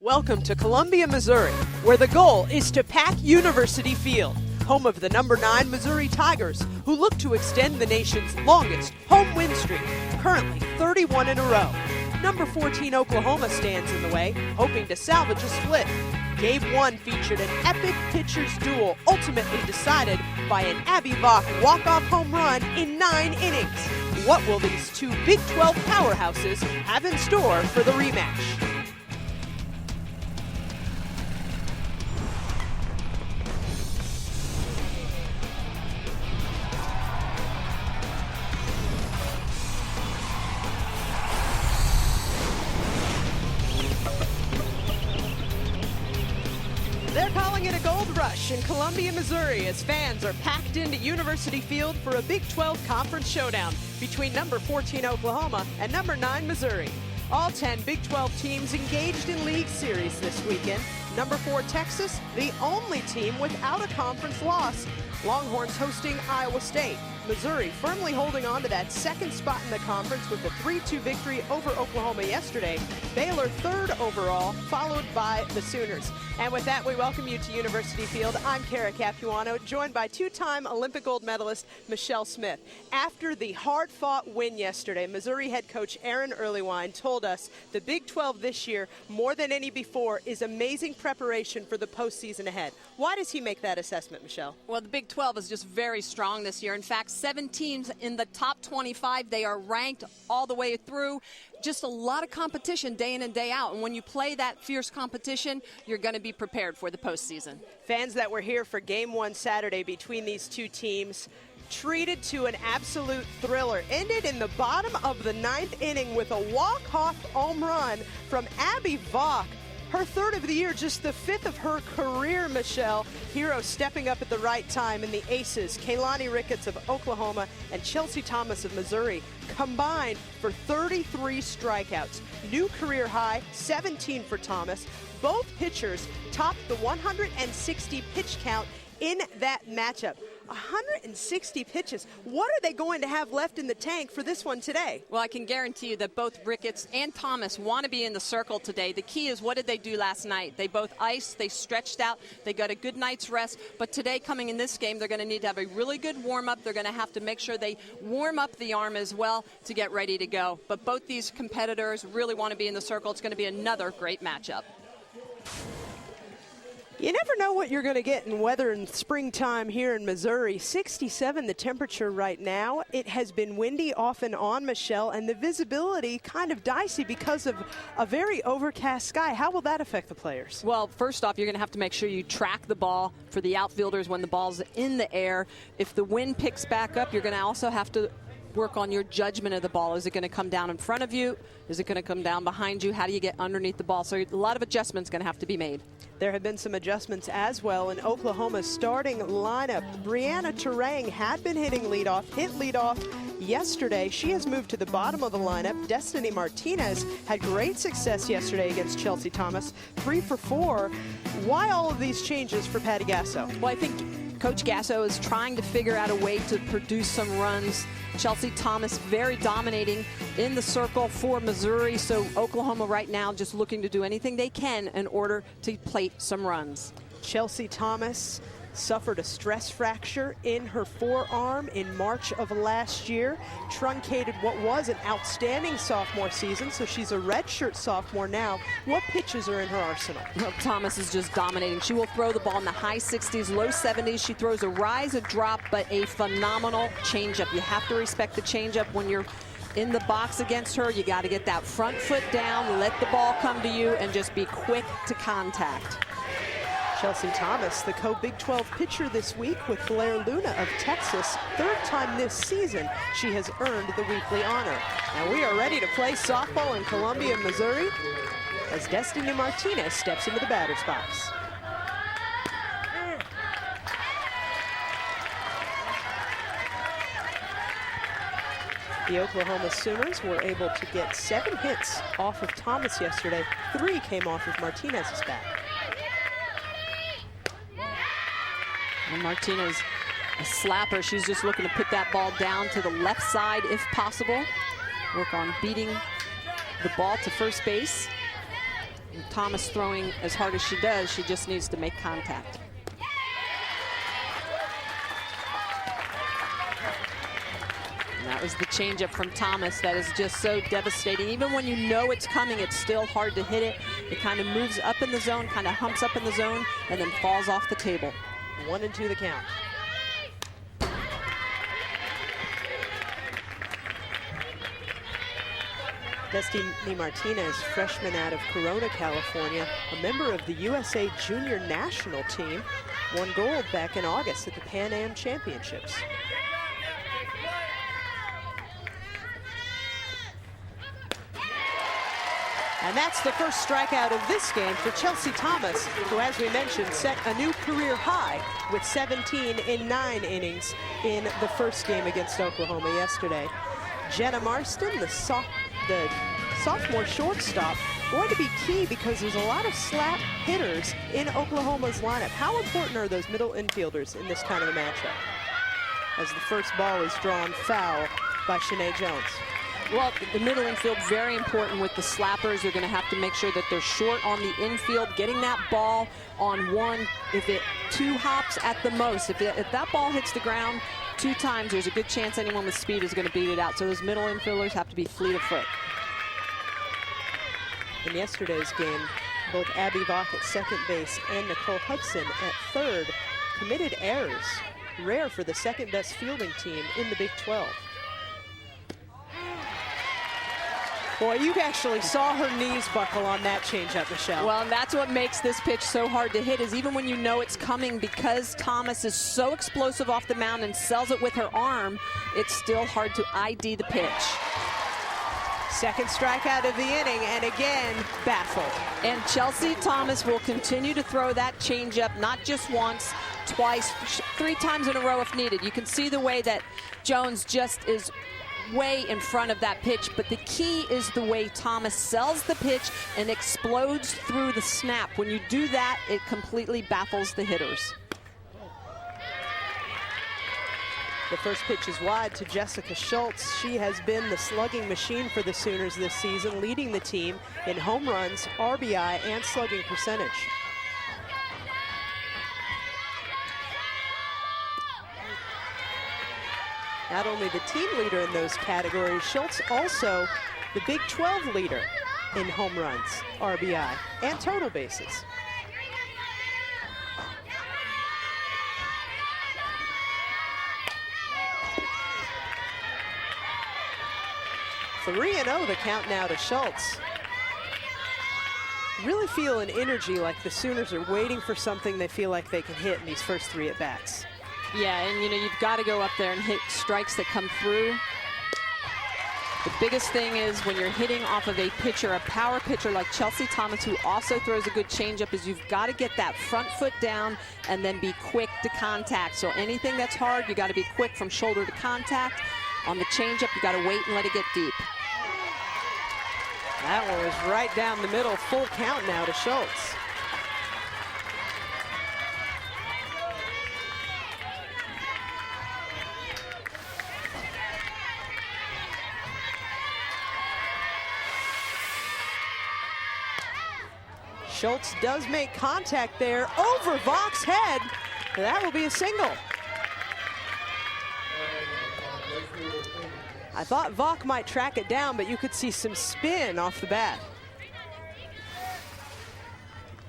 Welcome to Columbia, Missouri, where the goal is to pack University Field, home of the number 9 Missouri Tigers, who look to extend the nation's longest home win streak, currently 31 in a row. Number 14 Oklahoma stands in the way, hoping to salvage a split. Game 1 featured an epic pitchers duel, ultimately decided by an Abby Vach walk-off home run in 9 innings. What will these two Big 12 powerhouses have in store for the rematch? They're calling it a gold rush in Columbia, Missouri, as fans are packed into University Field for a Big 12 conference showdown between number 14 Oklahoma and number 9 Missouri. All 10 Big 12 teams engaged in league series this weekend. Number 4 Texas, the only team without a conference loss. Longhorns hosting Iowa State. Missouri firmly holding on to that second spot in the conference with a 3-2 victory over Oklahoma yesterday. Baylor third overall, followed by the Sooners. And with that, we welcome you to University Field. I'm Kara Capuano, joined by two-time Olympic gold medalist Michelle Smith. After the hard-fought win yesterday, Missouri head coach Aaron Earlywine told us the Big 12 this year, more than any before, is amazing preparation for the postseason ahead. Why does he make that assessment, Michelle? Well, the Big 12 is just very strong this year. In fact, 7 teams in the top 25. They are ranked all the way through. Just a lot of competition day in and day out. And when you play that fierce competition, you're going to be prepared for the postseason. Fans that were here for Game 1 Saturday between these two teams treated to an absolute thriller. Ended in the bottom of the 9th inning with a walk-off home run from Abby Vach. Her third of the year, just the 5th of her career, Michelle. Hero stepping up at the right time, and the aces, Kaylani Ricketts of Oklahoma and Chelsea Thomas of Missouri, combined for 33 strikeouts. New career high, 17 for Thomas. Both pitchers topped the 160 pitch count in that matchup. 160 pitches. What are they going to have left in the tank for this one today? Well, I can guarantee you that both Ricketts and Thomas want to be in the circle today. The key is, what did they do last night? They both iced, they stretched out, they got a good night's rest. But today, coming in this game, they're going to need to have a really good warm-up. They're going to have to make sure they warm up the arm as well to get ready to go. But both these competitors really want to be in the circle. It's going to be another great matchup. You never know what you're going to get in weather in springtime here in Missouri. 67 the temperature right now. It has been windy off and on, Michelle, and the visibility kind of dicey because of a very overcast sky. How will that affect the players? Well, first off, you're going to have to make sure you track the ball for the outfielders when the ball's in the air. If the wind picks back up, you're going to also have to work on your judgment of the ball. Is it going to come down in front of you? Is it going to come down behind you? How do you get underneath the ball? So a lot of adjustments going to have to be made. There have been some adjustments as well in Oklahoma's starting lineup. Brianna Terang had been hit leadoff yesterday. She has moved to the bottom of the lineup. Destiny Martinez had great success yesterday against Chelsea Thomas, 3 for 4. Why all of these changes for Patty Gasso? Well, I think Coach Gasso is trying to figure out a way to produce some runs. Chelsea Thomas very dominating in the circle for Missouri. So Oklahoma right now just looking to do anything they can in order to plate some runs. Chelsea Thomas suffered a stress fracture in her forearm in March of last year, truncated what was an outstanding sophomore season, so she's a redshirt sophomore now. What pitches are in her arsenal? Well, Thomas is just dominating. She will throw the ball in the high 60s, low 70s. She throws a rise, a drop, but a phenomenal changeup. You have to respect the changeup when you're in the box against her. You got to get that front foot down, let the ball come to you, and just be quick to contact. Chelsea Thomas, the co-Big 12 pitcher this week with Blair Luna of Texas. Third time this season she has earned the weekly honor. And we are ready to play softball in Columbia, Missouri, as Destiny Martinez steps into the batter's box. The Oklahoma Sooners were able to get 7 hits off of Thomas yesterday. 3 came off of Martinez's bat. And Martinez, a slapper. She's just looking to put that ball down to the left side if possible. Work on beating the ball to first base. Thomas throwing as hard as she does, she just needs to make contact. And that was the changeup from Thomas that is just so devastating. Even when you know it's coming, it's still hard to hit it. It kind of moves up in the zone, kind of humps up in the zone, and then falls off the table. 1-2 the count. Destiny Martinez, freshman out of Corona, California, a member of the USA Junior National Team, won gold back in August at the Pan Am Championships. And that's the first strikeout of this game for Chelsea Thomas, who, as we mentioned, set a new career high with 17 in 9 innings in the first game against Oklahoma yesterday. Jenna Marston, the sophomore shortstop, going to be key because there's a lot of slap hitters in Oklahoma's lineup. How important are those middle infielders in this kind of a matchup? As the first ball is drawn foul by Shanae Jones. Well, the middle infield, very important with the slappers. They're going to have to make sure that they're short on the infield, getting that ball on one, two hops at the most. If that ball hits the ground 2 times, there's a good chance anyone with speed is going to beat it out. So those middle infielders have to be fleet of foot. In yesterday's game, both Abby Vach at second base and Nicole Hudson at third committed errors, rare for the second best fielding team in the Big 12. Boy, you actually saw her knees buckle on that changeup, Michelle. Well, and that's what makes this pitch so hard to hit, is even when you know it's coming, because Thomas is so explosive off the mound and sells it with her arm, it's still hard to ID the pitch. Second strikeout of the inning, and again, baffled. And Chelsea Thomas will continue to throw that changeup, not just once, twice, 3 times in a row if needed. You can see the way that Jones just is way in front of that pitch, but the key is the way Thomas sells the pitch and explodes through the snap. When you do that, it completely baffles the hitters. The first pitch is wide to Jessica Schultz. She has been the slugging machine for the Sooners this season, leading the team in home runs, RBI, and slugging percentage. Not only the team leader in those categories, Schultz also the Big 12 leader in home runs, RBI, and total bases. Three and 0 the count now to Schultz. Really feel an energy like the Sooners are waiting for something they feel like they can hit in these first 3 at-bats. Yeah, and you know, you've got to go up there and hit strikes that come through. The biggest thing is when you're hitting off of a pitcher, a power pitcher like Chelsea Thomas, who also throws a good changeup, is you've got to get that front foot down and then be quick to contact. So anything that's hard, you got to be quick from shoulder to contact. On the changeup, you got to wait and let it get deep. That one was right down the middle, full count now to Schultz. Schultz does make contact there over Vach's head. That will be a single. I thought Vach might track it down, but you could see some spin off the bat.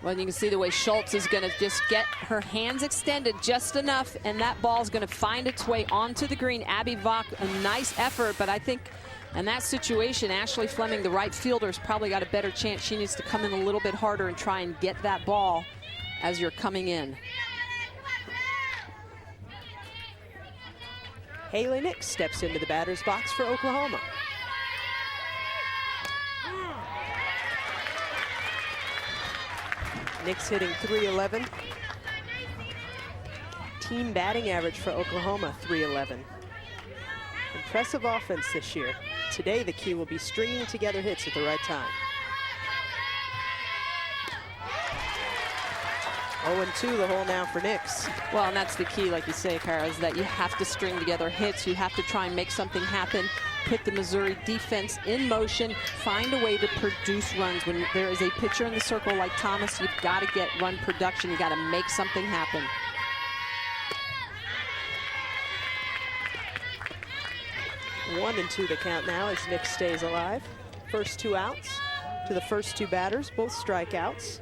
Well, you can see the way Schultz is going to just get her hands extended just enough, and that ball is going to find its way onto the green. Abby Vach, a nice effort, but I think in that situation, Ashley Fleming, the right fielder, has probably got a better chance. She needs to come in a little bit harder and try and get that ball as you're coming in. Haley Nix steps into the batter's box for Oklahoma. Nix hitting .311. Team batting average for Oklahoma, .311. Impressive offense this year. Today, the key will be stringing together hits at the right time. 0-2 the hole now for Nix. Well, and that's the key, like you say, Kara, is that you have to string together hits. You have to try and make something happen, put the Missouri defense in motion, find a way to produce runs. When there is a pitcher in the circle like Thomas, you've got to get run production. You've got to make something happen. One and two to count now as Nix stays alive. First 2 outs to the first 2 batters, both strikeouts.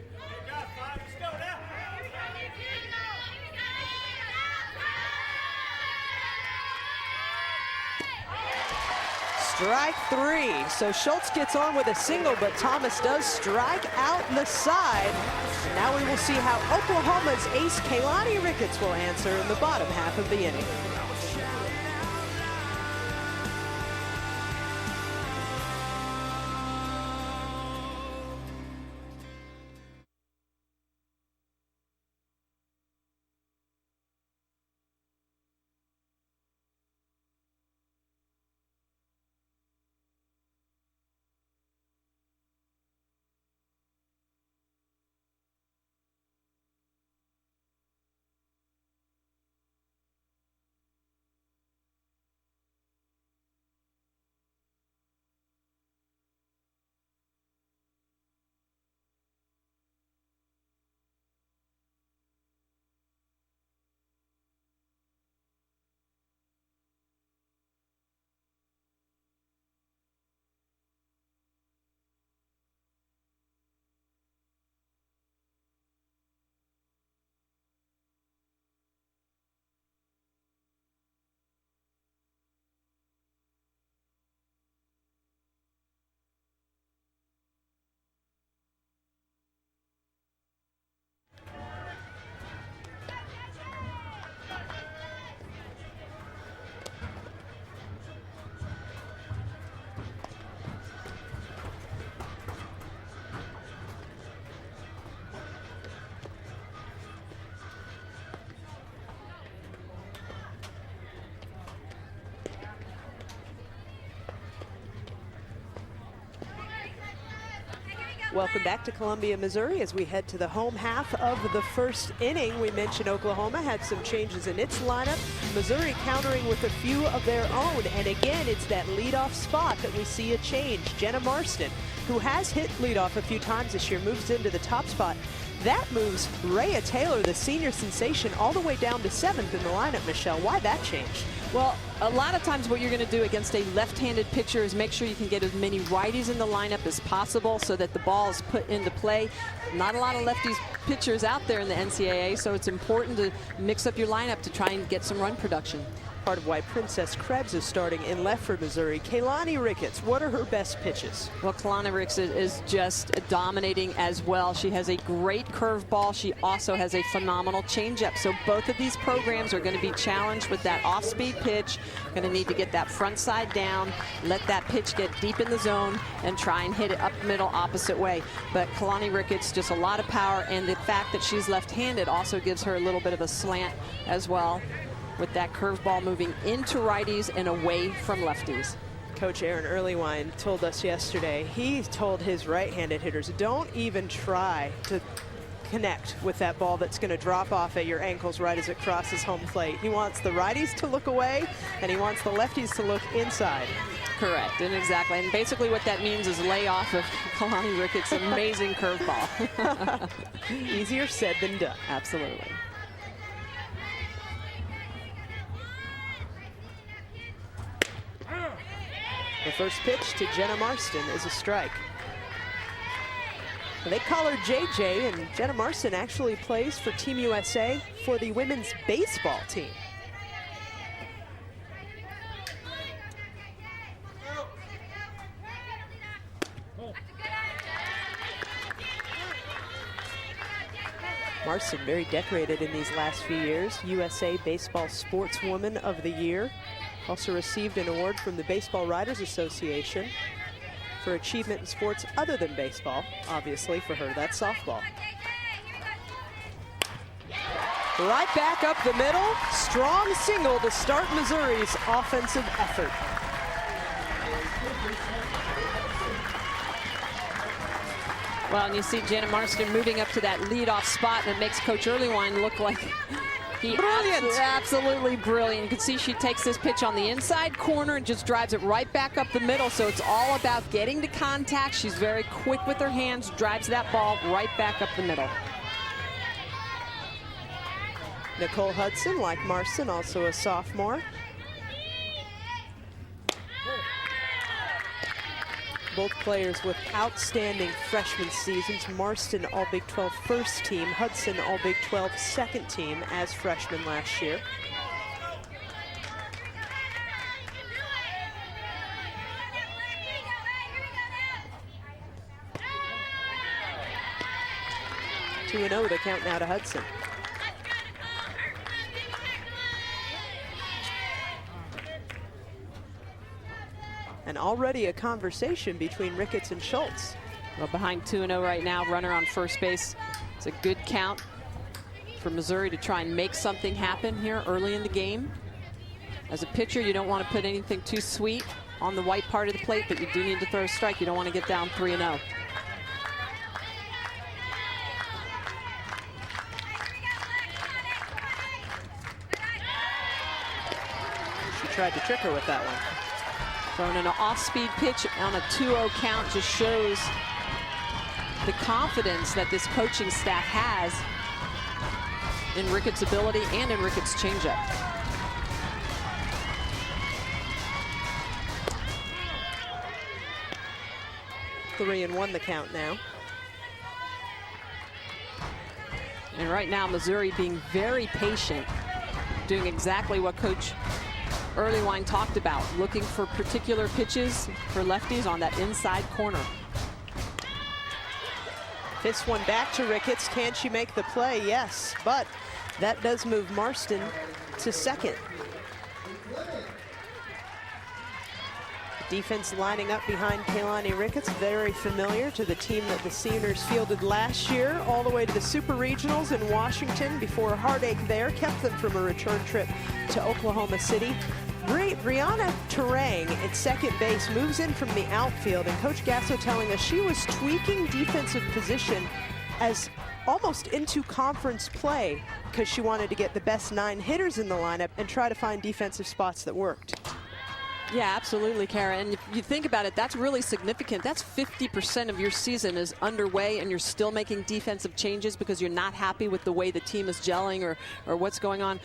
Strike 3. So Schultz gets on with a single, but Thomas does strike out the side. Now we will see how Oklahoma's ace Kaylani Ricketts will answer in the bottom half of the inning. Welcome back to Columbia, Missouri, as we head to the home half of the first inning. We mentioned Oklahoma had some changes in its lineup. Missouri countering with a few of their own. And again, it's that leadoff spot that we see a change. Jenna Marston, who has hit leadoff a few times this year, moves into the top spot. That moves Rhea Taylor, the senior sensation, all the way down to 7th in the lineup, Michelle. Why that change? Well, a lot of times what you're going to do against a left-handed pitcher is make sure you can get as many righties in the lineup as possible so that the ball is put into play. Not a lot of lefties pitchers out there in the NCAA, so it's important to mix up your lineup to try and get some run production. Part of why Princess Krebs is starting in left for Missouri. Kaylani Ricketts, what are her best pitches? Well, Kaylani Ricketts is just dominating as well. She has a great curveball. She also has a phenomenal changeup. So both of these programs are going to be challenged with that off-speed pitch. Going to need to get that front side down, let that pitch get deep in the zone, and try and hit it up middle opposite way. But Kaylani Ricketts, just a lot of power, and the fact that she's left-handed also gives her a little bit of a slant as well, with that curveball moving into righties and away from lefties. Coach Aaron Earlywine told us yesterday, he told his right-handed hitters, don't even try to connect with that ball that's going to drop off at your ankles right as it crosses home plate. He wants the righties to look away, and he wants the lefties to look inside. Correct, and exactly. And basically what that means is lay off of Kaylani Ricketts' amazing curveball. Easier said than done. Absolutely. The first pitch to Jenna Marston is a strike. They call her JJ, and Jenna Marston actually plays for Team USA for the women's baseball team. Marston very decorated in these last few years. USA Baseball Sportswoman of the Year. Also received an award from the Baseball Writers Association for achievement in sports other than baseball. Obviously for her, that's softball. Right back up the middle. Strong single to start Missouri's offensive effort. Well, and you see Janet Marston moving up to that leadoff spot, and it makes Coach Earlywine look like he absolutely brilliant. You can see she takes this pitch on the inside corner and just drives it right back up the middle. So it's all about getting to contact. She's very quick with her hands, drives that ball right back up the middle. Nicole Hudson, like Marston, also a sophomore. Both players with outstanding freshman seasons. Marston, all Big 12 first team. Hudson, all Big 12 second team as freshman last year. Two and 0 the count now to Hudson. And already a conversation between Ricketts and Schultz. Well, behind 2-0 right now, runner on first base. It's a good count for Missouri to try and make something happen here early in the game. As a pitcher, you don't want to put anything too sweet on the white part of the plate, but you do need to throw a strike. You don't want to get down 3-0. She tried to trick her with that one. Throwing an off-speed pitch on a 2-0 count just shows the confidence that this coaching staff has in Ricketts' ability and in Ricketts' changeup. Three and 1 the count now. And right now, Missouri being very patient, doing exactly what Coach Earlywine talked about, looking for particular pitches for lefties on that inside corner. This one back to Ricketts. Can she make the play? Yes, but that does move Marston to second. Defense lining up behind Kaylani Ricketts, very familiar to the team that the Sooners fielded last year, all the way to the Super Regionals in Washington before a heartache there kept them from a return trip to Oklahoma City. Brianna Terang at second base moves in from the outfield, and Coach Gasso telling us she was tweaking defensive position as almost into conference play because she wanted to get the best 9 hitters in the lineup and try to find defensive spots that worked. Yeah, absolutely, Kara. And if you think about it, that's really significant. That's 50% of your season is underway, and you're still making defensive changes because you're not happy with the way the team is gelling or what's going on.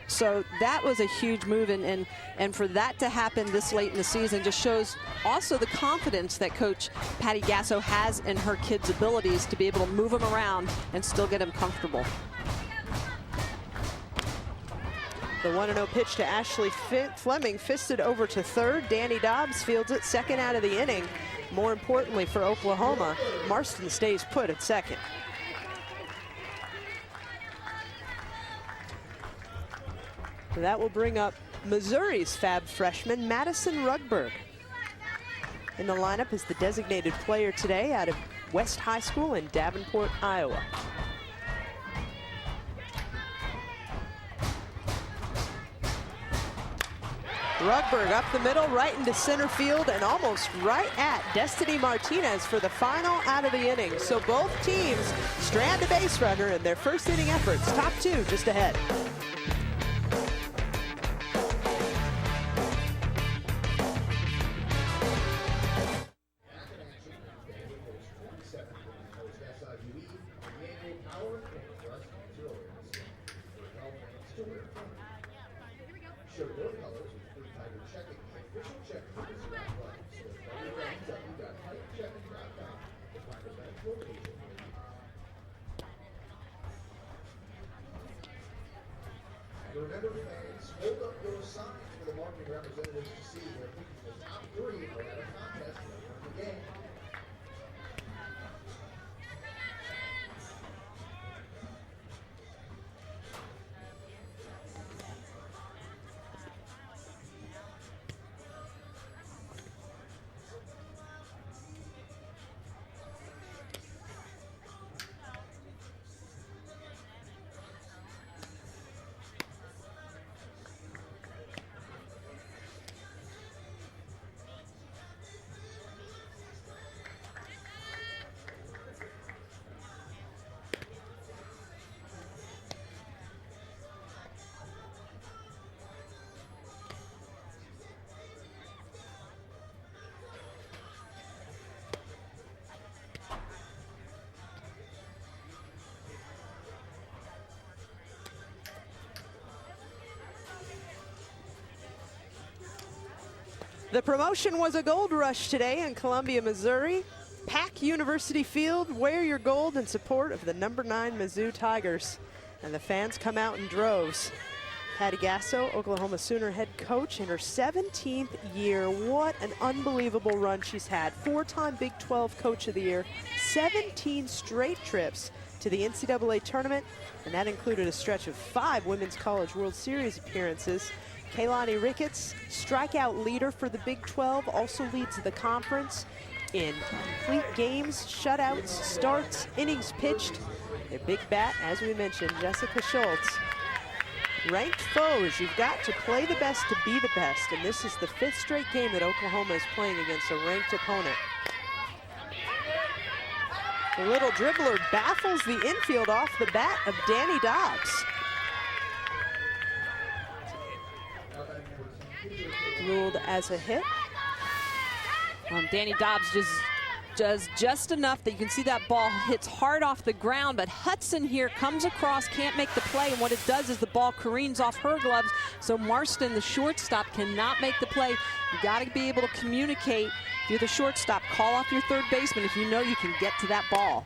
So that was a huge move, and for that to happen this late in the season just shows also the confidence that Coach Patty Gasso has in her kids' abilities to be able to move them around and still get them comfortable. The 1-0 pitch to Ashley Fleming, fisted over to third. Danny Dobbs fields it, second out of the inning. More importantly for Oklahoma, Marston stays put at second. That will bring up Missouri's fab freshman, Madison Rugberg. In the lineup is the designated player today out of West High School in Davenport, Iowa. Rugberg up the middle, right into center field, and almost right at Destiny Martinez for the final out of the inning. So both teams strand a base runner in their first inning efforts. Top 2 just ahead. Remember, fans, hold up your signs for the marketing representatives to see their picking the top 3 are at a contest for the game. The promotion was a gold rush today in Columbia, Missouri. Pack University Field, wear your gold in support of the number 9 Mizzou Tigers. And the fans come out in droves. Patty Gasso, Oklahoma Sooner head coach, in her 17th year. What an unbelievable run she's had. 4-time Big 12 Coach of the Year, 17 straight trips to the NCAA tournament, and that included a stretch of 5 Women's College World Series appearances. Kaylani Ricketts, strikeout leader for the Big 12, also leads the conference in complete games, shutouts, starts, innings pitched. Their big bat, as we mentioned, Jessica Schultz. Ranked foes, you've got to play the best to be the best, and this is the 5th straight game that Oklahoma is playing against a ranked opponent. The little dribbler baffles the infield off the bat of Danny Dobbs. Ruled as a hit. Danny Dobbs does just enough that you can see that ball hits hard off the ground, but Hudson here comes across, can't make the play, and what it does is the ball careens off her gloves, so Marston, the shortstop, cannot make the play. You got to be able to communicate. If you're the shortstop, call off your third baseman if you know you can get to that ball.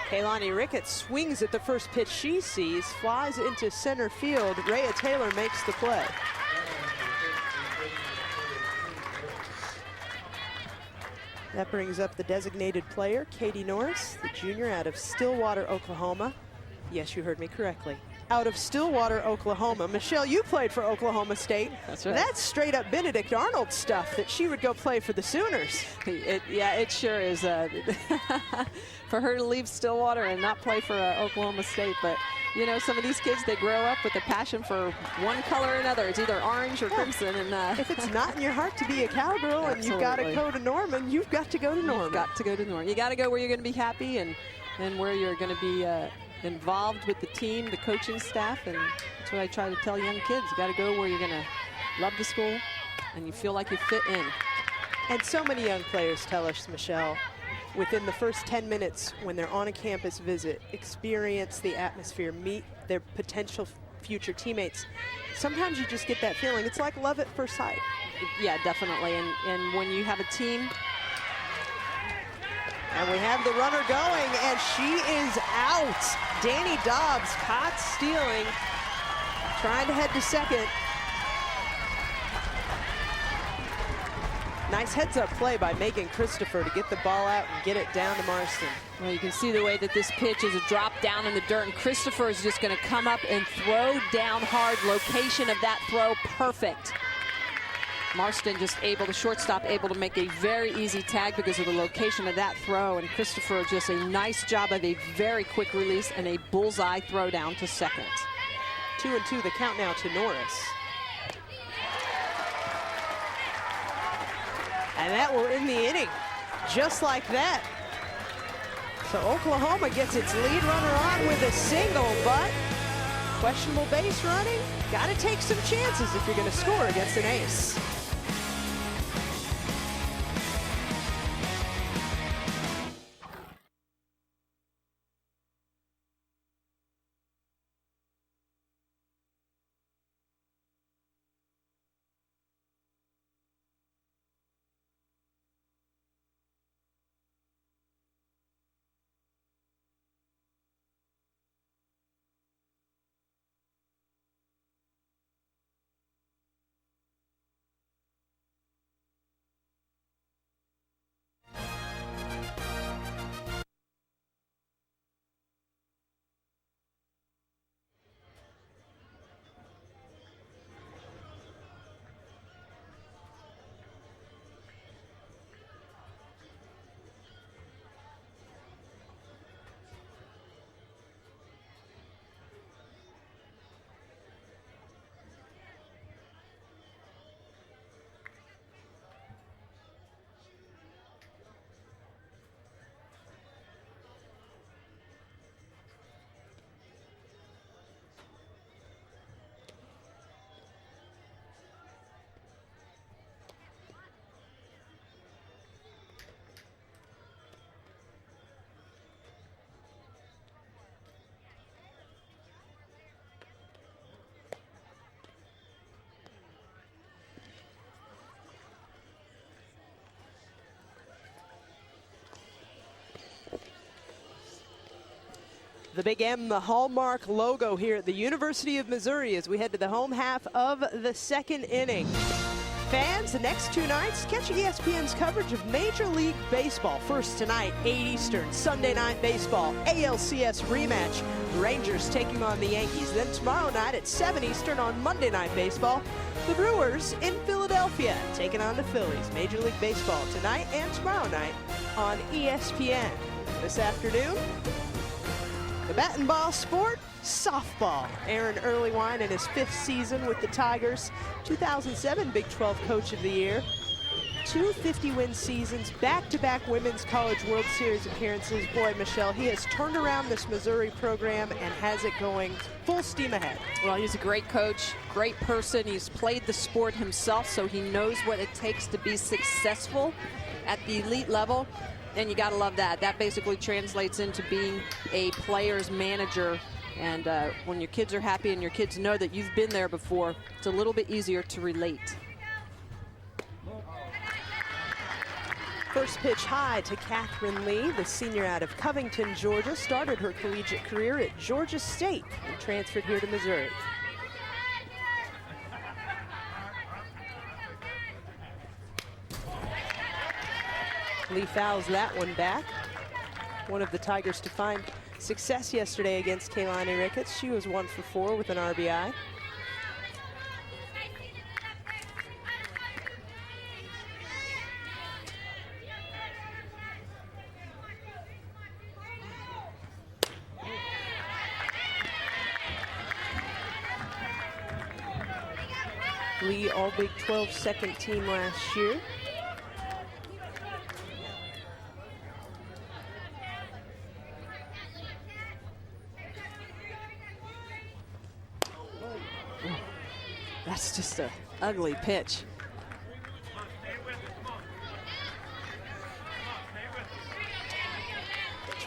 Kaylani Ricketts swings at the first pitch she sees, flies into center field. Rhea Taylor makes the play. That brings up the designated player, Katie Norris, the junior out of Stillwater, Oklahoma. Yes, you heard me correctly. Out of Stillwater, Oklahoma. Michelle, you played for Oklahoma State. That's right. That's straight up Benedict Arnold stuff that she would go play for the Sooners. Yeah, it sure is. For her to leave Stillwater and not play for Oklahoma State, but you know, some of these kids, they grow up with a passion for one color or another. It's either orange or crimson. And if it's not in your heart to be a cowgirl and you've got to go to Norman, you've got to go to Norman. You've got to go to Norman. You got to go where you're going to be happy and where you're going to be involved with the team, the coaching staff, and that's what I try to tell young kids. You got to go where you're going to love the school and you feel like you fit in. And so many young players tell us, Michelle, within the first 10 minutes when they're on a campus visit, experience the atmosphere, meet their potential future teammates. Sometimes you just get that feeling. It's like love at first sight. Yeah, definitely. And when you have a team. And we have the runner going, and she is out. Danny Dobbs caught stealing, trying to head to second. Nice heads-up play by Megan Christopher to get the ball out and get it down to Marston. Well, you can see the way that this pitch is a drop down in the dirt, and Christopher is just going to come up and throw down hard. Location of that throw, perfect. Marston just able, the shortstop, able to make a very easy tag because of the location of that throw, and Christopher just a nice job of a very quick release and a bullseye throw down to second. 2-2 the count now to Norris. And that will end the inning, just like that. So Oklahoma gets its lead runner on with a single, but questionable base running. Got to take some chances if you're going to score against an ace. The big M, the hallmark logo here at the University of Missouri as we head to the home half of the second inning. Fans, the next two nights, catch ESPN's coverage of Major League Baseball. First tonight, 8 Eastern, Sunday Night Baseball, ALCS rematch. The Rangers taking on the Yankees. Then tomorrow night at 7 Eastern on Monday Night Baseball, the Brewers in Philadelphia taking on the Phillies. Major League Baseball tonight and tomorrow night on ESPN. This afternoon, the bat and ball sport, softball. Aaron Earlywine in his 5th season with the Tigers, 2007 Big 12 Coach of the Year, 2 50-win seasons, back-to-back Women's College World Series appearances. Boy, Michelle, he has turned around this Missouri program and has it going full steam ahead. Well, he's a great coach, great person. He's played the sport himself, so he knows what it takes to be successful at the elite level. And you got to love that. That basically translates into being a player's manager. And when your kids are happy and your kids know that you've been there before, it's a little bit easier to relate. First pitch high to Catherine Lee, the senior out of Covington, Georgia. Started her collegiate career at Georgia State and transferred here to Missouri. Lee fouls that one back. One of the Tigers to find success yesterday against Kaylani Ricketts. She was 1 for 4 with an RBI. Lee All Big 12 second team last year. That's just an ugly pitch.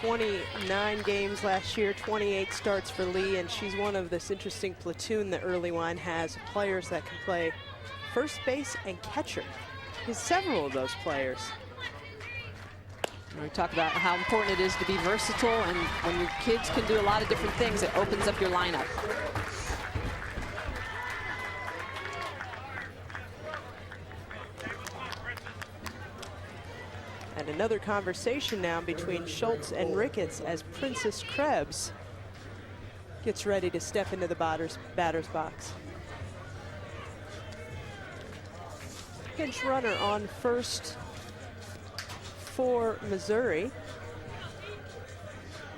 "29 games last year, 28 starts for Lee, and she's one of this interesting platoon that Earlywine has, players that can play first base and catcher. There's several of those players. We talk about how important it is to be versatile, and when your kids can do a lot of different things, it opens up your lineup. And another conversation now between Schultz and Ricketts as Princess Krebs gets ready to step into the batter's box. Pinch runner on first for Missouri.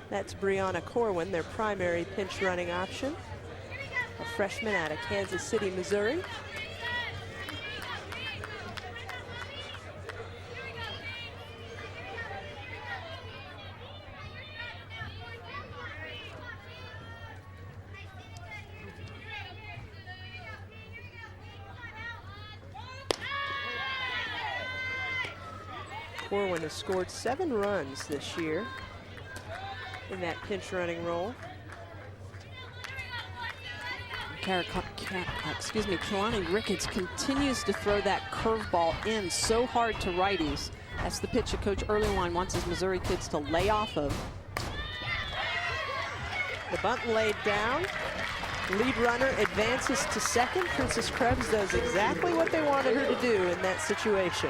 That's Brianna Corwin, their primary pinch running option. A freshman out of Kansas City, Missouri. Corwin has scored 7 runs this year in that pinch running role. Kehlani Ricketts continues to throw that curveball in so hard to righties. That's the pitch that Coach Earlywine wants his Missouri kids to lay off of. The bunt laid down. Lead runner advances to second. Princess Krebs does exactly what they wanted her to do in that situation.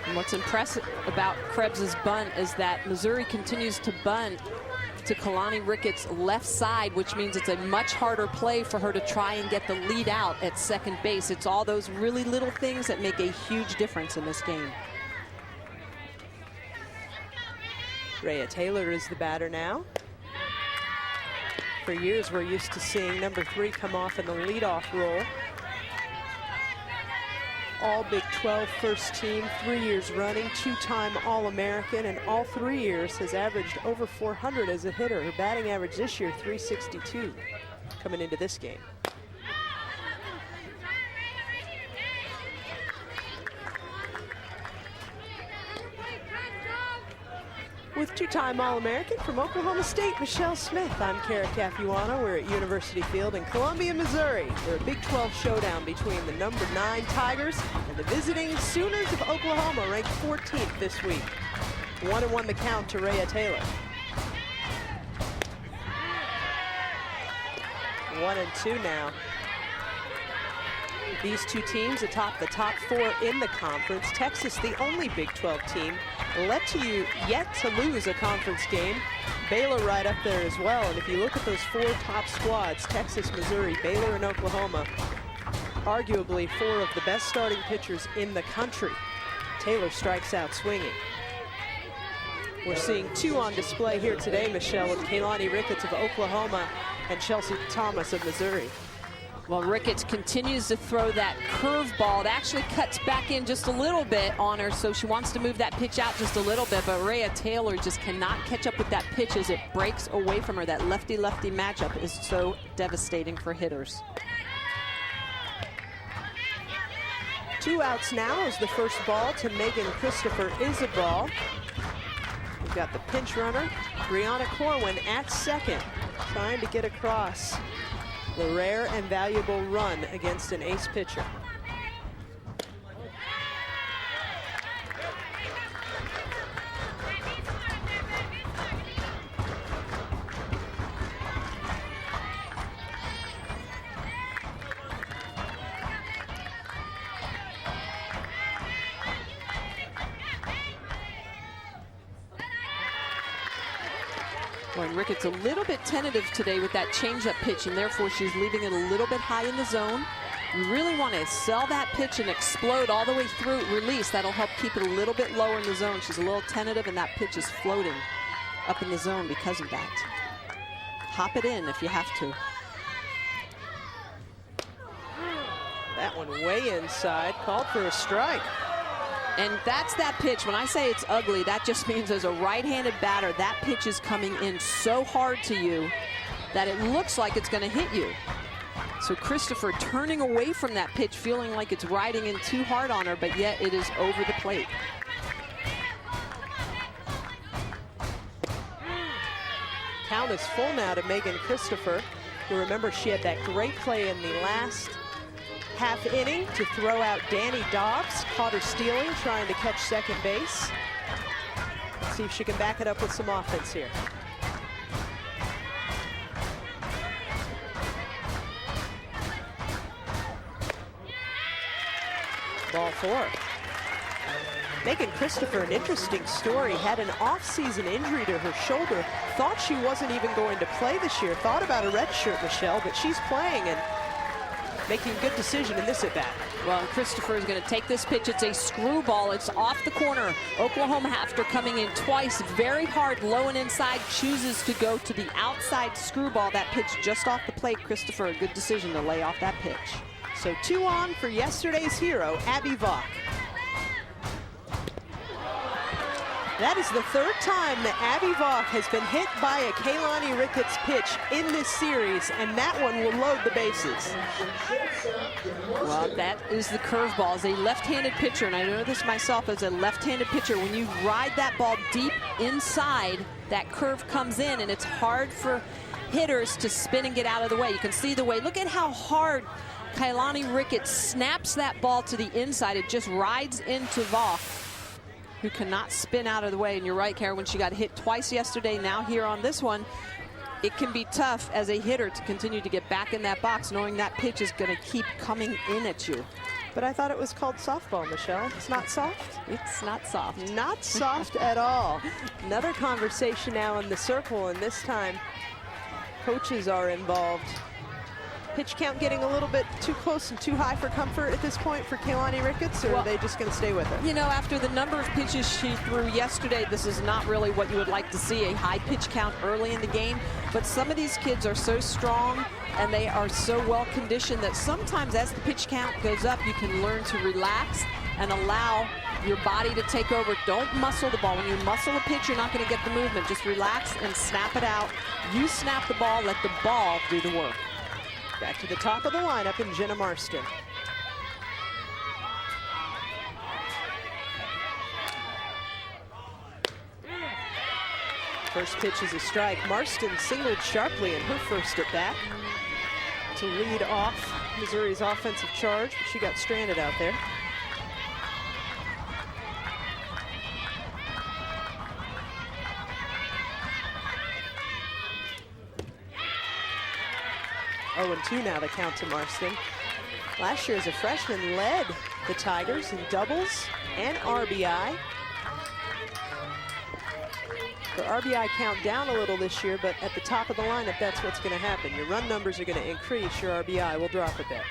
And what's impressive about Krebs's bunt is that Missouri continues to bunt to Kehlani Ricketts' left side, which means it's a much harder play for her to try and get the lead out at second base. It's all those really little things that make a huge difference in this game. Rhea Taylor is the batter now. For years, we're used to seeing number 3 come off in the leadoff role. All Big 12 first team, 3 years running, 2-time All-American, and all 3 years has averaged over 400 as a hitter. Her batting average this year, 362, coming into this game. With 2-time All-American from Oklahoma State, Michelle Smith, I'm Kara Capuano. We're at University Field in Columbia, Missouri for a Big 12 showdown between the number 9 Tigers and the visiting Sooners of Oklahoma, ranked 14th this week. 1-1 the count to Rhea Taylor. 1-2 now. These two teams atop the top 4 in the conference. Texas, the only Big 12 team yet to lose a conference game. Baylor right up there as well. And if you look at those 4 top squads, Texas, Missouri, Baylor, and Oklahoma, arguably 4 of the best starting pitchers in the country. Taylor strikes out swinging. We're seeing 2 on display here today, Michelle, with Kaylani Ricketts of Oklahoma and Chelsea Thomas of Missouri. Well, Ricketts continues to throw that curveball. It actually cuts back in just a little bit on her, so she wants to move that pitch out just a little bit, but Rhea Taylor just cannot catch up with that pitch as it breaks away from her. That lefty-lefty matchup is so devastating for hitters. 2 outs now as the first ball to Megan Christopher is a ball. We've got the pinch runner, Brianna Corwin at second, trying to get across the rare and valuable run against an ace pitcher. Well, Ricketts a little bit tentative today with that changeup pitch, and therefore she's leaving it a little bit high in the zone. You really want to sell that pitch and explode all the way through release. That'll help keep it a little bit lower in the zone. She's a little tentative, and that pitch is floating up in the zone because of that. Hop it in if you have to. That one way inside, called for a strike. And that's that pitch. When I say it's ugly, that just means as a right-handed batter, that pitch is coming in so hard to you that it looks like it's going to hit you. So Christopher turning away from that pitch, feeling like it's riding in too hard on her, but yet it is over the plate. Count is full now to Megan Christopher. You remember she had that great play in the last half inning to throw out Danny Dobbs. Caught her stealing, trying to catch second base. Let's see if she can back it up with some offense here. Ball 4. Megan Christopher, an interesting story, had an off-season injury to her shoulder. Thought she wasn't even going to play this year. Thought about a red shirt, Michelle, but she's playing and making a good decision in this at-bat. Well, Christopher is going to take this pitch. It's a screwball. It's off the corner. Oklahoma, after coming in twice very hard, low and inside, chooses to go to the outside screwball. That pitch just off the plate. Christopher, a good decision to lay off that pitch. So 2 on for yesterday's hero, Abby Vaughn. That is the 3rd time that Abby Vaughn has been hit by a Kaylani Ricketts pitch in this series, and that one will load the bases. Well, that is the curveball. As a left-handed pitcher, and I know this myself as a left-handed pitcher, when you ride that ball deep inside, that curve comes in, and it's hard for hitters to spin and get out of the way. You can see the way. Look at how hard Kaylani Ricketts snaps that ball to the inside. It just rides into Vaughn, who cannot spin out of the way. And you're right, Kara, when she got hit twice yesterday, now here on this one, it can be tough as a hitter to continue to get back in that box, knowing that pitch is going to keep coming in at you. But I thought it was called softball, Michelle. It's not soft? It's not soft. Not soft at all. Another conversation now in the circle, and this time coaches are involved. Pitch count getting a little bit too close and too high for comfort at this point for Kaylani Ricketts, or are they just going to stay with her? You know, after the number of pitches she threw yesterday, this is not really what you would like to see, a high pitch count early in the game. But some of these kids are so strong and they are so well conditioned that sometimes as the pitch count goes up, you can learn to relax and allow your body to take over. Don't muscle the ball. When you muscle a pitch, you're not going to get the movement. Just relax and snap it out. You snap the ball, let the ball do the work. Back to the top of the lineup in Jenna Marston. First pitch is a strike. Marston singled sharply in her first at bat to lead off Missouri's offensive charge, but she got stranded out there. 1-2 now, the count to Marston. Last year as a freshman led the Tigers in doubles and RBI. Their RBI count down a little this year, but at the top of the lineup, that's what's going to happen. Your run numbers are going to increase, your RBI will drop a bit.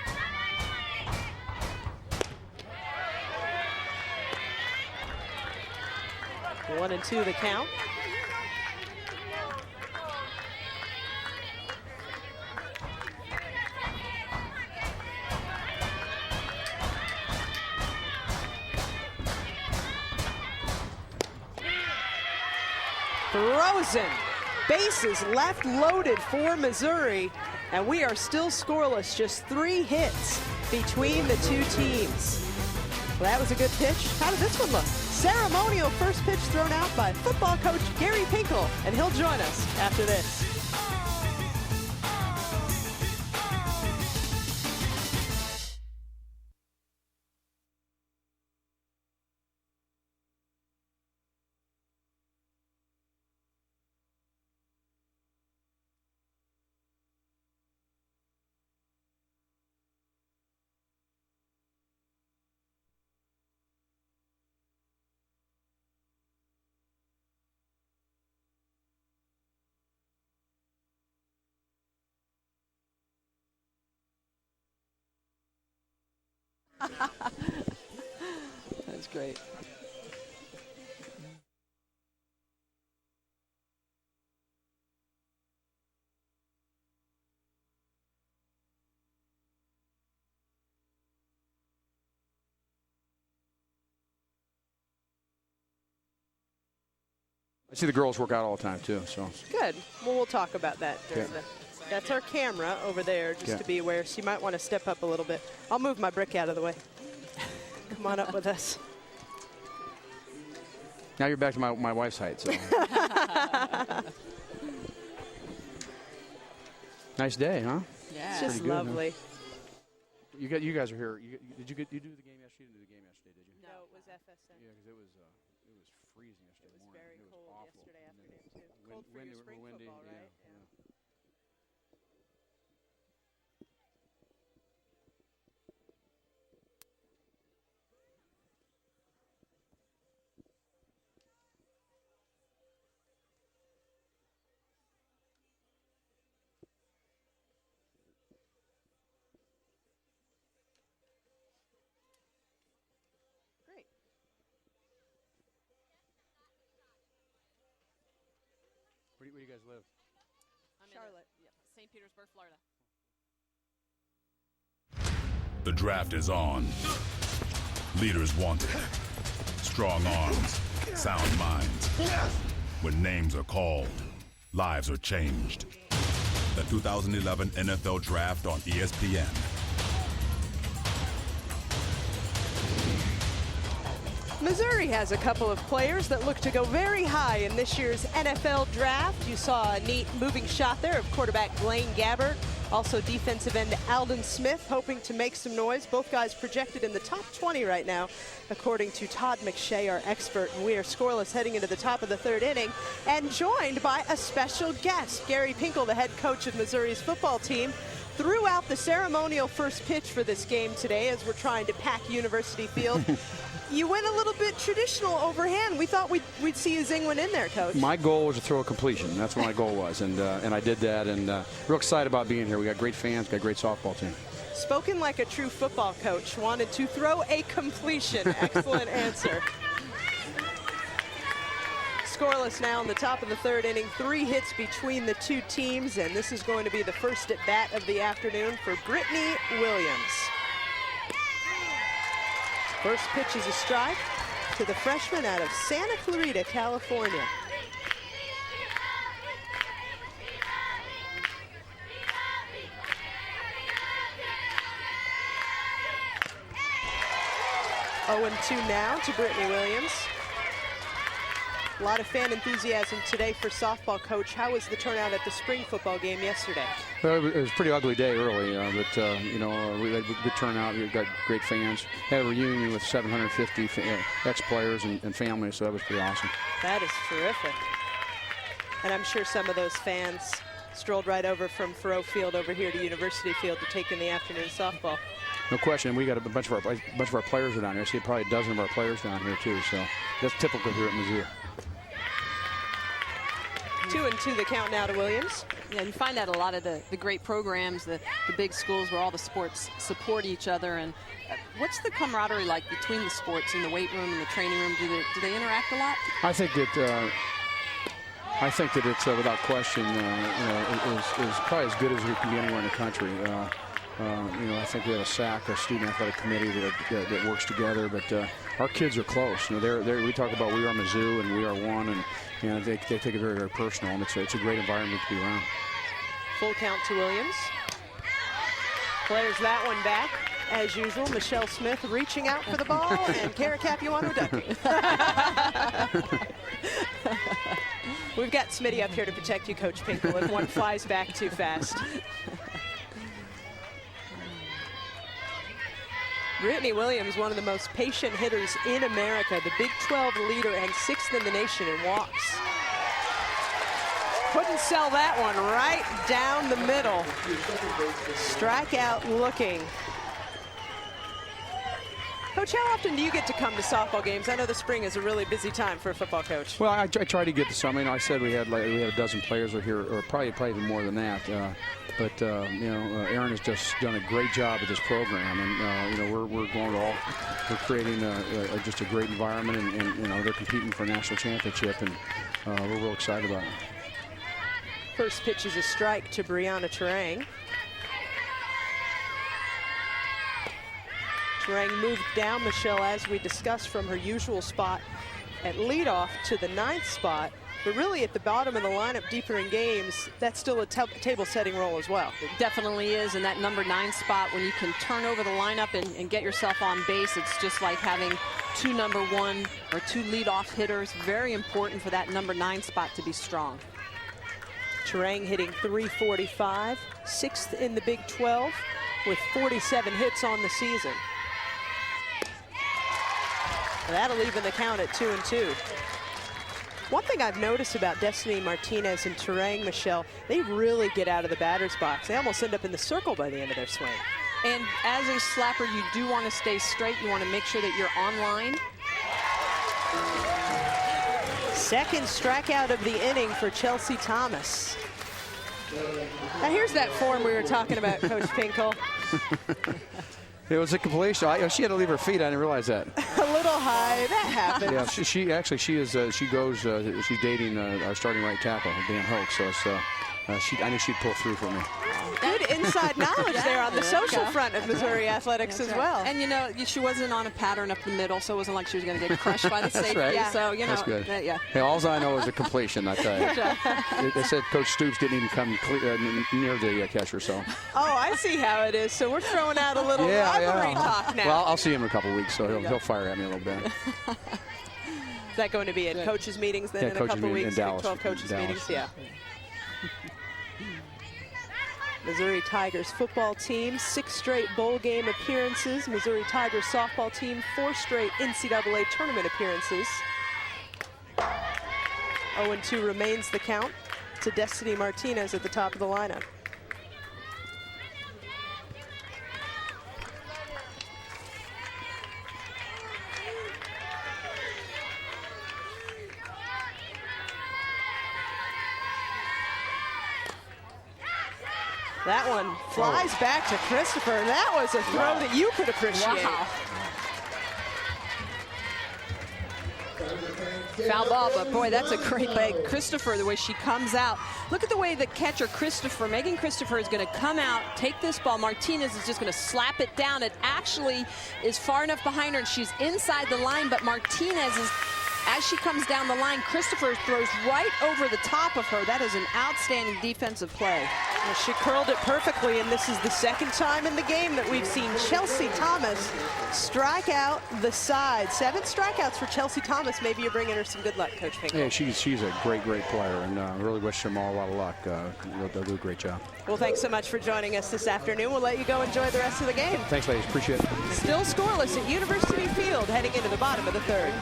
One and two the count. Rosen, bases left loaded for Missouri, and we are still scoreless. Just 3 hits between the two teams. Well, that was a good pitch. How did this one look? Ceremonial first pitch thrown out by football coach Gary Pinkel, and he'll join us after this. That's great. I see the girls work out all the time too, so. Good. Well, we'll talk about that during that's our camera over there, just to be aware. So you might want to step up a little bit. I'll move my brick out of the way. Come on up with us. Now you're back to my wife's height. So. Nice day, huh? Yeah. It's just good, lovely. Huh? You guys are here. You do the game yesterday? You didn't do the game yesterday, did you? No, it was FSN. Yeah, because it was freezing yesterday It was morning. very It was cold awful. yesterday afternoon too. Cold for Windy, your spring windy, football, right? yeah. Great. Where do you guys live? I'm Charlotte. Yep, St. Petersburg, Florida. The draft is on. Leaders wanted. Strong arms, sound minds. When names are called, lives are changed. The 2011 NFL Draft on ESPN. Missouri has a couple of players that look to go very high in this year's NFL Draft. You saw a neat moving shot there of quarterback Blaine Gabbert. Also defensive end Aldon Smith hoping to make some noise. Both guys projected in the top 20 right now, according to Todd McShay, our expert. And we are scoreless heading into the top of the 3rd inning and joined by a special guest. Gary Pinkel, the head coach of Missouri's football team, threw out the ceremonial first pitch for this game today as we're trying to pack University Field. You went a little bit traditional overhand. We thought we'd see a zing one in there, Coach. My goal was to throw a completion. That's what my goal was, and I did that. And real excited about being here. We got great fans, got a great softball team. Spoken like a true football coach. Wanted to throw a completion. Excellent answer. Scoreless now in the top of the 3rd inning. 3 hits between the two teams, and this is going to be the first at bat of the afternoon for Brittany Williams. First pitch is a strike to the freshman out of Santa Clarita, California. Oh, 0-2 now to Brittany Williams. A lot of fan enthusiasm today for softball, Coach. How was the turnout at the spring football game yesterday? Well, it was a pretty ugly day early, but we had a good turnout. We got great fans. Had a reunion with 750 ex-players and families, so that was pretty awesome. That is terrific. And I'm sure some of those fans Strolled right over from Faroe Field over here to University Field to take in the afternoon softball. No question. We got a bunch of our players are down here. I see probably a dozen of our players down here too. So that's typical here at Mizzou. 2-2 the count now to Williams. Yeah, you find that a lot of the great programs, the big schools where all the sports support each other. And what's the camaraderie like between the sports in the weight room and the training room? Do they interact a lot? I think that it's without question, is probably as good as we can be anywhere in the country. I think we have a SAC, a student athletic committee that works together. But our kids are close. We talk about we are Mizzou and we are one, and they take it very, very personal. And it's a great environment to be around. Full count to Williams. Players that one back. As usual, Michelle Smith reaching out for the ball, and Kara Capuano ducking. We've got Smitty up here to protect you, Coach Pinkel, if one flies back too fast. Brittany Williams, one of the most patient hitters in America, the Big 12 leader and 6th in the nation in walks. Couldn't sell that one right down the middle. Strikeout looking. Coach, how often do you get to come to softball games? I know the spring is a really busy time for a football coach. Well, I try to get to some. I said we had a dozen players here, or probably even more than that. Aaron has just done a great job with this program, and we're creating just a great environment, and they're competing for a national championship, and we're real excited about it. First pitch is a strike to Brianna Terang. Terang moved down, Michelle, as we discussed, from her usual spot at leadoff to the 9th spot. But really at the bottom of the lineup, deeper in games, that's still a table-setting role as well. It definitely is, and that number 9 spot, when you can turn over the lineup and get yourself on base, it's just like having 2 number 1 or 2 leadoff hitters. Very important for that number 9 spot to be strong. Terang hitting .345, 6th in the Big 12 with 47 hits on the season. That'll even the count at 2-2. One thing I've noticed about Destiny Martinez and Terang, Michelle, they really get out of the batter's box. They almost end up in the circle by the end of their swing. And as a slapper, you do want to stay straight. You want to make sure that you're on line. Second strikeout of the inning for Chelsea Thomas. Now here's that form we were talking about, Coach Pinkel. It was a completion. She had to leave her feet. I didn't realize that. A little high. That happens. Yeah, she's dating our starting right tackle, Dan Hoke. So it's, I knew she'd pull through for me. Good inside knowledge there on the social front of Missouri athletics as well. And she wasn't on a pattern up the middle, so it wasn't like she was going to get crushed by the safety. Right. Yeah. So that's good. Yeah. Hey, all I know is a completion. I tell you. They said Coach Stoops didn't even come near the catcher. So. Oh, I see how it is. So we're throwing out a little rivalry talk now. Well, I'll see him in a couple of weeks, so he'll fire at me a little bit. Is that going to be at coaches meetings then in a couple of weeks? In Dallas. Big 12 coaches meetings, yeah. Missouri Tigers football team, 6 straight bowl game appearances. Missouri Tigers softball team, 4 straight NCAA tournament appearances. 0-2 remains the count to Destiny Martinez at the top of the lineup. That one flies back to Christopher. That was a throw that you could appreciate. Wow. Foul ball, but boy, that's a great leg. Christopher, the way she comes out. Look at the way the catcher, Megan Christopher, is going to come out, take this ball. Martinez is just going to slap it down. It actually is far enough behind her, and she's inside the line, but Martinez is, as she comes down the line, Christopher throws right over the top of her. That is an outstanding defensive play. Well, she curled it perfectly, and this is the second time in the game that we've seen Chelsea Thomas strike out the side. 7 strikeouts for Chelsea Thomas. Maybe you're bringing her some good luck, Coach Pinkel. Yeah, she's a great player, and I really wish them all a lot of luck. They'll do a great job. Well, thanks so much for joining us this afternoon. We'll let you go enjoy the rest of the game. Thanks, ladies. Appreciate it. Still scoreless at University Field heading into the bottom of the 3rd.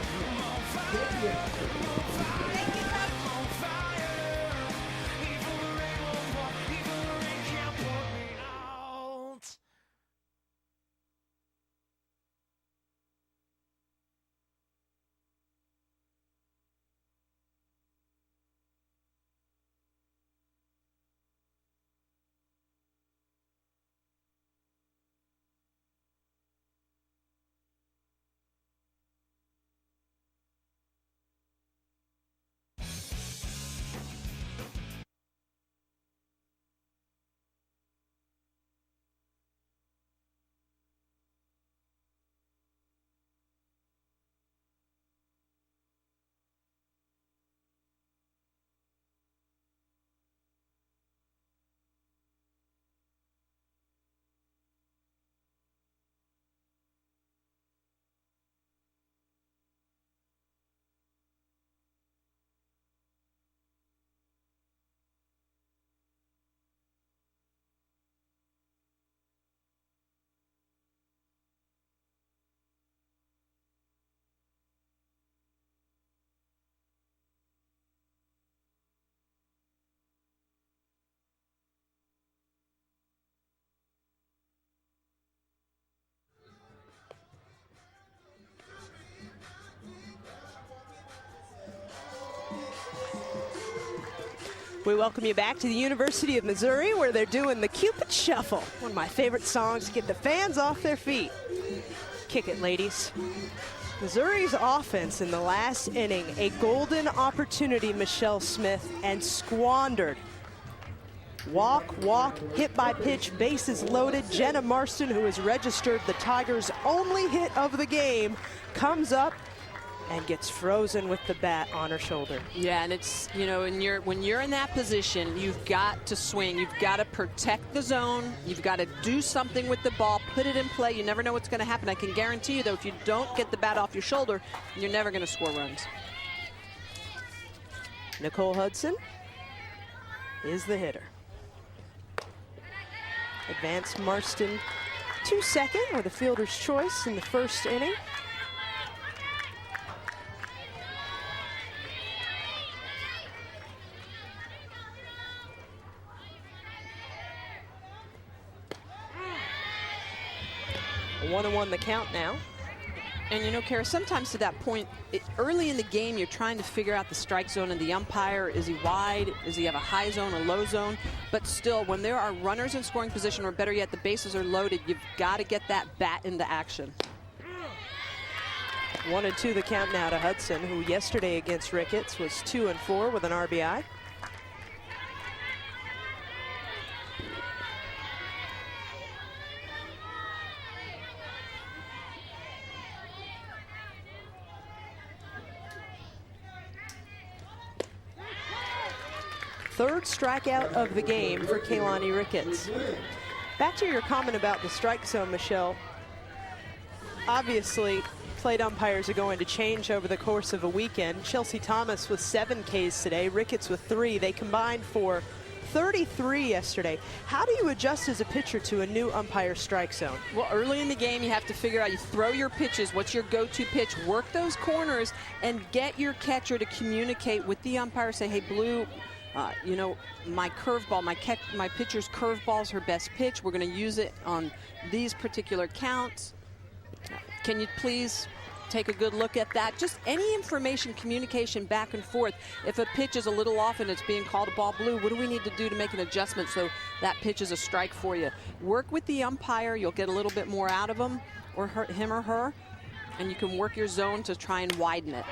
We welcome you back to the University of Missouri, where they're doing the Cupid Shuffle, one of my favorite songs to get the fans off their feet. Kick it, ladies. Missouri's offense in the last inning, a golden opportunity, Michelle Smith, and squandered. Walk, hit by pitch, bases loaded. Jenna Marston, who has registered the Tigers' only hit of the game, comes up and gets frozen with the bat on her shoulder. Yeah, and it's, you know, when you're in that position, you've got to swing. You've got to protect the zone. You've got to do something with the ball, put it in play. You never know what's going to happen. I can guarantee you, though, if you don't get the bat off your shoulder, you're never going to score runs. Nicole Hudson is the hitter. Advance Marston to second with a fielder's choice in the first inning. A 1-1 the count now. And you know, Kara, sometimes to that point, early in the game, you're trying to figure out the strike zone and the umpire. Is he wide? Does he have a high zone, a low zone? But still, when there are runners in scoring position, or better yet, the bases are loaded, you've got to get that bat into action. 1-2 the count now to Hudson, who yesterday against Ricketts was 2-4 with an RBI. Third strikeout of the game for Kaylani Ricketts. Back to your comment about the strike zone, Michelle. Obviously, plate umpires are going to change over the course of a weekend. Chelsea Thomas with 7 Ks today, Ricketts with 3. They combined for 33 yesterday. How do you adjust as a pitcher to a new umpire strike zone? Well, early in the game, you have to figure out, you throw your pitches, what's your go-to pitch, work those corners, and get your catcher to communicate with the umpire, say, hey, Blue, you know, my curveball, my pitcher's curveball is her best pitch. We're going to use it on these particular counts. Can you please take a good look at that? Just any information, communication back and forth. If a pitch is a little off and it's being called a ball, Blue, what do we need to do to make an adjustment so that pitch is a strike for you? Work with the umpire. You'll get a little bit more out of him or her, and you can work your zone to try and widen it.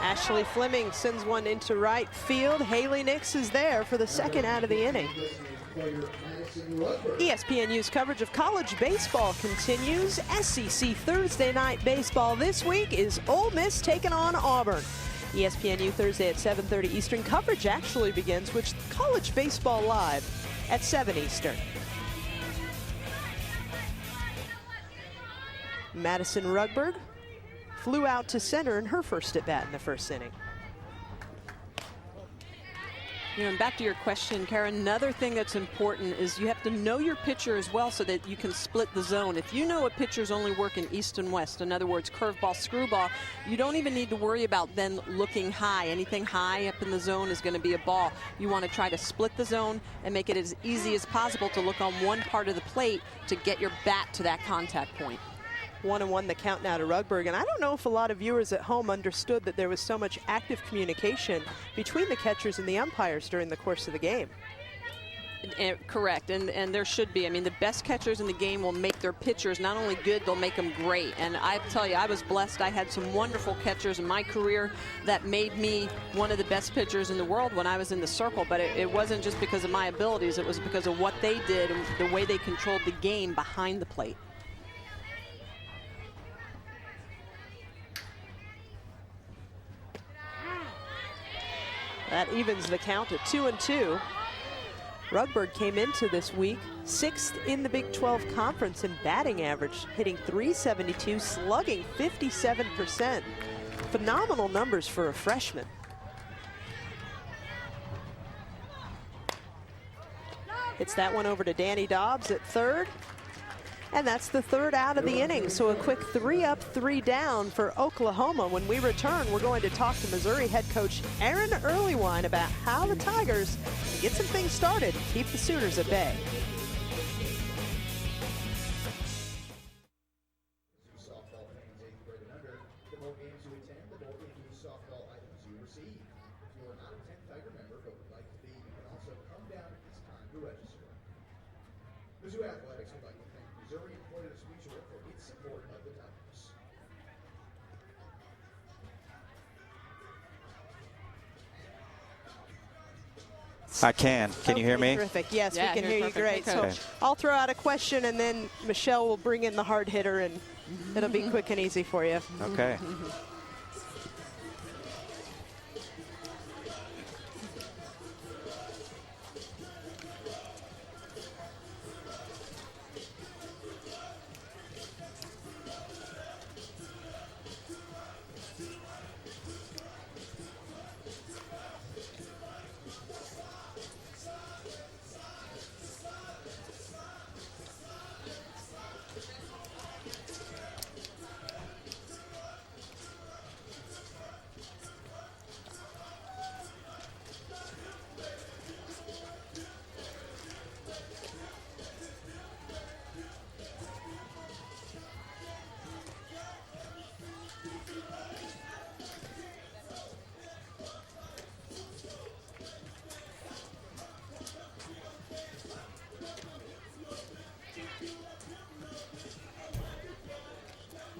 Ashley Fleming sends one into right field. Haley Nix is there for the second out of the inning. ESPNU's coverage of college baseball continues. SEC Thursday Night Baseball this week is Ole Miss taking on Auburn. ESPNU Thursday at 7:30 Eastern. Coverage actually begins with College Baseball Live at 7 Eastern. Madison Rugberg flew out to center in her first at bat in the first inning. You know, and back to your question, Karen, another thing that's important is you have to know your pitcher as well so that you can split the zone. If you know a pitcher's only working east and west, in other words, curveball, screwball, you don't even need to worry about then looking high. Anything high up in the zone is going to be a ball. You want to try to split the zone and make it as easy as possible to look on one part of the plate to get your bat to that contact point. 1-1 the count now to Rugberg, and I don't know if a lot of viewers at home understood that there was so much active communication between the catchers and the umpires during the course of the game. Correct, and there should be. I mean, the best catchers in the game will make their pitchers not only good, they'll make them great. And I tell you, I was blessed. I had some wonderful catchers in my career that made me one of the best pitchers in the world when I was in the circle. But it wasn't just because of my abilities. It was because of what they did and the way they controlled the game behind the plate. That evens the count at 2-2. Rugberg came into this week 6th in the Big 12 Conference in batting average, hitting .372, slugging 57%. Phenomenal numbers for a freshman. It's that one over to Danny Dobbs at third. And that's the third out of the inning. So a quick 3 up, 3 down for Oklahoma. When we return, we're going to talk to Missouri head coach Aaron Earlywine about how the Tigers can get some things started and keep the Sooners at bay. Softball fans 8th grade and under, the more games you attend, the more Mizzou softball items you receive. If you are not a 10th Tiger member but would like to be, the register. Mizzou Athletics would like to thank Missouri Employers Mutual for its support of the Tigers. I can. Can you hear me? Terrific. Yes, Yeah, we can you're hear you perfect. great. Okay. So I'll throw out a question, and then Michelle will bring in the hard hitter, and it'll be quick and easy for you. Okay.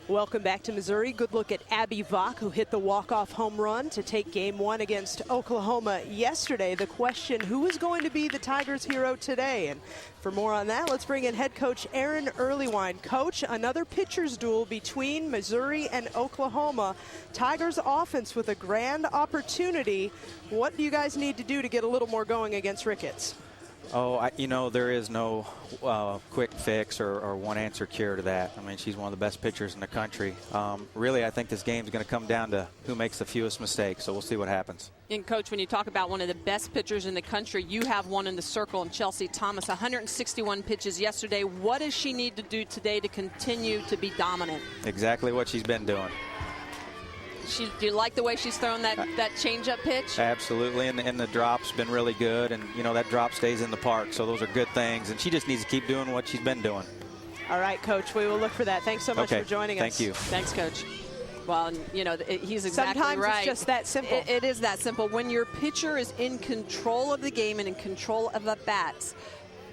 Welcome back to Missouri. Good look at Abby Vach, who hit the walk-off home run to take game one against Oklahoma yesterday. The question, who is going to be the Tigers' hero today? And for more on that, let's bring in head coach Aaron Earlywine. Coach, another pitcher's duel between Missouri and Oklahoma. Tigers offense with a grand opportunity. What do you guys need to do to get a little more going against Ricketts? Oh, you know, there is no quick fix or one-answer cure to that. I mean, she's one of the best pitchers in the country. Really, I think this game is going to come down to who makes the fewest mistakes, so we'll see what happens. And, Coach, when you talk about one of the best pitchers in the country, you have one in the circle, and Chelsea Thomas, 161 pitches yesterday. What does she need to do today to continue to be dominant? Exactly what she's been doing. Do you like the way she's thrown that changeup pitch? Absolutely, and the drop's been really good, and, you know, that drop stays in the park, so those are good things, and she just needs to keep doing what she's been doing. All right, Coach, we will look for that. Thanks so much for joining us. Thank you. Thanks, Coach. Well, and, you know, he's exactly Sometimes right. it's just that simple. It is that simple. When your pitcher is in control of the game and in control of the bats,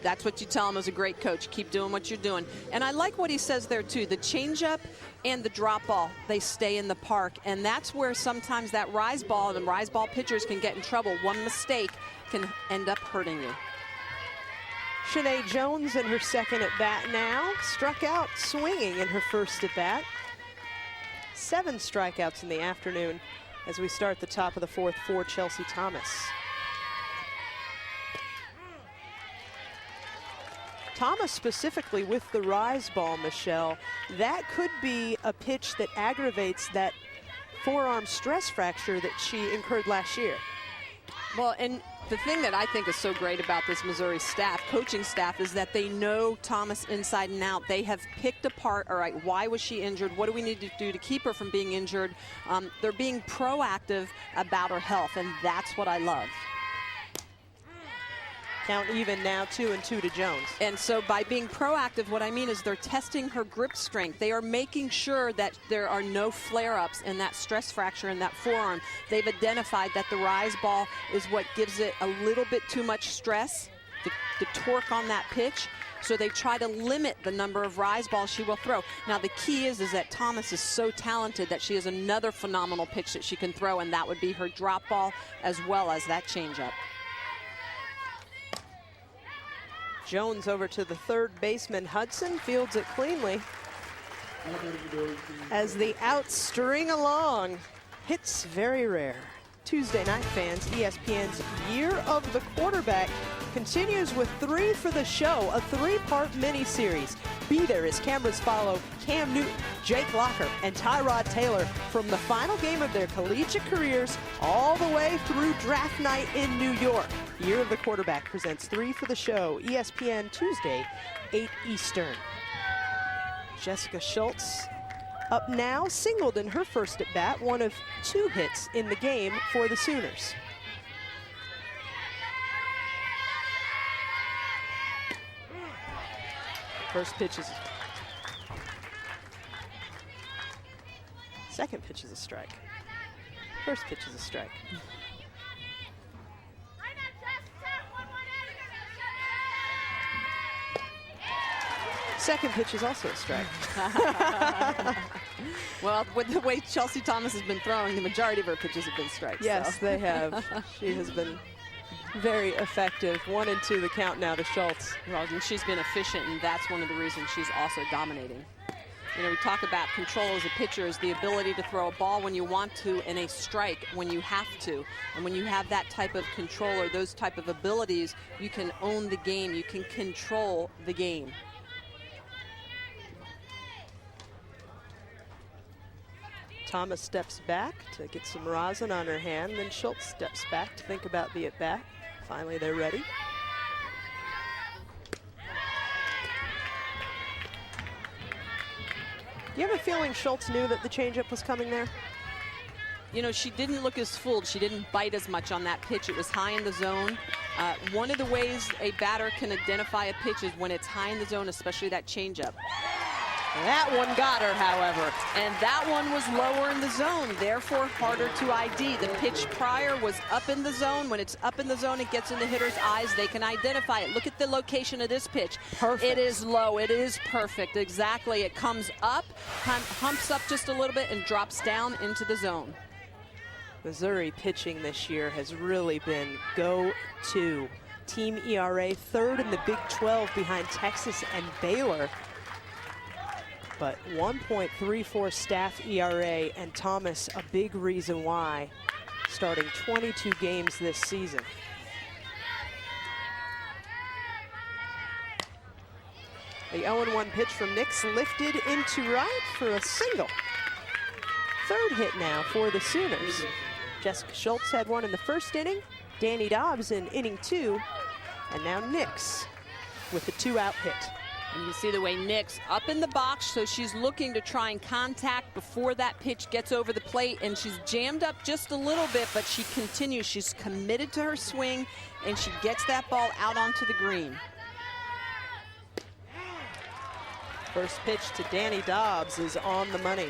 that's what you tell him as a great coach. Keep doing what you're doing. And I like what he says there, too. The changeup and the drop ball, they stay in the park. And that's where sometimes that rise ball and rise ball pitchers can get in trouble. One mistake can end up hurting you. Shanae Jones in her second at bat now. Struck out swinging in her first at bat. 7 strikeouts in the afternoon as we start the top of the fourth for Chelsea Thomas. Thomas specifically with the rise ball, Michelle, that could be a pitch that aggravates that forearm stress fracture that she incurred last year. Well, and the thing that I think is so great about this Missouri staff, coaching staff, is that they know Thomas inside and out. They have picked apart, all right, why was she injured? What do we need to do to keep her from being injured? They're being proactive about her health, and that's what I love. Count even now, 2-2 to Jones. And so by being proactive, what I mean is they're testing her grip strength. They are making sure that there are no flare-ups in that stress fracture in that forearm. They've identified that the rise ball is what gives it a little bit too much stress, the torque on that pitch. So they try to limit the number of rise balls she will throw. Now the key is that Thomas is so talented that she has another phenomenal pitch that she can throw, and that would be her drop ball as well as that changeup. Jones over to the third baseman. Hudson fields it cleanly as the outs string along. Hits very rare. Tuesday night fans, ESPN's Year of the Quarterback continues with 3 for the show, a 3-part mini-series. Be there as cameras follow Cam Newton, Jake Locker, and Tyrod Taylor from the final game of their collegiate careers all the way through draft night in New York. Year of the Quarterback presents 3 for the show, ESPN Tuesday, 8 Eastern. Jessica Schultz up now, singled in her first at bat, one of 2 hits in the game for the Sooners. First pitch is, second pitch is a strike. First pitch is a strike. second pitch is also a strike. Well, with the way Chelsea Thomas has been throwing, the majority of her pitches have been strikes. Yes, so. they have. She has been very effective. 1-2 the count now to Schultz. Well, and she's been efficient, and that's one of the reasons she's also dominating. You know, we talk about control as a pitcher is the ability to throw a ball when you want to and a strike when you have to. And when you have that type of control or those type of abilities, you can own the game. You can control the game. Thomas steps back to get some rosin on her hand, then Schultz steps back to think about the at-bat. Finally, they're ready. Do you have a feeling Schultz knew that the changeup was coming there? You know, she didn't look as fooled. She didn't bite as much on that pitch. It was high in the zone. One of the ways a batter can identify a pitch is when it's high in the zone, especially that changeup. That one got her, however. And that one was lower in the zone, therefore harder to ID. The pitch prior was up in the zone. When it's up in the zone, it gets in the hitter's eyes. They can identify it. Look at the location of this pitch. Perfect. It is low. It is perfect. Exactly. It comes up, humps up just a little bit, and drops down into the zone. Missouri pitching this year has really been go-to. Team ERA, third in the Big 12 behind Texas and Baylor. But 1.34 staff ERA, and Thomas a big reason why, starting 22 games this season. The 0-1 pitch from Nix lifted into right for a single. Third hit now for the Sooners. Jessica Schultz had one in the first inning, Danny Dobbs in inning 2, and now Nix with a 2-out hit. And you see the way Nix up in the box, so she's looking to try and contact before that pitch gets over the plate, and she's jammed up just a little bit, but she continues. She's committed to her swing, and she gets that ball out onto the green. First pitch to Danny Dobbs is on the money.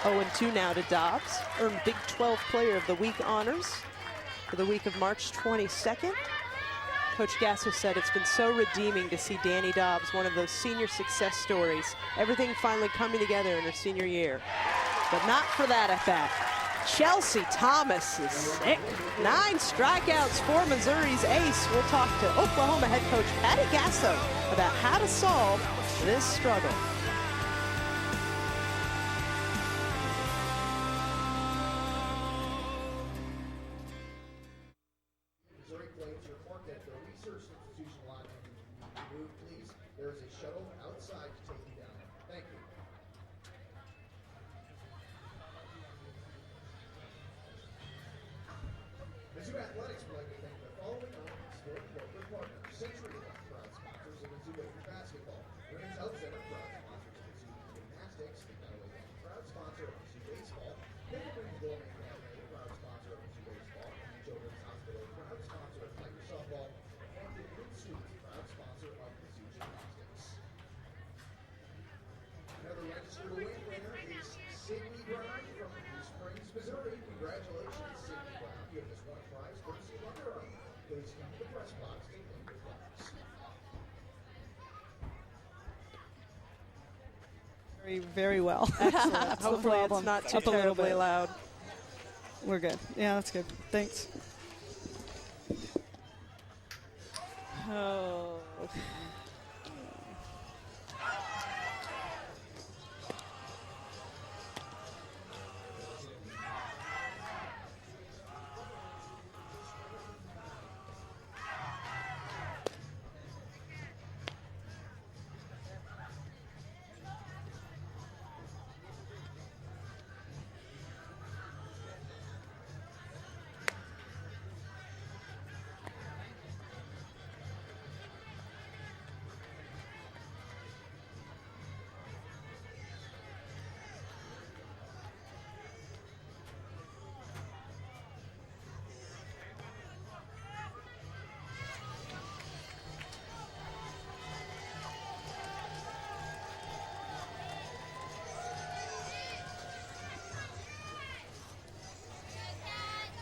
Oh, 0-2 now to Dobbs. Earned Big 12 Player of the Week honors for the week of March 22nd. Coach Gasso said it's been so redeeming to see Danny Dobbs, one of those senior success stories. Everything finally coming together in her senior year. But not for that at bat. Chelsea Thomas is sick. 9 strikeouts for Missouri's ace. We'll talk to Oklahoma head coach Patty Gasso about how to solve this struggle. Missouri claims your park at the Research Institution lot can be removed, please. There is a shuttle outside to take you down. Thank you. Mizzou Athletics would like to thank the following sport corporate partners: Century Health, proud sponsors of Mizzou Women's Basketball; Women's Health Center, proud sponsors of Mizzou Gymnastics; the Callaway Bank, proud sponsor of Mizzou Baseball; Nickelbrings Gourmet Cafe, proud sponsor of Mizzou Baseball; and Children's Hospital, proud sponsor of Tiger Softball; and the Food Suites, proud sponsor of Mizzou Gymnastics. Another registered winner is Sydney Brown from Blue Springs, Missouri. Congratulations, Sydney Brown. You have this one prize courtesy of Under Armour. Please come to the press box to claim your prize. Very, very well. Excellent. That's the Hopefully it's problem. not too Up a little terribly bit. loud. We're good. Yeah, that's good. Thanks. Oh.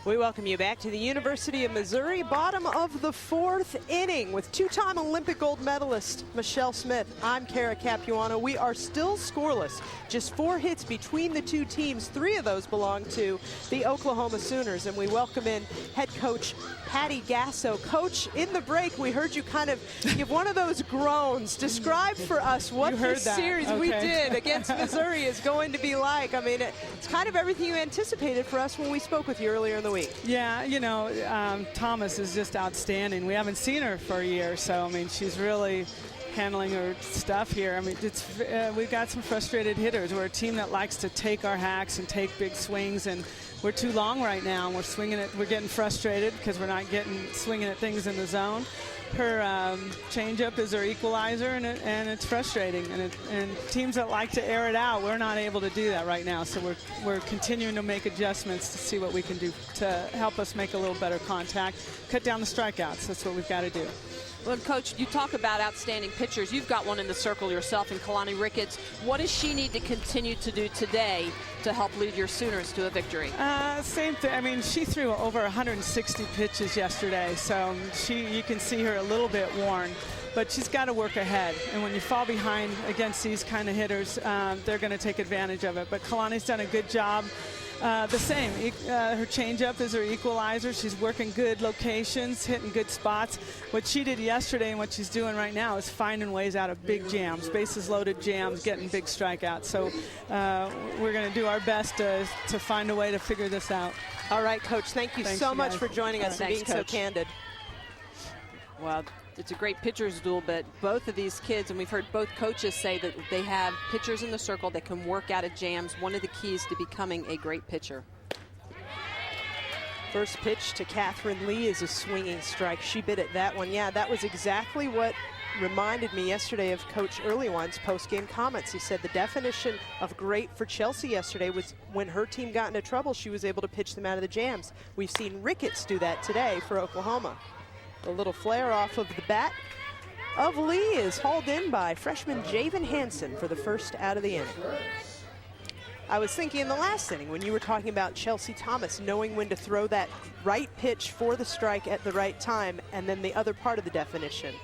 We welcome you back to the University of Missouri, bottom of the 4th inning with two-time Olympic gold medalist Michelle Smith. I'm Kara Capuano. We are still scoreless. Just 4 hits between the two teams. 3 of those belong to the Oklahoma Sooners. And we welcome in head coach Patty Gasso. Coach, in the break, we heard you kind of give one of those groans. Describe for us what this series we did against Missouri is going to be like. I mean, it's kind of everything you anticipated for us when we spoke with you earlier in the week. Yeah, you know, Thomas is just outstanding. We haven't seen her for a year, so, I mean, she's really handling her stuff here. I mean, we've got some frustrated hitters. We're a team that likes to take our hacks and take big swings, and we're too long right now, and we're getting frustrated because we're not swinging at things in the zone. Her changeup is her equalizer, and it's frustrating. And teams that like to air it out, we're not able to do that right now. So we're continuing to make adjustments to see what we can do to help us make a little better contact, cut down the strikeouts. That's what we've got to do. Well, Coach, you talk about outstanding pitchers. You've got one in the circle yourself in Kalani Ricketts. What does she need to continue to do today to help lead your Sooners to a victory? Same thing. I mean, she threw over 160 pitches yesterday, so you can see her a little bit worn. But she's got to work ahead. And when you fall behind against these kind of hitters, they're going to take advantage of it. But Kalani's done a good job. The same. Her changeup is her equalizer. She's working good locations, hitting good spots. What she did yesterday and what she's doing right now is finding ways out of big jams, bases loaded jams, getting big strikeouts. So we're going to do our best to find a way to figure this out. All right, Coach, thank you so much for joining us and being so candid. Well, it's a great pitcher's duel, but both of these kids, and we've heard both coaches say that they have pitchers in the circle that can work out of jams. One of the keys to becoming a great pitcher. First pitch to Catherine Lee is a swinging strike. She bit at that one. Yeah, that was exactly what reminded me yesterday of Coach Earlywine's post-game comments. He said the definition of great for Chelsea yesterday was when her team got into trouble, she was able to pitch them out of the jams. We've seen Ricketts do that today for Oklahoma. A little flare off of the bat of Lee is hauled in by freshman Javen Hansen for the first out of the inning. I was thinking in the last inning when you were talking about Chelsea Thomas knowing when to throw that right pitch for the strike at the right time, and then the other part of the definition,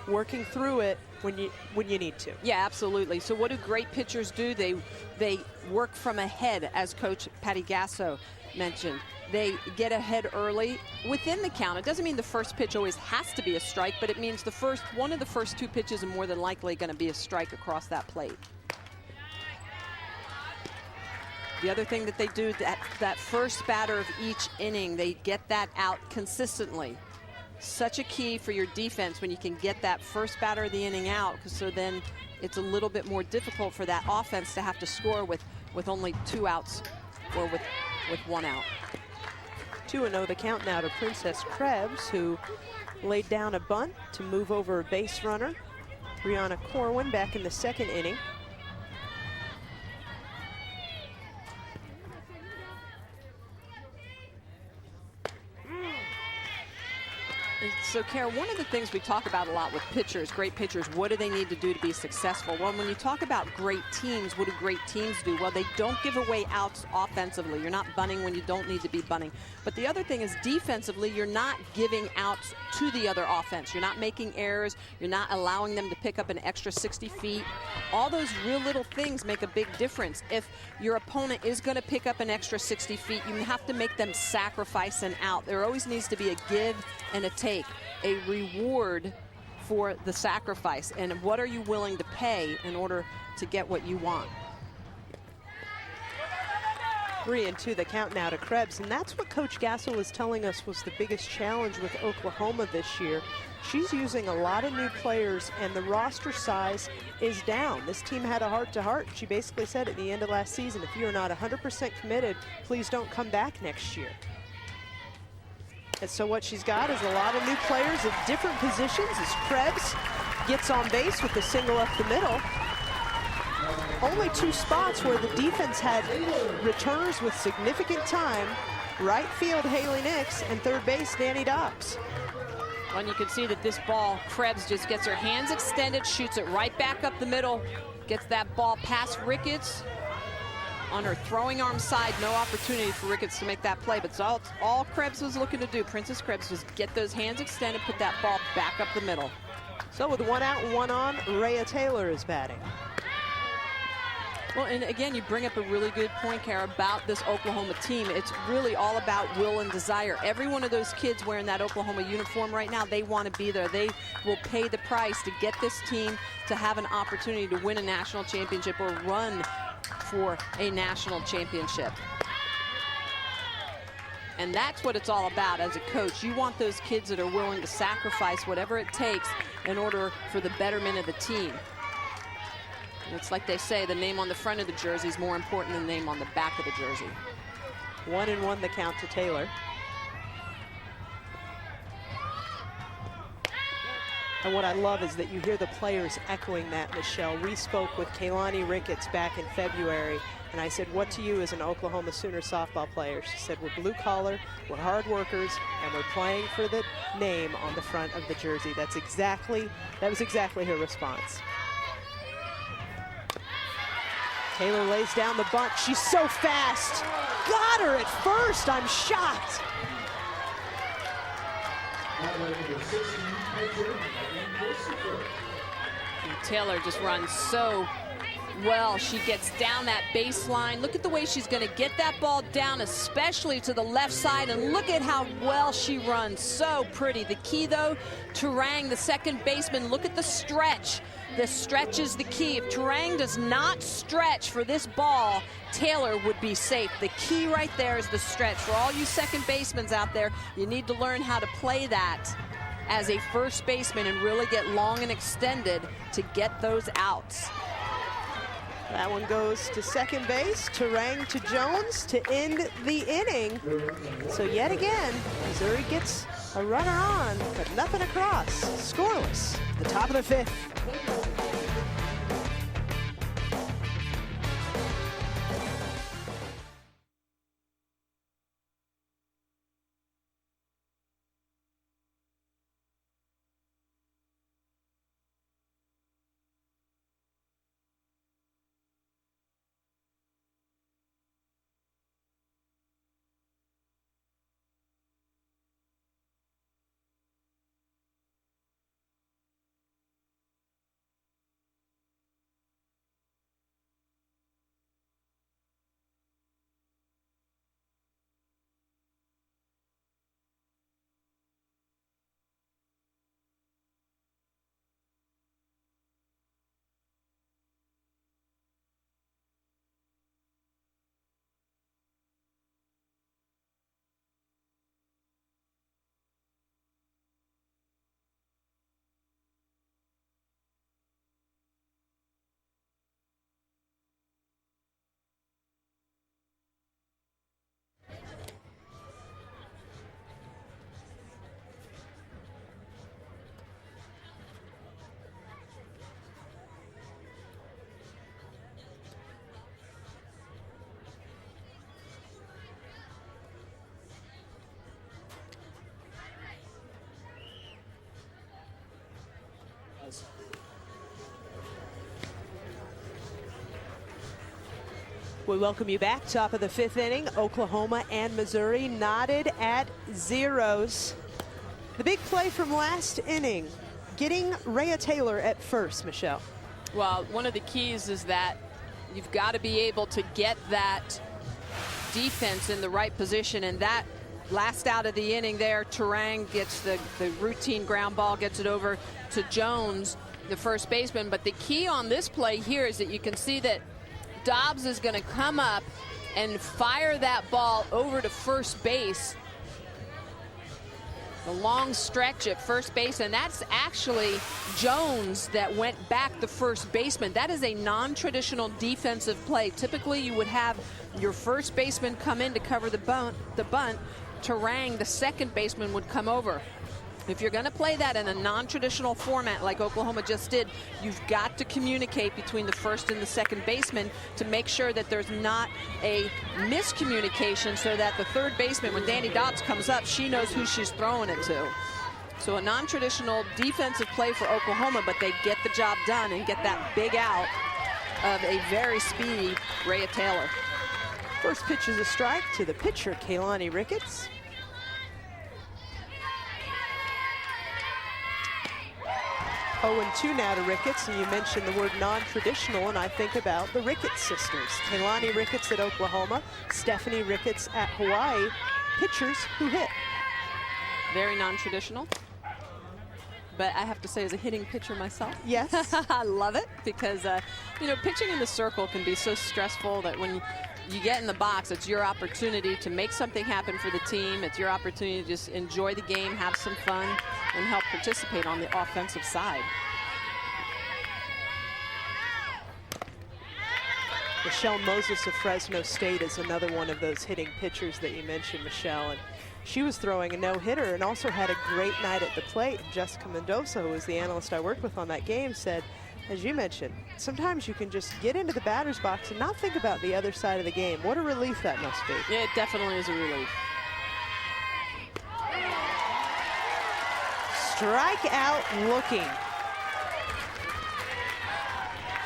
working through it when you need to. Yeah, absolutely. So what do great pitchers do? They work from ahead, as Coach Patty Gasso mentioned. They get ahead early within the count. It doesn't mean the first pitch always has to be a strike, but it means one of the first 2 pitches are more than likely going to be a strike across that plate. The other thing that they do, that first batter of each inning, they get that out consistently. Such a key for your defense when you can get that first batter of the inning out, so then it's a little bit more difficult for that offense to have to score with only 2 outs or with 1 out. 2-0 the count now to Princess Krebs, who laid down a bunt to move over a base runner. Brianna Corwin back in the 2nd inning. So, Kara, one of the things we talk about a lot with pitchers, great pitchers, what do they need to do to be successful? Well, when you talk about great teams, what do great teams do? Well, they don't give away outs offensively. You're not bunting when you don't need to be bunting. But the other thing is defensively, you're not giving outs to the other offense. You're not making errors. You're not allowing them to pick up an extra 60 feet. All those real little things make a big difference. If your opponent is going to pick up an extra 60 feet, you have to make them sacrifice an out. There always needs to be a give and a take, a reward for the sacrifice. And what are you willing to pay in order to get what you want? 3-2 the count now to Krebs, and that's what Coach Gasso was telling us was the biggest challenge with Oklahoma this year. She's using a lot of new players, and the roster size is down. This team had a heart-to-heart. She basically said at the end of last season, if you're not 100% committed, please don't come back next year. And so what she's got is a lot of new players at different positions as Krebs gets on base with the single up the middle. Only 2 spots where the defense had returners with significant time. Right field, Haley Nix, and third base, Danny Dobbs. Well, and you can see that this ball, Krebs just gets her hands extended, shoots it right back up the middle, gets that ball past Ricketts, on her throwing arm side. No opportunity for Ricketts to make that play, but all Krebs was looking to do, Princess Krebs, was get those hands extended, put that ball back up the middle. So with 1 out and 1 on, Rhea Taylor is batting. Well, and again, you bring up a really good point, Kara, about this Oklahoma team. It's really all about will and desire. Every one of those kids wearing that Oklahoma uniform right now, they want to be there. They will pay the price to get this team to have an opportunity to win a national championship or run for a national championship. And that's what it's all about as a coach. You want those kids that are willing to sacrifice whatever it takes in order for the betterment of the team. It's like they say, the name on the front of the jersey is more important than the name on the back of the jersey. 1-1 the count to Taylor. And what I love is that you hear the players echoing that, Michelle. We spoke with Kaylani Ricketts back in February, and I said, what to you as an Oklahoma Sooner softball player? She said, we're blue collar, we're hard workers, and we're playing for the name on the front of the jersey. That was exactly her response. Taylor lays down the bunt. She's so fast. Got her at first. I'm shocked. And Taylor just runs so well. She gets down that baseline. Look at the way she's going to get that ball down, especially to the left side. And look at how well she runs. So pretty. The key, though, Turang, the second baseman, look at the stretch. The stretch is the key. If Turang does not stretch for this ball, Taylor would be safe. The key right there is the stretch. For all you second basemen out there, you need to learn how to play that as a first baseman and really get long and extended to get those outs. That one goes to second base. Turang to Jones to end the inning. So yet again, Missouri gets a runner on, but nothing across. Scoreless. The top of the fifth. We welcome you back. Top of the fifth inning. Oklahoma and Missouri knotted at zeros. The big play from last inning, getting Rhea Taylor at first, Michelle. Well, one of the keys is that you've got to be able to get that defense in the right position, and that last out of the inning there, Turang gets the routine ground ball, gets it over to Jones, the first baseman. But the key on this play here is that you can see that Dobbs is going to come up and fire that ball over to first base. The long stretch at first base, and that's actually Jones that went back the first baseman. That is a non-traditional defensive play. Typically, you would have your first baseman come in to cover the bunt. Turang, the second baseman, would come over. If you're going to play that in a non-traditional format like Oklahoma just did, you've got to communicate between the first and the second baseman to make sure that there's not a miscommunication, so that the third baseman, when Danny Dobbs comes up, she knows who she's throwing it to. So a non-traditional defensive play for Oklahoma, but they get the job done and get that big out of a very speedy Rhea Taylor. First pitch is a strike to the pitcher, Kaylani Ricketts. Oh, and 2 now to Ricketts, and you mentioned the word non-traditional, and I think about the Ricketts sisters. Kaylani Ricketts at Oklahoma, Stephanie Ricketts at Hawaii, pitchers who hit. Very non-traditional. But I have to say, as a hitting pitcher myself, yes, I love it because, you know, pitching in the circle can be so stressful that when you get in the box, it's your opportunity to make something happen for the team. It's your opportunity to just enjoy the game, have some fun, and help participate on the offensive side. Michelle Moses of Fresno State is another one of those hitting pitchers that you mentioned, Michelle. And she was throwing a no-hitter and also had a great night at the plate. And Jessica Mendoza, who was the analyst I worked with on that game, said, as you mentioned, sometimes you can just get into the batter's box and not think about the other side of the game. What a relief that must be. Yeah, it definitely is a relief. Strike out looking.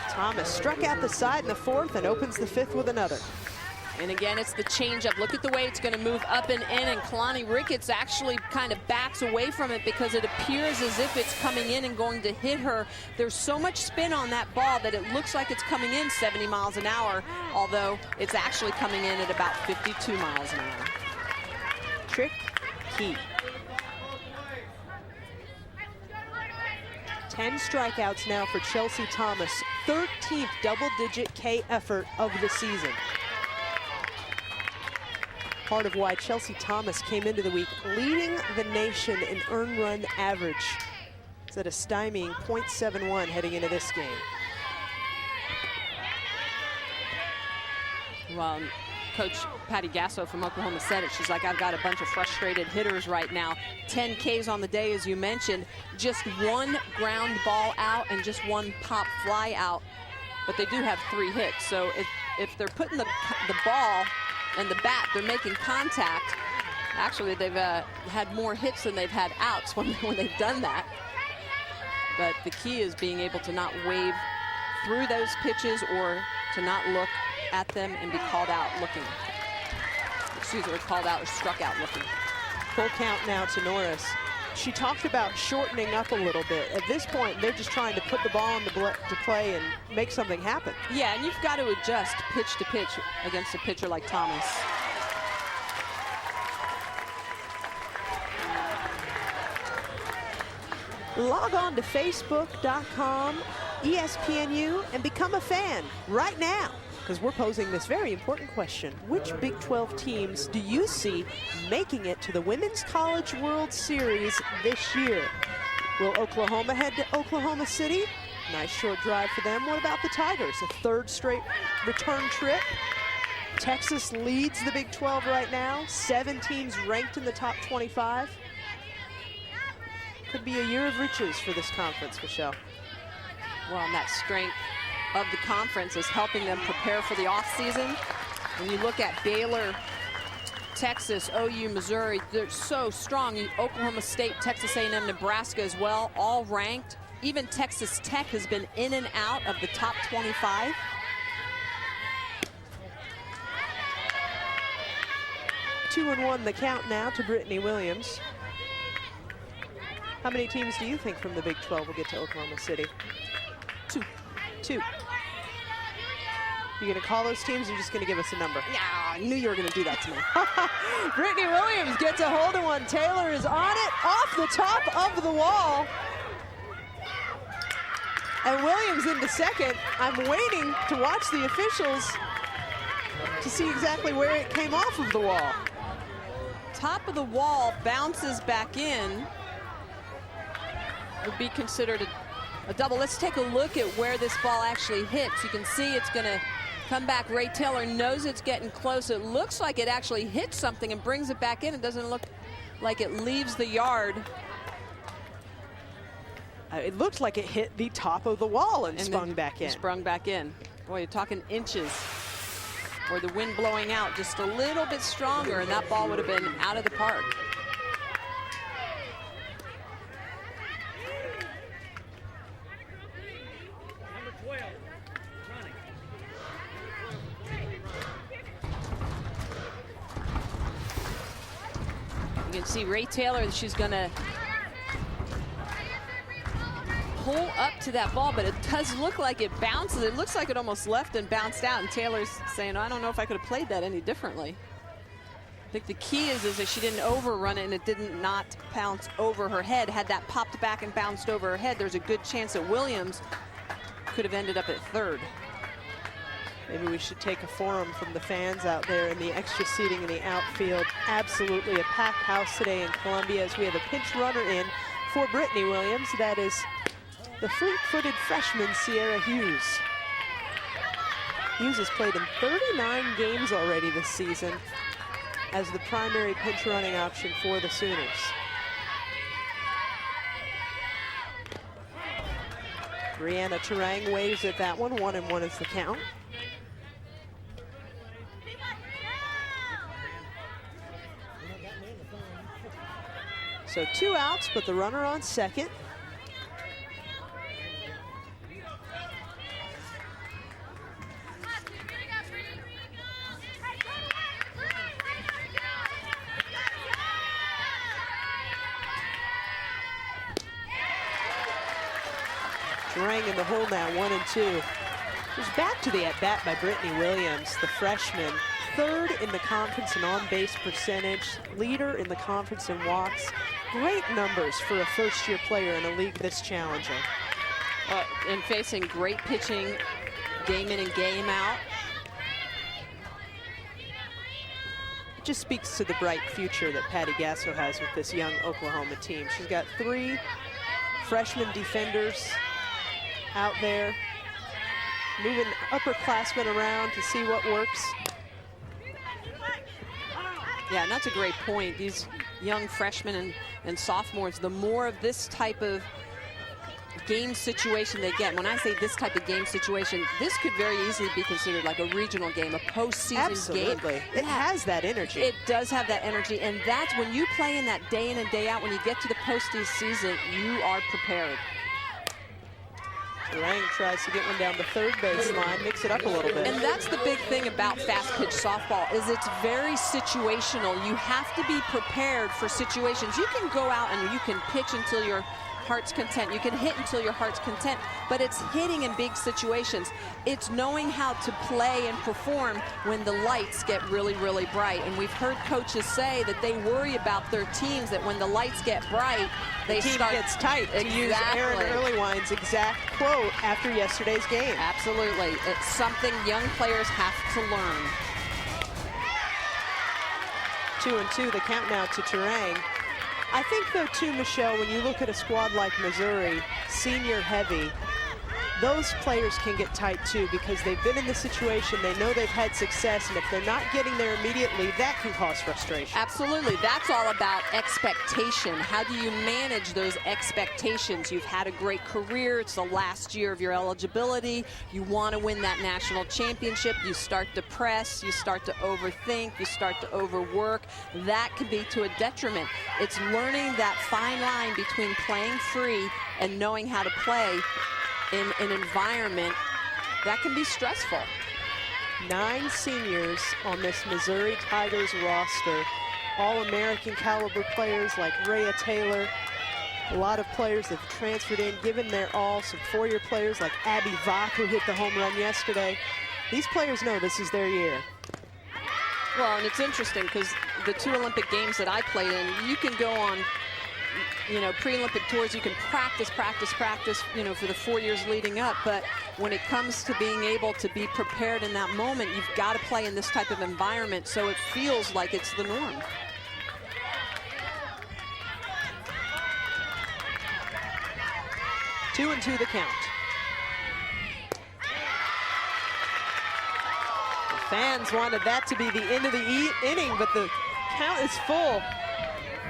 Thomas struck out the side in the 4th and opens the 5th with another. And again, it's the changeup. Look at the way it's going to move up and in, and Kalani Ricketts actually kind of backs away from it because it appears as if it's coming in and going to hit her. There's so much spin on that ball that it looks like it's coming in 70 miles an hour, although it's actually coming in at about 52 miles an hour. Trick key. 10 strikeouts now for Chelsea Thomas, 13th double-digit K effort of the season. Part of why Chelsea Thomas came into the week leading the nation in earned run average. It's at a stymieing .71 heading into this game. Well, Coach Patty Gasso from Oklahoma said it. She's like, I've got a bunch of frustrated hitters right now. 10 Ks on the day, as you mentioned. Just 1 ground ball out and just 1 pop fly out. But they do have 3 hits. So if they're putting the ball and the bat, they're making contact. Actually, they've had more hits than they've had outs when they've done that. But the key is being able to not wave through those pitches or to not look at them and be called out looking. Excuse me, or called out or struck out looking. Full count now to Norris. She talked about shortening up a little bit. At this point, they're just trying to put the ball into play and make something happen. Yeah, and you've got to adjust pitch to pitch against a pitcher like Thomas. Log on to Facebook.com, ESPNU, and become a fan right now, because we're posing this very important question. Which Big 12 teams do you see making it to the Women's College World Series this year? Will Oklahoma head to Oklahoma City? Nice short drive for them. What about the Tigers? A 3rd straight return trip. Texas leads the Big 12 right now. 7 teams ranked in the top 25. Could be a year of riches for this conference, Michelle. Well, and that strength of the conference is helping them prepare for the offseason. When you look at Baylor, Texas, OU, Missouri, they're so strong. Oklahoma State, Texas A&M, Nebraska as well, all ranked. Even Texas Tech has been in and out of the top 25. Two and 1 the count now to Brittany Williams. How many teams do you think from the Big 12 will get to Oklahoma City? 2. 2. You gonna call those teams or just gonna give us a number? Yeah, I knew you were gonna do that to me. Brittany Williams gets a hold of one. Taylor is on it, off the top of the wall. And Williams into second. I'm waiting to watch the officials to see exactly where it came off of the wall. Top of the wall, bounces back in. Would be considered a double. Let's take a look at where this ball actually hits. You can see it's going to come back. Ray Taylor knows it's getting close. It looks like it actually hits something and brings it back in. It doesn't look like it leaves the yard. It looked like it hit the top of the wall and sprung back in. Sprung back in. Boy, you're talking inches. Or the wind blowing out just a little bit stronger, and that ball would have been out of the park. You can see Ray Taylor, she's going to pull up to that ball, but it does look like it bounces. It looks like it almost left and bounced out, and Taylor's saying, I don't know if I could have played that any differently. I think the key is that she didn't overrun it and it didn't not bounce over her head. Had that popped back and bounced over her head, there's a good chance that Williams could have ended up at third. Maybe we should take a forum from the fans out there in the extra seating in the outfield. Absolutely a packed house today in Columbia as we have a pinch runner in for Brittany Williams. That is the fleet-footed freshman Sierra Hughes. Hughes has played in 39 games already this season as the primary pinch running option for the Sooners. Brianna Terang waves at that one. 1-1 is the count. So 2 outs, but the runner on second. Terang in the hole now, 1-2. Just back to the at-bat by Brittany Williams, the freshman. Third in the conference in on-base percentage, leader in the conference in walks. Great numbers for a first-year player in a league that's challenging. And facing great pitching game in and game out. It just speaks to the bright future that Patty Gasso has with this young Oklahoma team. She's got 3 freshman defenders out there, moving upperclassmen around to see what works. Yeah, and that's a great point. These young freshmen and sophomores, the more of this type of game situation they get. When I say this type of game situation, this could very easily be considered like a regional game, a postseason Absolutely. game. It has that energy. It does have that energy, and that's when you play in that day in and day out. When you get to the postseason, you are prepared. Terang tries to get one down the third baseline, mix it up a little bit. And that's the big thing about fast pitch softball, is it's very situational. You have to be prepared for situations. You can go out and you can pitch until your heart's content. You can hit until your heart's content, but it's hitting in big situations. It's knowing how to play and perform when the lights get really, really bright. And we've heard coaches say that they worry about their teams, that when the lights get bright, the team gets tight, to use Aaron Earlywine's exact quote after yesterday's game. Absolutely. It's something young players have to learn. 2-2, the count now to Terang. I think, though, too, Michelle, when you look at a squad like Missouri, senior heavy, those players can get tight, too, because they've been in the situation, they know they've had success, and if they're not getting there immediately, that can cause frustration. Absolutely. That's all about expectation. How do you manage those expectations? You've had a great career. It's the last year of your eligibility. You want to win that national championship. You start to press. You start to overthink. You start to overwork. That can be to a detriment. It's learning that fine line between playing free and knowing how to play in an environment that can be stressful. 9 seniors on this Missouri Tigers roster, all-American caliber players like Rhea Taylor, a lot of players that have transferred in, given their all, some 4-year players like Abby Vach, who hit the home run yesterday. These players know this is their year. Well, and it's interesting because the 2 Olympic games that I played in, you can go on, you know, pre-Olympic tours, you can practice, you know, for the 4 years leading up. But when it comes to being able to be prepared in that moment, you've got to play in this type of environment so it feels like it's the norm. Two and 2 the count. The fans wanted that to be the end of the inning, but the count is full.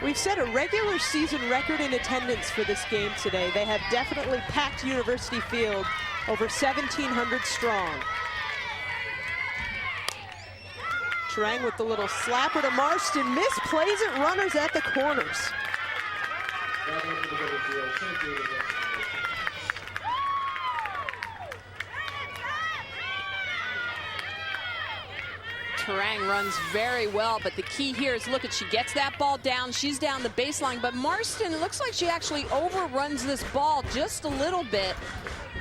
We've set a regular season record in attendance for this game today. They have definitely packed University Field, over 1,700 strong. Terang with the little slapper to Marston, misplays it, runners at the corners. Kerrang runs very well, but the key here is, look at, she gets that ball down, she's down the baseline, but Marston, it looks like she actually overruns this ball just a little bit.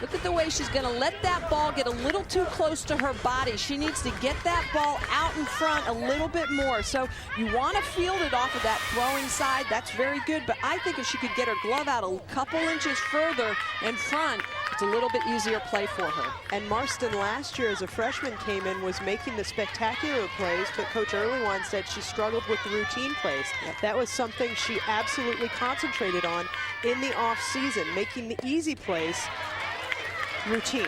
Look at the way she's going to let that ball get a little too close to her body. She needs to get that ball out in front a little bit more. So you want to field it off of that throwing side. That's very good. But I think if she could get her glove out a couple inches further in front, it's a little bit easier play for her. And Marston last year as a freshman came in, was making the spectacular plays, but Coach Earlywan said she struggled with the routine plays. That was something she absolutely concentrated on in the off season, making the easy plays routine.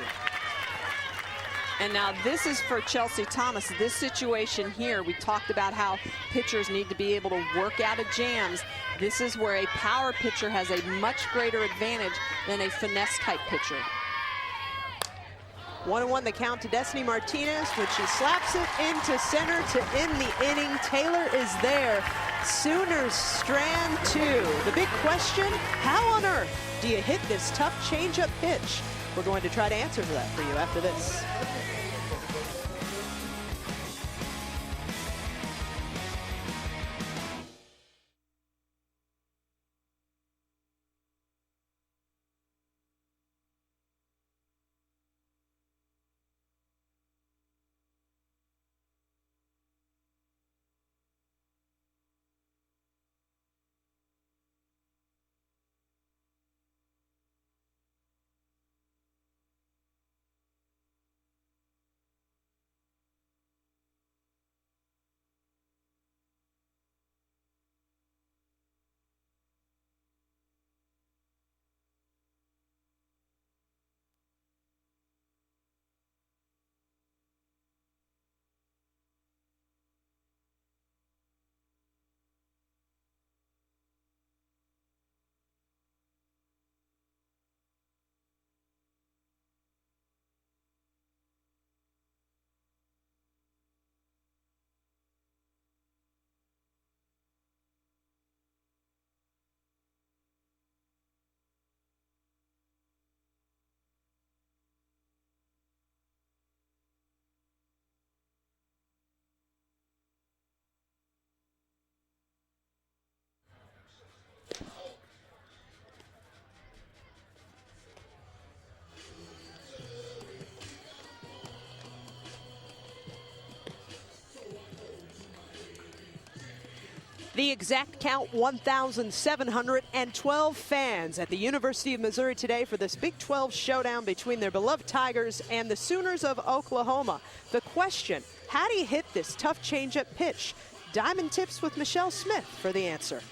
And now this is for Chelsea Thomas. This situation here, we talked about how pitchers need to be able to work out of jams. This is where a power pitcher has a much greater advantage than a finesse type pitcher. 1-1 the count to Destiny Martinez, when she slaps it into center to end the inning. Taylor is there. Sooners strand 2. The big question, how on earth do you hit this tough changeup pitch? We're going to try to answer that for you after this. The exact count, 1,712 fans at the University of Missouri today for this Big 12 showdown between their beloved Tigers and the Sooners of Oklahoma. The question, how do you hit this tough changeup pitch? Diamond Tips with Michelle Smith for the answer.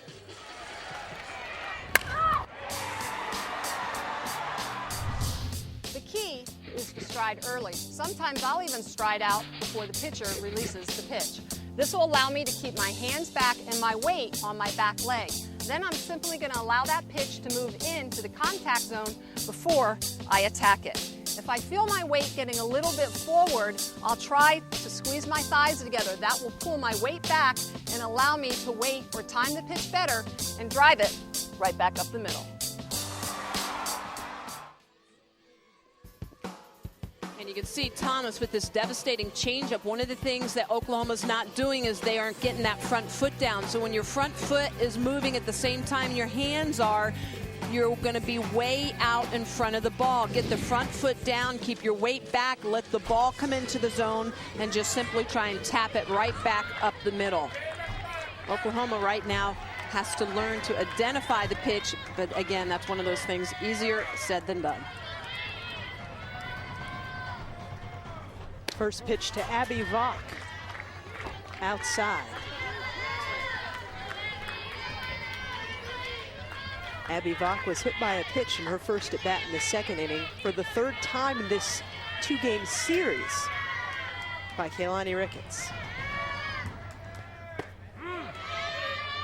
The key is to stride early. Sometimes I'll even stride out before the pitcher releases the pitch. This will allow me to keep my hands back and my weight on my back leg. Then I'm simply going to allow that pitch to move into the contact zone before I attack it. If I feel my weight getting a little bit forward, I'll try to squeeze my thighs together. That will pull my weight back and allow me to wait or time the pitch better and drive it right back up the middle. And you can see Thomas with this devastating changeup. One of the things that Oklahoma's not doing is they aren't getting that front foot down. So when your front foot is moving at the same time your hands are, you're going to be way out in front of the ball. Get the front foot down, keep your weight back, let the ball come into the zone, and just simply try and tap it right back up the middle. Oklahoma right now has to learn to identify the pitch, but again, that's one of those things easier said than done. First pitch to Abby Vaughn, outside. Abby Vaughn was hit by a pitch in her first at bat in the second inning for the third time in this two-game series by Kaylani Ricketts.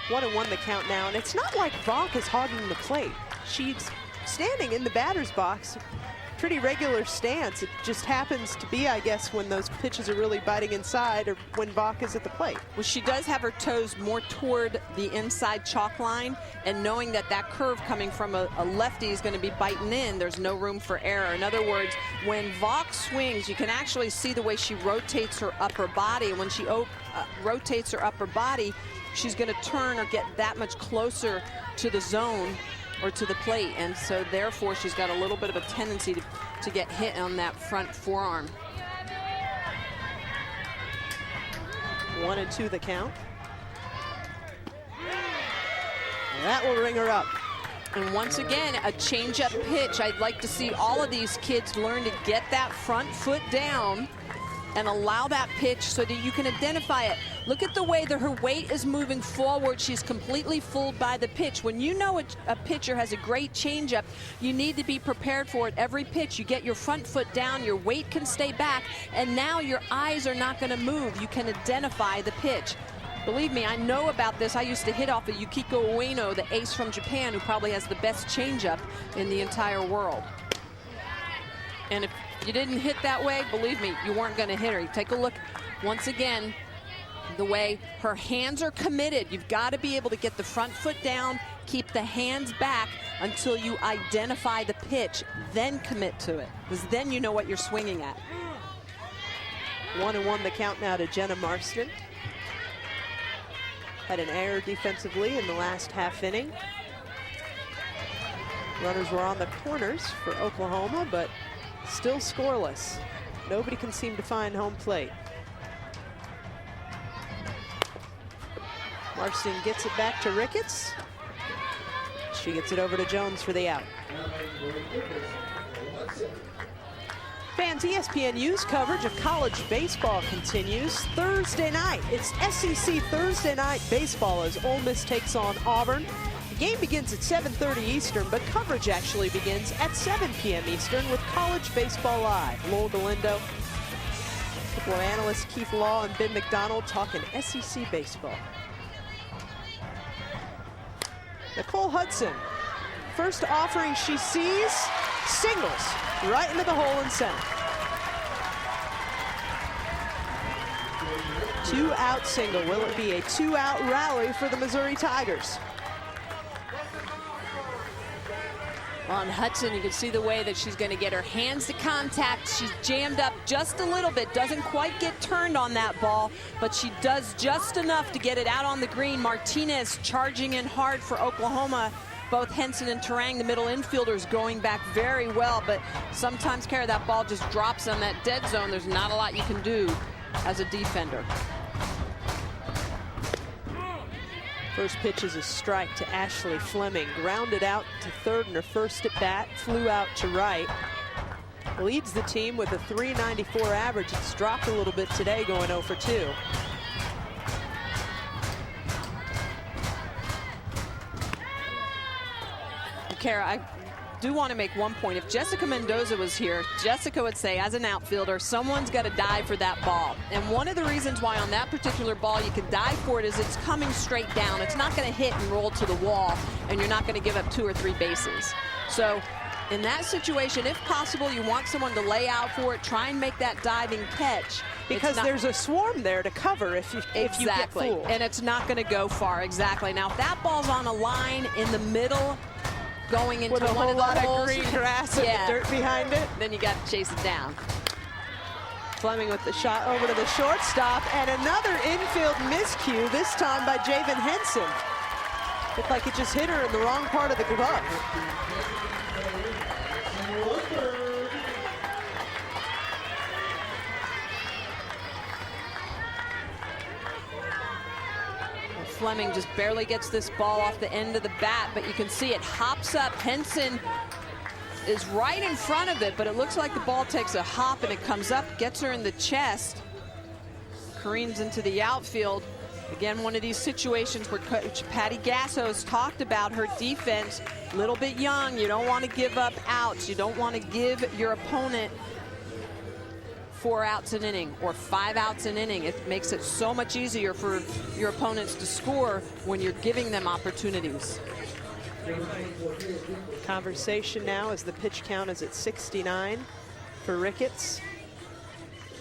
1-1 the count now, and it's not like Vaughn is hogging the plate. She's standing in the batter's box, pretty regular stance. It just happens to be, I guess, when those pitches are really biting inside or when Vach is at the plate. Well, she does have her toes more toward the inside chalk line, and knowing that that curve coming from a lefty is going to be biting in, there's no room for error. In other words, when Vach swings, you can actually see the way she rotates her upper body. And when she rotates her upper body, she's going to turn or get that much closer to the zone or to the plate, and so therefore she's got a little bit of a tendency to get hit on that front forearm. 1-2 the count. That will ring her up. And once again, a change-up pitch. I'd like to see all of these kids learn to get that front foot down and allow that pitch so that you can identify it. Look at the way that her weight is moving forward. She's completely fooled by the pitch. When you know a pitcher has a great changeup, you need to be prepared for it. Every pitch, you get your front foot down, your weight can stay back, and now your eyes are not going to move. You can identify the pitch. Believe me, I know about this. I used to hit off of Yukiko Ueno, the ace from Japan, who probably has the best changeup in the entire world. And if you didn't hit that way, believe me, you weren't going to hit her. Take a look once again, the way her hands are committed. You've got to be able to get the front foot down, keep the hands back until you identify the pitch, then commit to it, because then you know what you're swinging at. 1-1 the count now to Jenna Marston. Had an error defensively in the last half inning. Runners were on the corners for Oklahoma, but still scoreless. Nobody can seem to find home plate. Marston gets it back to Ricketts. She gets it over to Jones for the out. Fans, ESPNU's coverage of college baseball continues Thursday night. It's SEC Thursday night baseball as Ole Miss takes on Auburn. The game begins at 7:30 Eastern, but coverage actually begins at 7 p.m. Eastern with College Baseball Live. Lowell Galindo, football analyst Keith Law, and Ben McDonald talking SEC baseball. Nicole Hudson, first offering she sees, singles right into the hole in center. 2-out single. Will it be a 2-out rally for the Missouri Tigers? On Hudson, you can see the way that she's going to get her hands to contact. She's jammed up just a little bit, doesn't quite get turned on that ball, but she does just enough to get it out on the green. Martinez charging in hard for Oklahoma. Both Henson and Terang, the middle infielders, going back very well, but sometimes, Kara, that ball just drops on that dead zone. There's not a lot you can do as a defender. First pitch is a strike to Ashley Fleming. Grounded out to third in her first at bat. Flew out to right. Leads the team with a .394 average. It's dropped a little bit today, going 0 for 2. Kara, I do want to make one point. If Jessica Mendoza was here, Jessica would say, as an outfielder, someone's got to dive for that ball. And one of the reasons why on that particular ball you can dive for it is it's coming straight down. It's not going to hit and roll to the wall, and you're not going to give up 2 or 3 bases. So in that situation, if possible, you want someone to lay out for it, try and make that diving catch. Because there's a swarm there to cover if you get fooled. And it's not going to go far. Exactly. Now, if that ball's on a line in the middle, going into with a one whole of the lot holes, of green grass and the dirt behind it, then you got to chase it down. Fleming with the shot over to the shortstop, and another infield miscue, this time by Javen Henson. Looked like it just hit her in the wrong part of the glove. Fleming just barely gets this ball off the end of the bat, but you can see it hops up. Henson is right in front of it, but it looks like the ball takes a hop and it comes up, gets her in the chest, careens into the outfield. Again, one of these situations where Coach Patty Gassos talked about her defense, a little bit young. You don't want to give up outs. You don't want to give your opponent 4 outs an inning or 5 outs an inning. It makes it so much easier for your opponents to score when you're giving them opportunities. Conversation now as the pitch count is at 69 for Ricketts.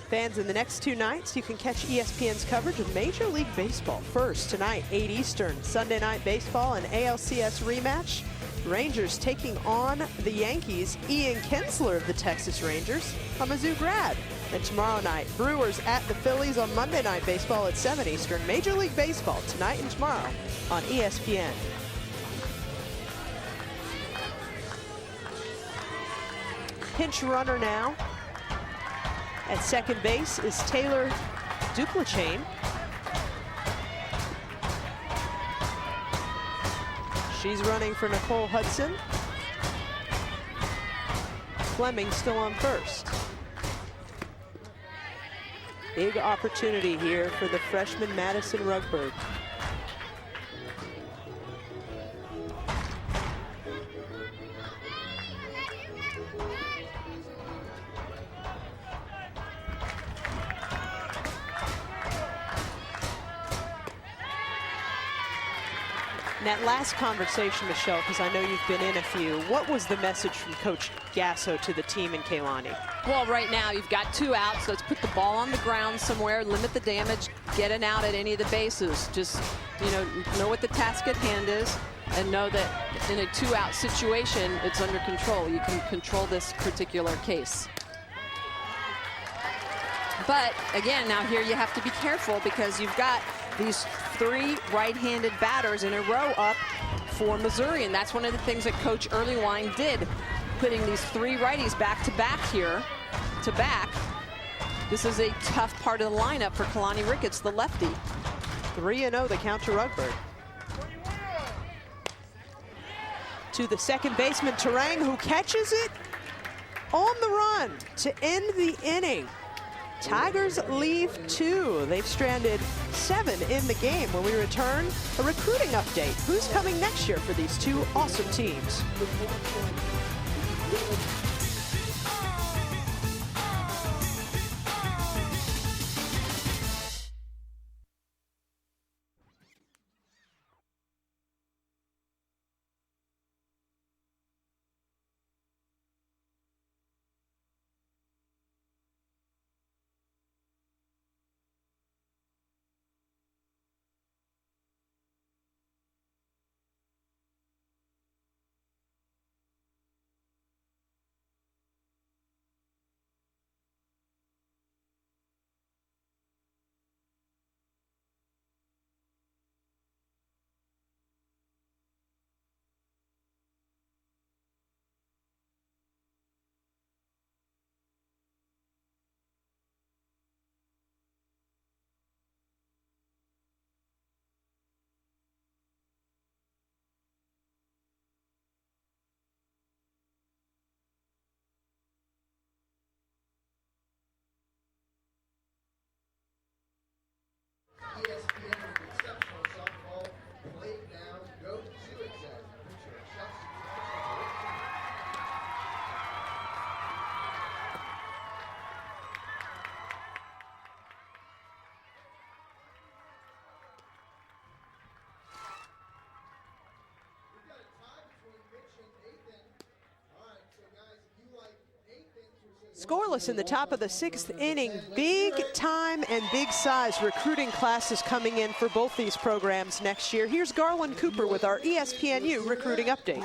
Fans, in the next 2 nights, you can catch ESPN's coverage of Major League Baseball. First, tonight, 8 Eastern, Sunday Night Baseball, an ALCS rematch. Rangers taking on the Yankees. Ian Kinsler of the Texas Rangers, a Mizzou grad. And tomorrow night, Brewers at the Phillies on Monday Night Baseball at 7 Eastern. Major League Baseball tonight and tomorrow on ESPN. Pinch runner now. At second base is Taylor Duplachain. She's running for Nicole Hudson. Fleming still on first. Big opportunity here for the freshman Madison Rugberg. In that last conversation, Michelle, because I know you've been in a few, what was the message from Coach Gasso to the team in Keilani? Well, right now you've got 2 outs. Let's put the ball on the ground somewhere, limit the damage, get an out at any of the bases. Just, know what the task at hand is and know that in a 2-out situation, it's under control. You can control this particular case. But again, now here you have to be careful because you've got these 3 right-handed batters in a row up for Missouri, and that's one of the things that Coach Earlywine did, putting these 3 righties back to back here to back. This is a tough part of the lineup for Kalani Ricketts, the lefty. 3-0 the count to Rugberg. To the second baseman, Terang, who catches it on the run to end the inning. Tigers leave 2. They've stranded 7 in the game. When we return, a recruiting update. Who's coming next year for these 2 awesome teams? Scoreless in the top of the 6th inning. Big time and big size recruiting classes coming in for both these programs next year. Here's Garland Cooper with our ESPNU recruiting update.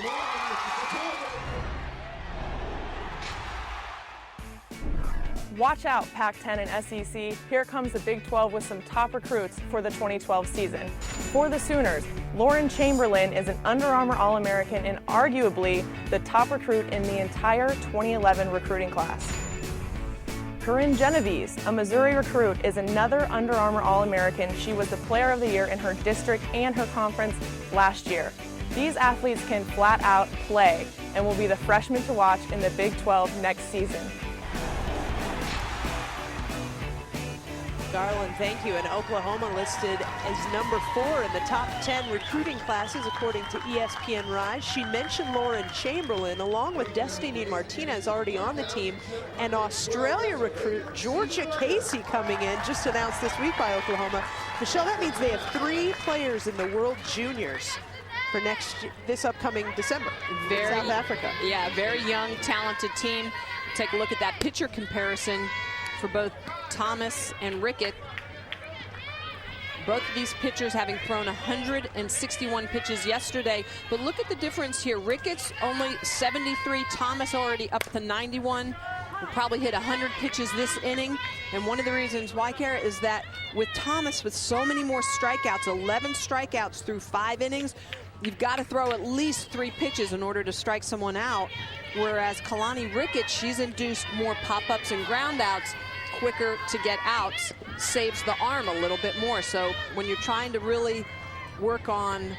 Watch out, Pac-10 and SEC. Here comes the Big 12 with some top recruits for the 2012 season. For the Sooners, Lauren Chamberlain is an Under Armour All-American and arguably the top recruit in the entire 2011 recruiting class. Corinne Genovese, a Missouri recruit, is another Under Armour All-American. She was the Player of the Year in her district and her conference last year. These athletes can flat out play and will be the freshmen to watch in the Big 12 next season. Garland, thank you. And Oklahoma listed as number 4 in the top 10 recruiting classes according to ESPN Rise. She mentioned Lauren Chamberlain along with Destiny Martinez already on the team, and Australia recruit Georgia Casey coming in, just announced this week by Oklahoma. Michelle, that means they have 3 players in the World Juniors for this upcoming December in South Africa. Yeah, very young, talented team. Take a look at that pitcher comparison for both Thomas and Rickett. Both of these pitchers having thrown 161 pitches yesterday. But look at the difference here. Rickett's only 73, Thomas already up to 91. Will probably hit 100 pitches this inning. And one of the reasons why, Kara, is that with Thomas, with so many more strikeouts, 11 strikeouts through 5 innings, you've got to throw at least 3 pitches in order to strike someone out. Whereas Kalani Rickett, she's induced more pop-ups and ground-outs, quicker to get outs, saves the arm a little bit more. So when you're trying to really work on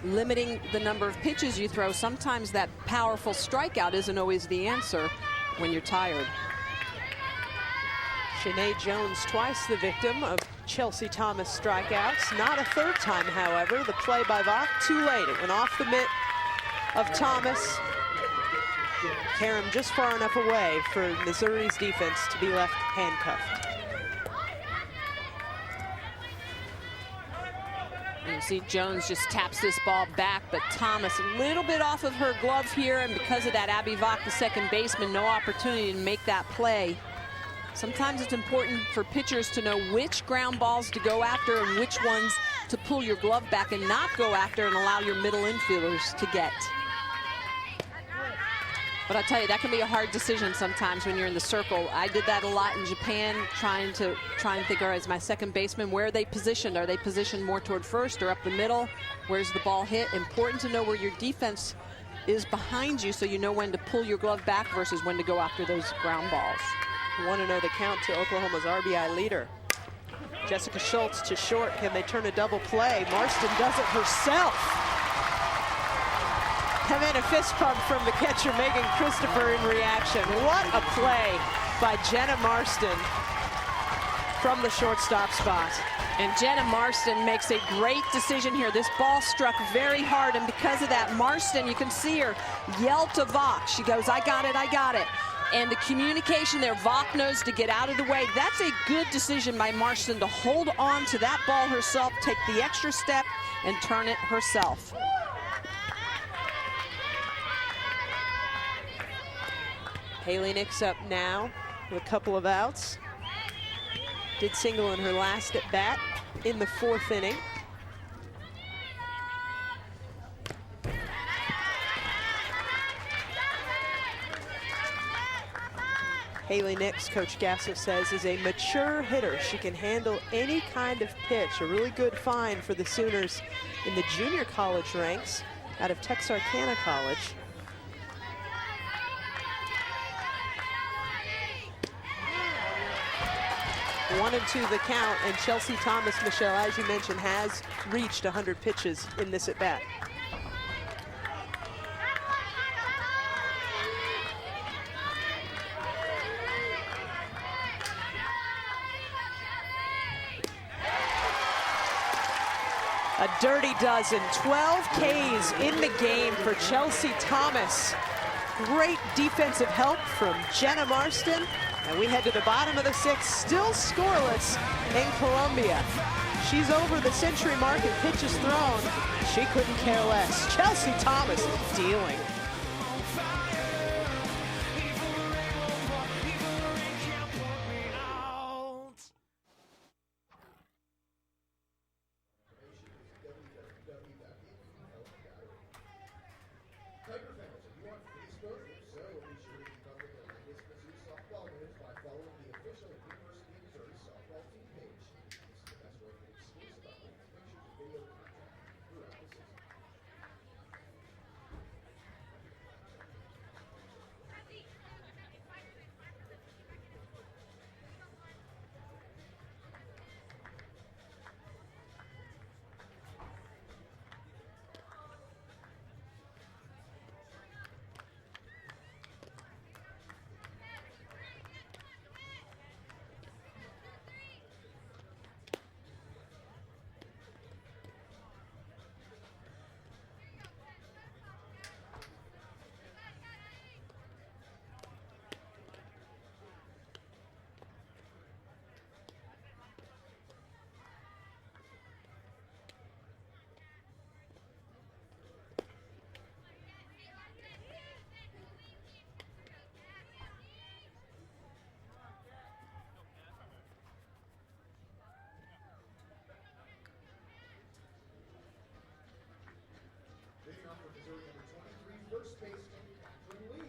limiting the number of pitches you throw, sometimes that powerful strikeout isn't always the answer when you're tired. Shanae Jones twice the victim of Chelsea Thomas strikeouts. Not a third time, however. The play by Vach, too late. It went off the mitt of Thomas. Karam just far enough away for Missouri's defense to be left handcuffed. You see Jones just taps this ball back, but Thomas a little bit off of her glove here, and because of that, Abby Vach, the second baseman, no opportunity to make that play. Sometimes it's important for pitchers to know which ground balls to go after and which ones to pull your glove back and not go after and allow your middle infielders to get. But I'll tell you, that can be a hard decision sometimes when you're in the circle. I did that a lot in Japan, trying to think, all right, as my second baseman, where are they positioned? Are they positioned more toward first or up the middle? Where's the ball hit? Important to know where your defense is behind you so you know when to pull your glove back versus when to go after those ground balls. You want to know the count to Oklahoma's RBI leader. Jessica Schultz to short. Can they turn a double play? Marston does it herself. And then a fist pump from the catcher, Megan Christopher, in reaction. What a play by Jenna Marston from the shortstop spot. And Jenna Marston makes a great decision here. This ball struck very hard, and because of that, Marston, you can see her yell to Vach. She goes, I got it, I got it. And the communication there, Vach knows to get out of the way. That's a good decision by Marston to hold on to that ball herself, take the extra step, and turn it herself. Haley Nix up now with a couple of outs. Did single in her last at bat in the 4th inning. Haley Nix, Coach Gasso says, is a mature hitter. She can handle any kind of pitch. A really good find for the Sooners in the junior college ranks out of Texarkana College. 1-2 the count, and Chelsea Thomas, Michelle, as you mentioned, has reached 100 pitches in this at bat. A dirty dozen, 12 Ks in the game for Chelsea Thomas. Great defensive help from Jenna Marston. And we head to the bottom of the 6th, still scoreless in Columbia. She's over the century mark in pitches thrown. She couldn't care less. Chelsea Thomas dealing. first baseman Catherine Lee.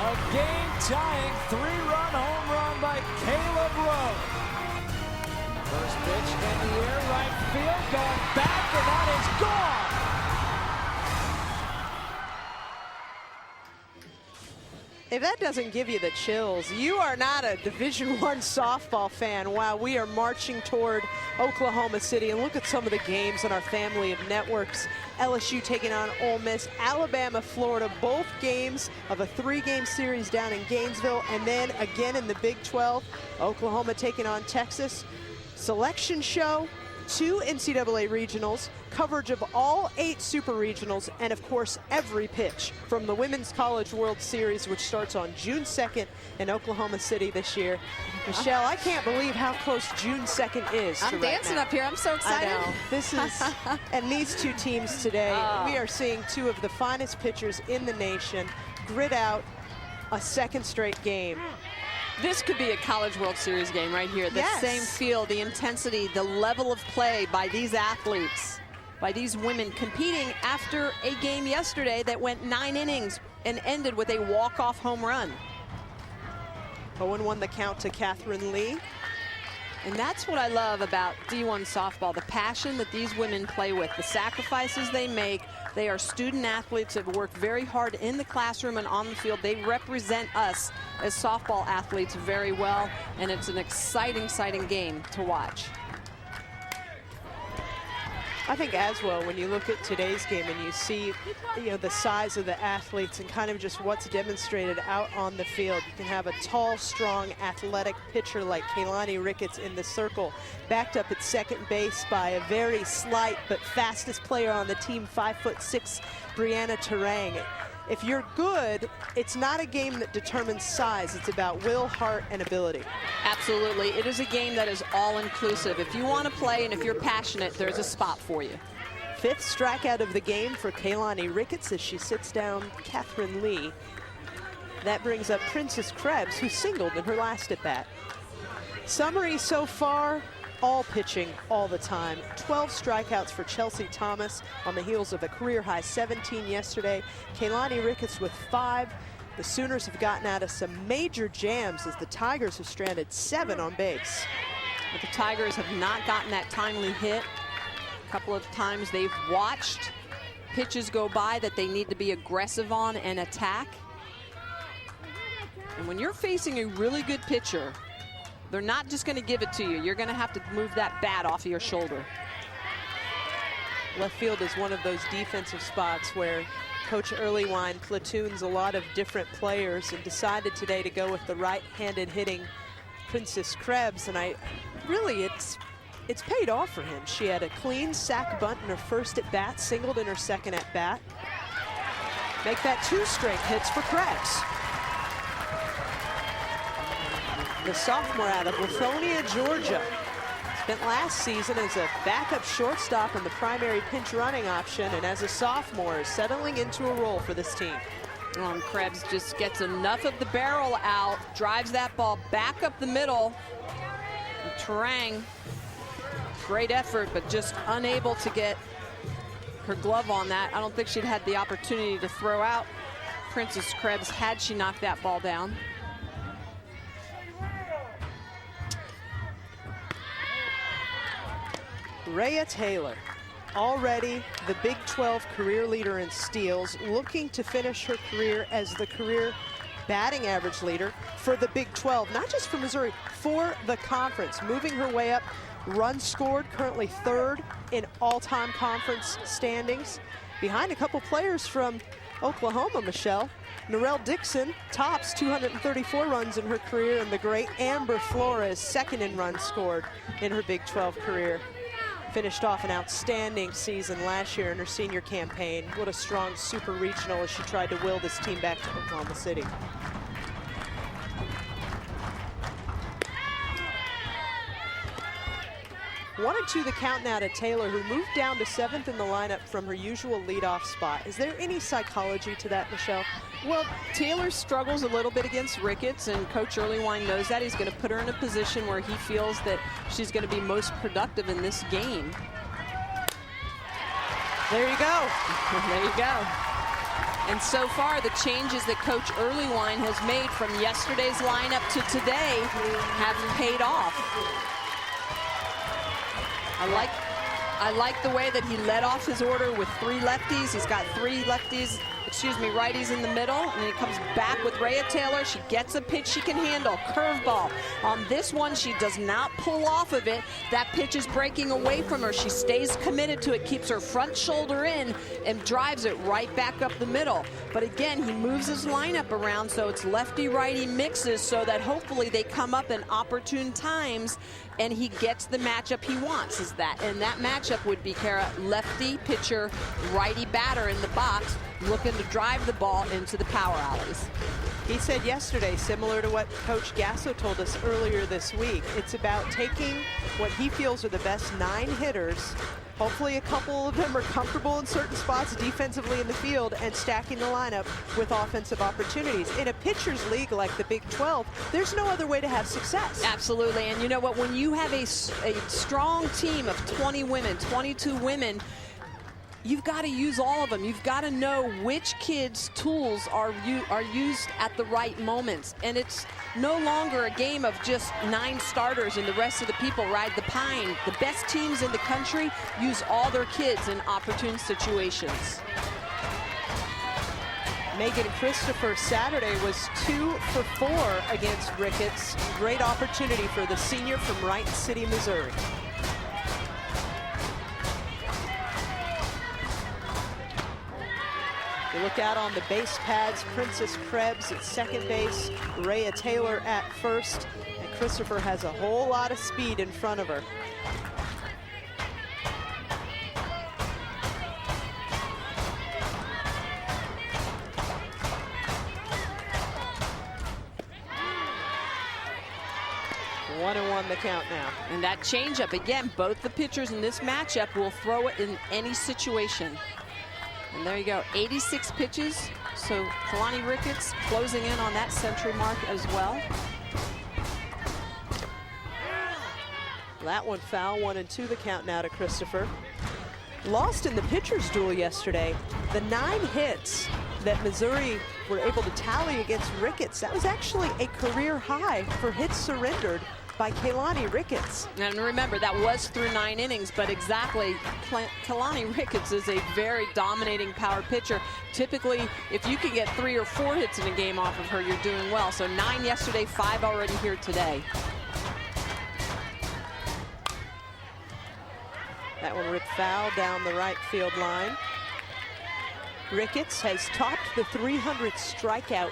A game-tying three-run home run by Caleb Rowe. First pitch in the air, right field, going back, and that is gone. If that doesn't give you the chills, you are not a Division I softball fan. Wow, we are marching toward Oklahoma City. And look at some of the games on our family of networks. LSU taking on Ole Miss, Alabama, Florida, both games of a 3-game series down in Gainesville. And then again in the Big 12, Oklahoma taking on Texas. Selection show, 2 NCAA regionals, coverage of all 8 super regionals, and of course every pitch from the Women's College World Series, which starts on June 2nd in Oklahoma City this year. Michelle, I can't believe how close June 2nd is. I'm dancing up here. I'm so excited. I know. This is, and these 2 teams today, we are seeing 2 of the finest pitchers in the nation grit out a second straight game. This could be a College World Series game right here. The same field, the intensity, the level of play by these athletes, by these women competing after a game yesterday that went 9 innings and ended with a walk-off home run. 0-1 the count to Catherine Lee. And that's what I love about D1 softball, the passion that these women play with, the sacrifices they make. They are student athletes that have worked very hard in the classroom and on the field. They represent us as softball athletes very well, and it's an exciting, exciting game to watch. I think as well, when you look at today's game and you see, the size of the athletes and kind of just what's demonstrated out on the field, you can have a tall, strong, athletic pitcher like Kaylani Ricketts in the circle, backed up at second base by a very slight but fastest player on the team, 5'6", Brianna Terang. If you're good, it's not a game that determines size. It's about will, heart, and ability. Absolutely. It is a game that is all-inclusive. If you want to play and if you're passionate, there's a spot for you. 5th strikeout of the game for Kaylani Ricketts as she sits down Catherine Lee. That brings up Princess Krebs, who singled in her last at-bat. Summary so far, all pitching all the time. 12 strikeouts for Chelsea Thomas on the heels of a career-high 17 yesterday. Kaylani Ricketts with 5. The Sooners have gotten out of some major jams as the Tigers have stranded 7 on base. But the Tigers have not gotten that timely hit. A couple of times they've watched pitches go by that they need to be aggressive on and attack. And when you're facing a really good pitcher, they're not just going to give it to you. You're going to have to move that bat off of your shoulder. Left field is one of those defensive spots where Coach Earlywine platoons a lot of different players and decided today to go with the right-handed hitting Princess Krebs. And it's paid off for him. She had a clean sac bunt in her first at-bat, singled in her second at-bat. Make that 2 straight hits for Krebs. The sophomore out of Lithonia, Georgia. Spent last season as a backup shortstop in the primary pinch running option, and as a sophomore is settling into a role for this team. Krebs just gets enough of the barrel out, drives that ball back up the middle. And Terang, great effort, but just unable to get her glove on that. I don't think she'd had the opportunity to throw out Princess Krebs had she knocked that ball down. Rhea Taylor, already the Big 12 career leader in steals, looking to finish her career as the career batting average leader for the Big 12, not just for Missouri, for the conference, moving her way up runs scored, currently third in all-time conference standings, behind a couple players from Oklahoma, Michelle. Narelle Dixon tops 234 runs in her career, and the great Amber Flores, second in runs scored in her Big 12 career. Finished off an outstanding season last year in her senior campaign. What a strong super regional as she tried to will this team back to Oklahoma City. One and two the count now to Taylor, who moved down to 7th in the lineup from her usual leadoff spot. Is there any psychology to that, Michelle? Well, Taylor struggles a little bit against Ricketts, and Coach Earlywine knows that. He's going to put her in a position where he feels that she's going to be most productive in this game. There you go. There you go. And so far, the changes that Coach Earlywine has made from yesterday's lineup to today have paid off. I like the way that he led off his order with 3 lefties. He's got 3 lefties, righties in the middle, and then he comes back with Rhea Taylor. She gets a pitch she can handle, curveball. On this one, she does not pull off of it. That pitch is breaking away from her. She stays committed to it, keeps her front shoulder in, and drives it right back up the middle. But again, he moves his lineup around so it's lefty-righty mixes so that hopefully they come up in opportune times and he gets the matchup he wants. And that matchup would be Kara, lefty pitcher, righty batter in the box, looking to drive the ball into the power alleys. He said yesterday, similar to what Coach Gasso told us earlier this week, it's about taking what he feels are the best 9 hitters. Hopefully a couple of them are comfortable in certain spots defensively in the field, and stacking the lineup with offensive opportunities. In a pitcher's league like the Big 12, there's no other way to have success. Absolutely, and you know what, when you have a strong team of 20 women, 22 women, you've got to use all of them. You've got to know which kids' tools are used at the right moments. And it's no longer a game of just 9 starters and the rest of the people ride the pine. The best teams in the country use all their kids in opportune situations. Megan Christopher Saturday was 2 for 4 against Ricketts. Great opportunity for the senior from Wright City, Missouri. You look out on the base pads, Princess Krebs at second base, Rhea Taylor at first, and Christopher has a whole lot of speed in front of her. One and one the count now. And that changeup, again, both the pitchers in this matchup will throw it in any situation. And there you go, 86 pitches. So Kalani Ricketts closing in on that century mark as well. That one foul, 1 and 2 the count now to Christopher. Lost in the pitcher's duel yesterday. The 9 hits that Missouri were able to tally against Ricketts, that was actually a career high for hits surrendered by Kalani Ricketts. And remember, that was through 9 innings, but exactly, Kalani Ricketts is a very dominating power pitcher. Typically, if you can get 3 or 4 hits in a game off of her, you're doing well. So 9 yesterday, 5 already here today. That one ripped foul down the right field line. Ricketts has topped the 300 strikeout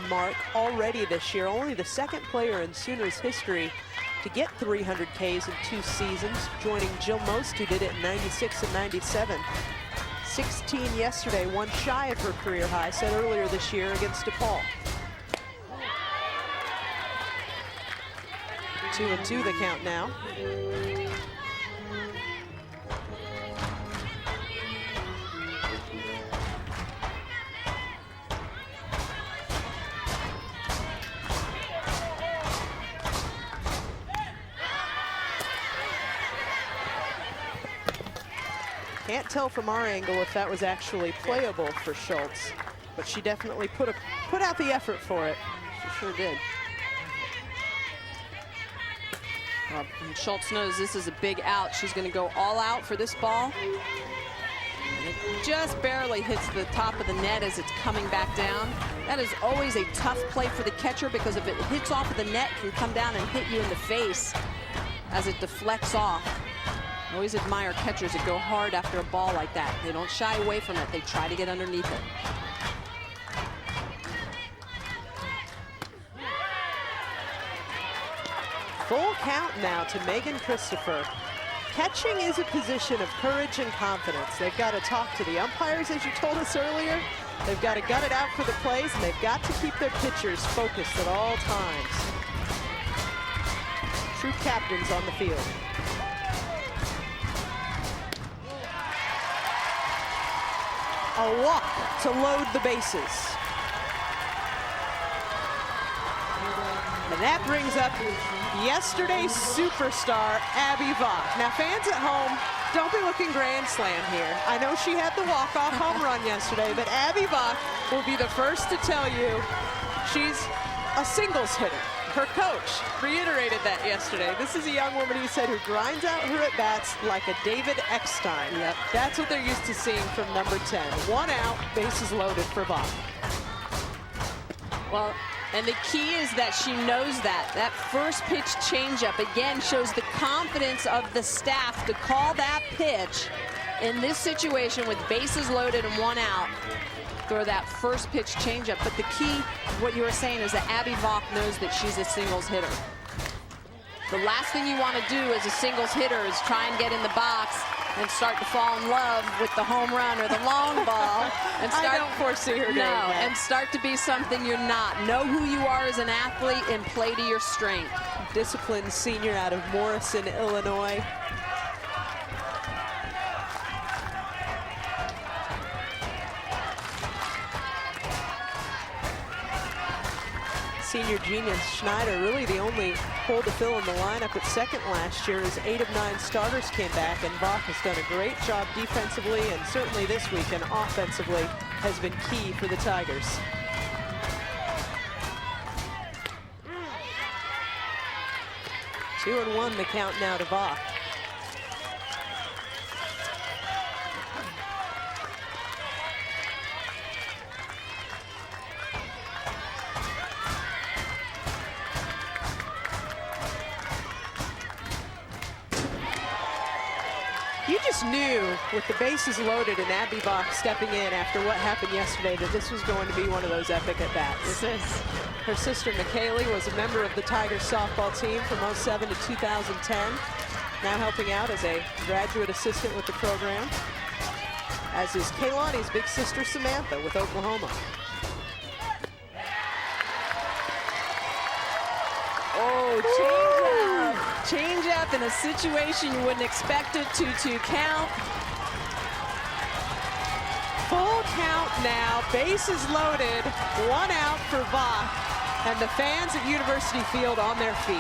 mark already this year. Only the 2nd player in Sooners history to get 300 Ks in 2 seasons, joining Jill Most, who did it in 96 and 97. 16 yesterday, 1 shy of her career high, set earlier this year against DePaul. 2 and 2 the count now. Can't tell from our angle if that was actually playable for Schultz, but she definitely put out the effort for it. She sure did. And Schultz knows this is a big out. She's going to go all out for this ball. And it just barely hits the top of the net as it's coming back down. That is always a tough play for the catcher, because if it hits off of the net, it can come down and hit you in the face. as it deflects off. I always admire catchers that go hard after a ball like that. They don't shy away from it. They try to get underneath it. Full count now to Megan Christopher. Catching is a position of courage and confidence. They've got to talk to the umpires, as you told us earlier. They've got to gut it out for the plays, and they've got to keep their pitchers focused at all times. True captains on the field. A walk to load the bases. And that brings up yesterday's superstar, Abby Vaught. Now, fans at home, don't be looking grand slam here. I know she had the walk-off home run yesterday, but Abby Vaught will be the first to tell you she's a singles hitter. Her coach reiterated that yesterday. This is a young woman, he said, who grinds out her at-bats like a David Eckstein. Yep. That's what they're used to seeing from number 10. 1 out, bases loaded for Vaught. Well, and the key is that she knows that. That first pitch changeup, again, shows the confidence of the staff to call that pitch in this situation with bases loaded and 1 out. Throw that first pitch changeup. But the key, what you were saying, is that Abby Vaught knows that she's a singles hitter. The last thing you want to do as a singles hitter is try and get in the box and start to fall in love with the home run or the long ball. And start, I don't foresee her doing that. and start to be something you're not. Know who you are as an athlete and play to your strength. Disciplined senior out of Morrison, Illinois. Senior Genius Schneider, really the only hole to fill in the lineup at second last year, as 8 of 9 starters came back, and Vaught has done a great job defensively, and certainly this weekend offensively has been key for the Tigers. Two and 1 the count now to Vaught. You just knew, with the bases loaded and Abby Vaught stepping in after what happened yesterday, that this was going to be one of those epic at-bats. This is. Her sister, McKaylee, was a member of the Tigers softball team from 07 to 2010. Now helping out as a graduate assistant with the program, as is Kaylani's big sister, Samantha, with Oklahoma. Oh, change up in a situation you wouldn't expect it to count. Full count now, bases loaded, 1 out for Vaught, and the fans at University Field on their feet.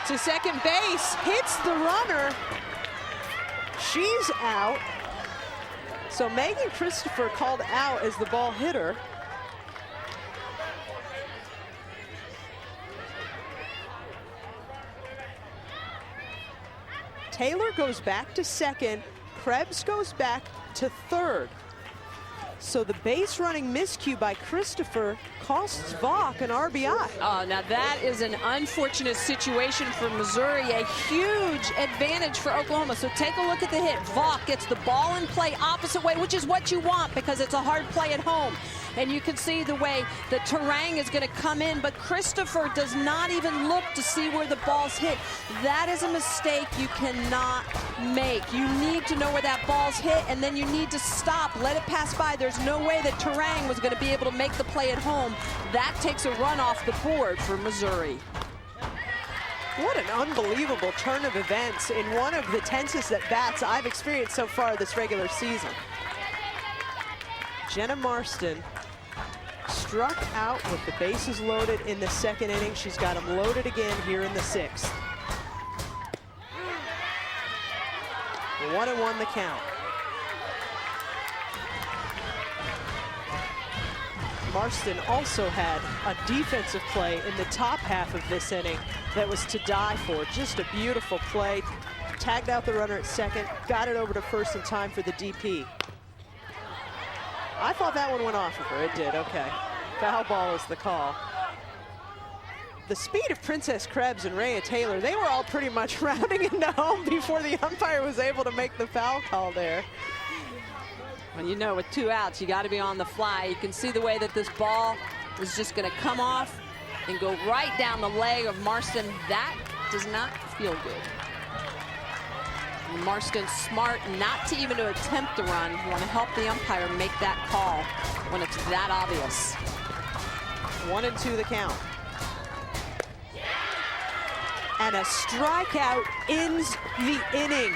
To second base, hits the runner. She's out. So Megan Christopher called out as the ball hit her. Taylor goes back to second. Krebs goes back to third. So the base running miscue by Christopher costs Vaught an RBI. Oh, now that is an unfortunate situation for Missouri. A huge advantage for Oklahoma. So take a look at the hit. Vaught gets the ball in play opposite way, which is what you want because it's a hard play at home. And you can see the way the terrain is going to come in, but Christopher does not even look to see where the ball's hit. That is a mistake you cannot make. You need to know where that ball's hit, and then you need to stop, let it pass by. There's no way that Terang was going to be able to make the play at home. That takes a run off the board for Missouri. What an unbelievable turn of events in one of the tensest at-bats I've experienced so far this regular season. Jenna Marston struck out with the bases loaded in the second inning. She's got them loaded again here in the sixth. 1-1 the count. Marston also had a defensive play in the top half of this inning that was to die for. Just a beautiful play. Tagged out the runner at second, got it over to first in time for the DP. I thought that one went off of her. It did, okay. Foul ball is the call. The speed of Princess Krebs and Rhea Taylor, they were all pretty much rounding into home before the umpire was able to make the foul call there. Well, you know, with 2 outs, you got to be on the fly. You can see the way that this ball is just going to come off and go right down the leg of Marston. That does not feel good. And Marston's smart not to even to attempt to run. You want to help the umpire make that call when it's that obvious. 1-2 the count. And a strikeout ends the inning.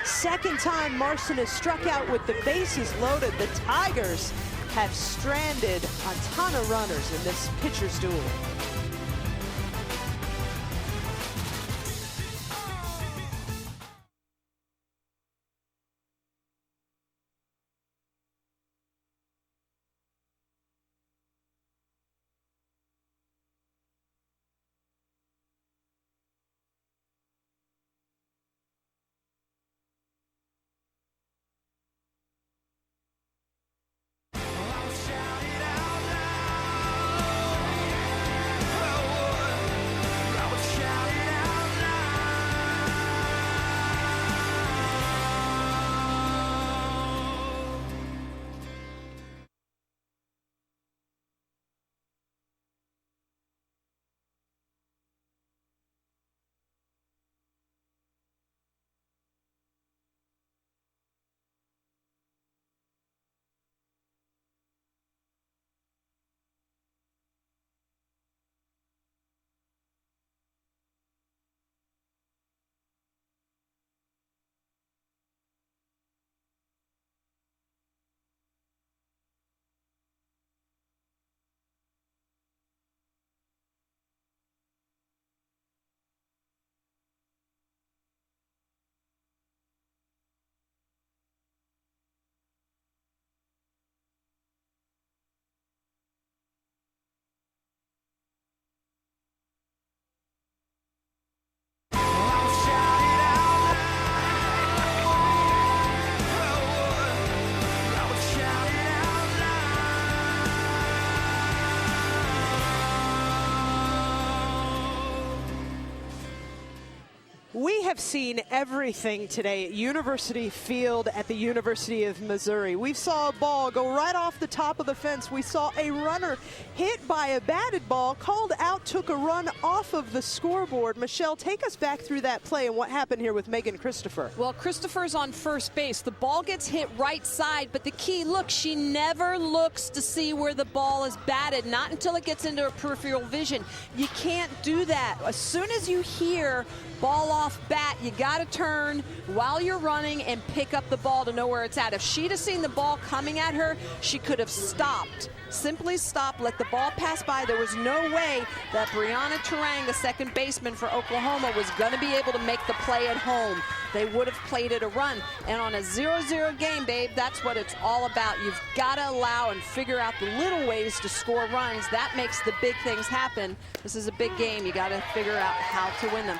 Second time Marston has struck out with the bases loaded. The Tigers have stranded a ton of runners in this pitcher's duel. We have seen everything today at University Field at the University of Missouri. We saw a ball go right off the top of the fence. We saw a runner hit by a batted ball, called out, took a run off of the scoreboard. Michelle, take us back through that play and what happened here with Megan Christopher. Well, Christopher's on first base. The ball gets hit right side, but the key, look, she never looks to see where the ball is batted, not until it gets into her peripheral vision. You can't do that. As soon as you hear ball off bat, you got to turn while you're running and pick up the ball to know where it's at. If she'd have seen the ball coming at her, she could have stopped. Simply stopped, let the ball pass by. There was no way that Brianna Terang, the second baseman for Oklahoma, was going to be able to make the play at home. They would have played it a run. And on a 0-0 game, babe, that's what it's all about. You've got to allow and figure out the little ways to score runs. That makes the big things happen. This is a big game. You got to figure out how to win them.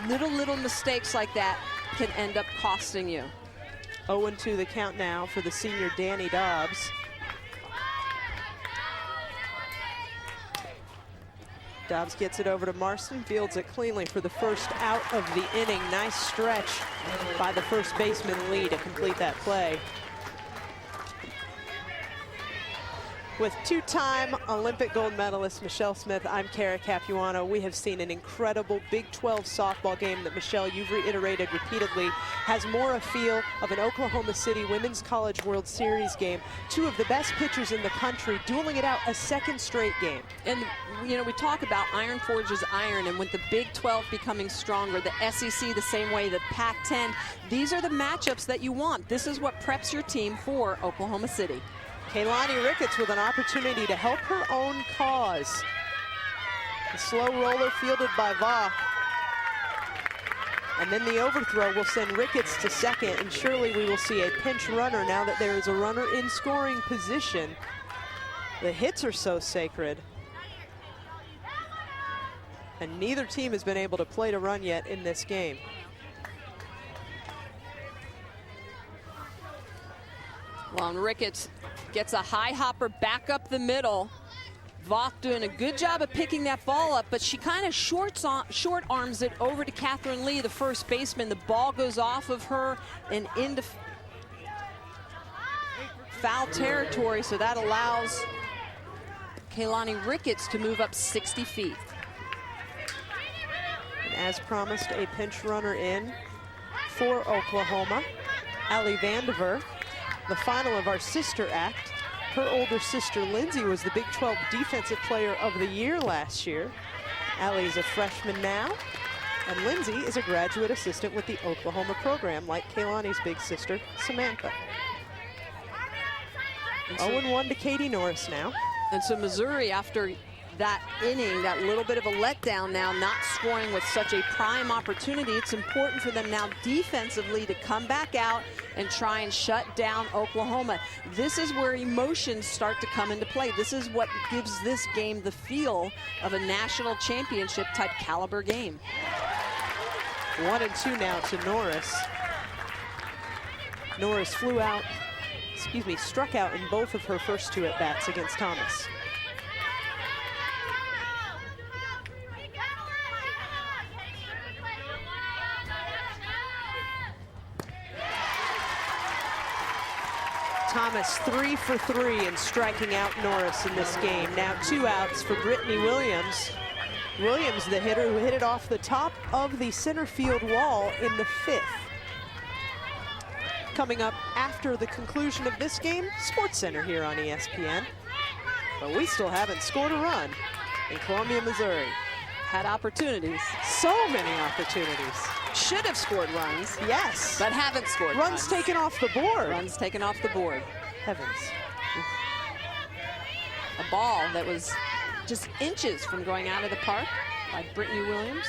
Little mistakes like that can end up costing you. 0-2 the count now for the senior Danny Dobbs. Dobbs gets it over to Marston, fields it cleanly for the first out of the inning. Nice stretch by the first baseman Lee to complete that play. With two-time Olympic gold medalist Michelle Smith, I'm Kara Capuano. We have seen an incredible Big 12 softball game that, Michelle, you've reiterated repeatedly, has more a feel of an Oklahoma City Women's College World Series game. Two of the best pitchers in the country dueling it out a second straight game. And, you know, we talk about iron forges iron, and with the Big 12 becoming stronger, the SEC the same way, the Pac-10, these are the matchups that you want. This is what preps your team for Oklahoma City. Kaylani Ricketts with an opportunity to help her own cause. The slow roller fielded by Vaught. And then the overthrow will send Ricketts to second, and surely we will see a pinch runner now that there is a runner in scoring position. The hits are so sacred. And neither team has been able to play to run yet in this game. Well, and Ricketts gets a high hopper back up the middle. Vaught doing a good job of picking that ball up, but she kind of short arms it over to Catherine Lee, the first baseman. The ball goes off of her and into foul territory, so that allows Keilani Ricketts to move up 60 feet. And as promised, a pinch runner in for Oklahoma. Allie Vandiver, the final of our sister act. Her older sister, Lindsay, was the Big 12 Defensive Player of the Year last year. Allie is a freshman now, and Lindsay is a graduate assistant with the Oklahoma program, like Keilani's big sister, Samantha. 0-1 to Katie Norris now. And so Missouri, after that inning, that little bit of a letdown now, not scoring with such a prime opportunity, it's important for them now defensively to come back out and try and shut down Oklahoma. This is where emotions start to come into play. This is what gives this game the feel of a national championship type caliber game. 1-2 now to Norris. Norris struck out in both of her first two at-bats against Thomas. Thomas 3 for 3 in striking out Norris in this game. Now 2 outs for Brittany Williams. Williams, the hitter who hit it off the top of the center field wall in the 5th. Coming up after the conclusion of this game, Sports Center here on ESPN. But we still haven't scored a run in Columbia, Missouri. Had opportunities. So many opportunities. Should have scored runs. Yes. But haven't scored runs. Taken off the board. Runs taken off the board. Heavens. A ball that was just inches from going out of the park by Brittany Williams.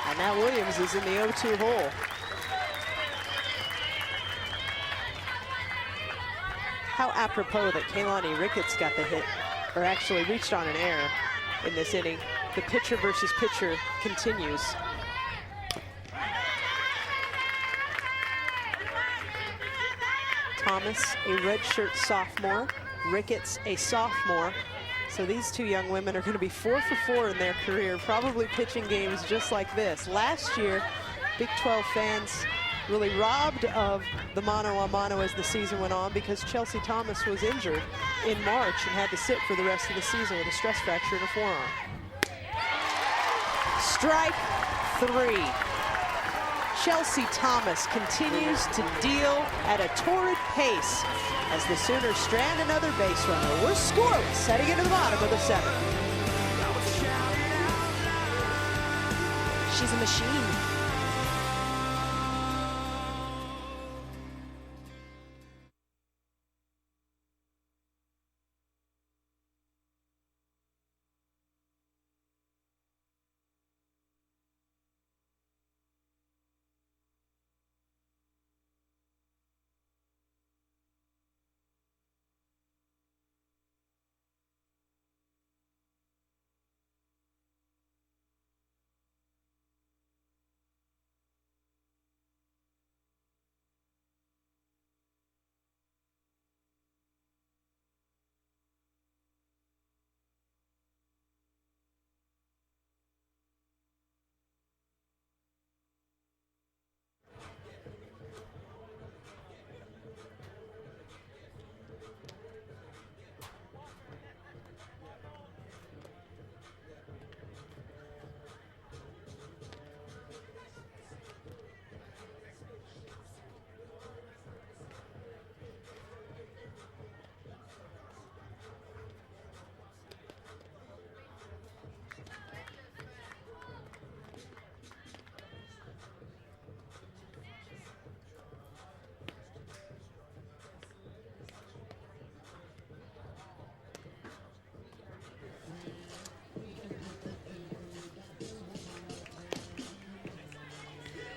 And now Williams is in the 0-2 hole. How apropos that Keilani Ricketts got the hit, or actually reached on an error in this inning. The pitcher versus pitcher continues. Thomas, a redshirt sophomore. Ricketts, a sophomore. So these two young women are going to be 4 for 4 in their career, probably pitching games just like this. Last year, Big 12 fans really robbed of the mano-a-mano as the season went on because Chelsea Thomas was injured in March and had to sit for the rest of the season with a stress fracture in her forearm. Strike 3. Chelsea Thomas continues to deal at a torrid pace as the Sooners strand another base runner. We're scoreless heading into the bottom of the 7th. She's a machine.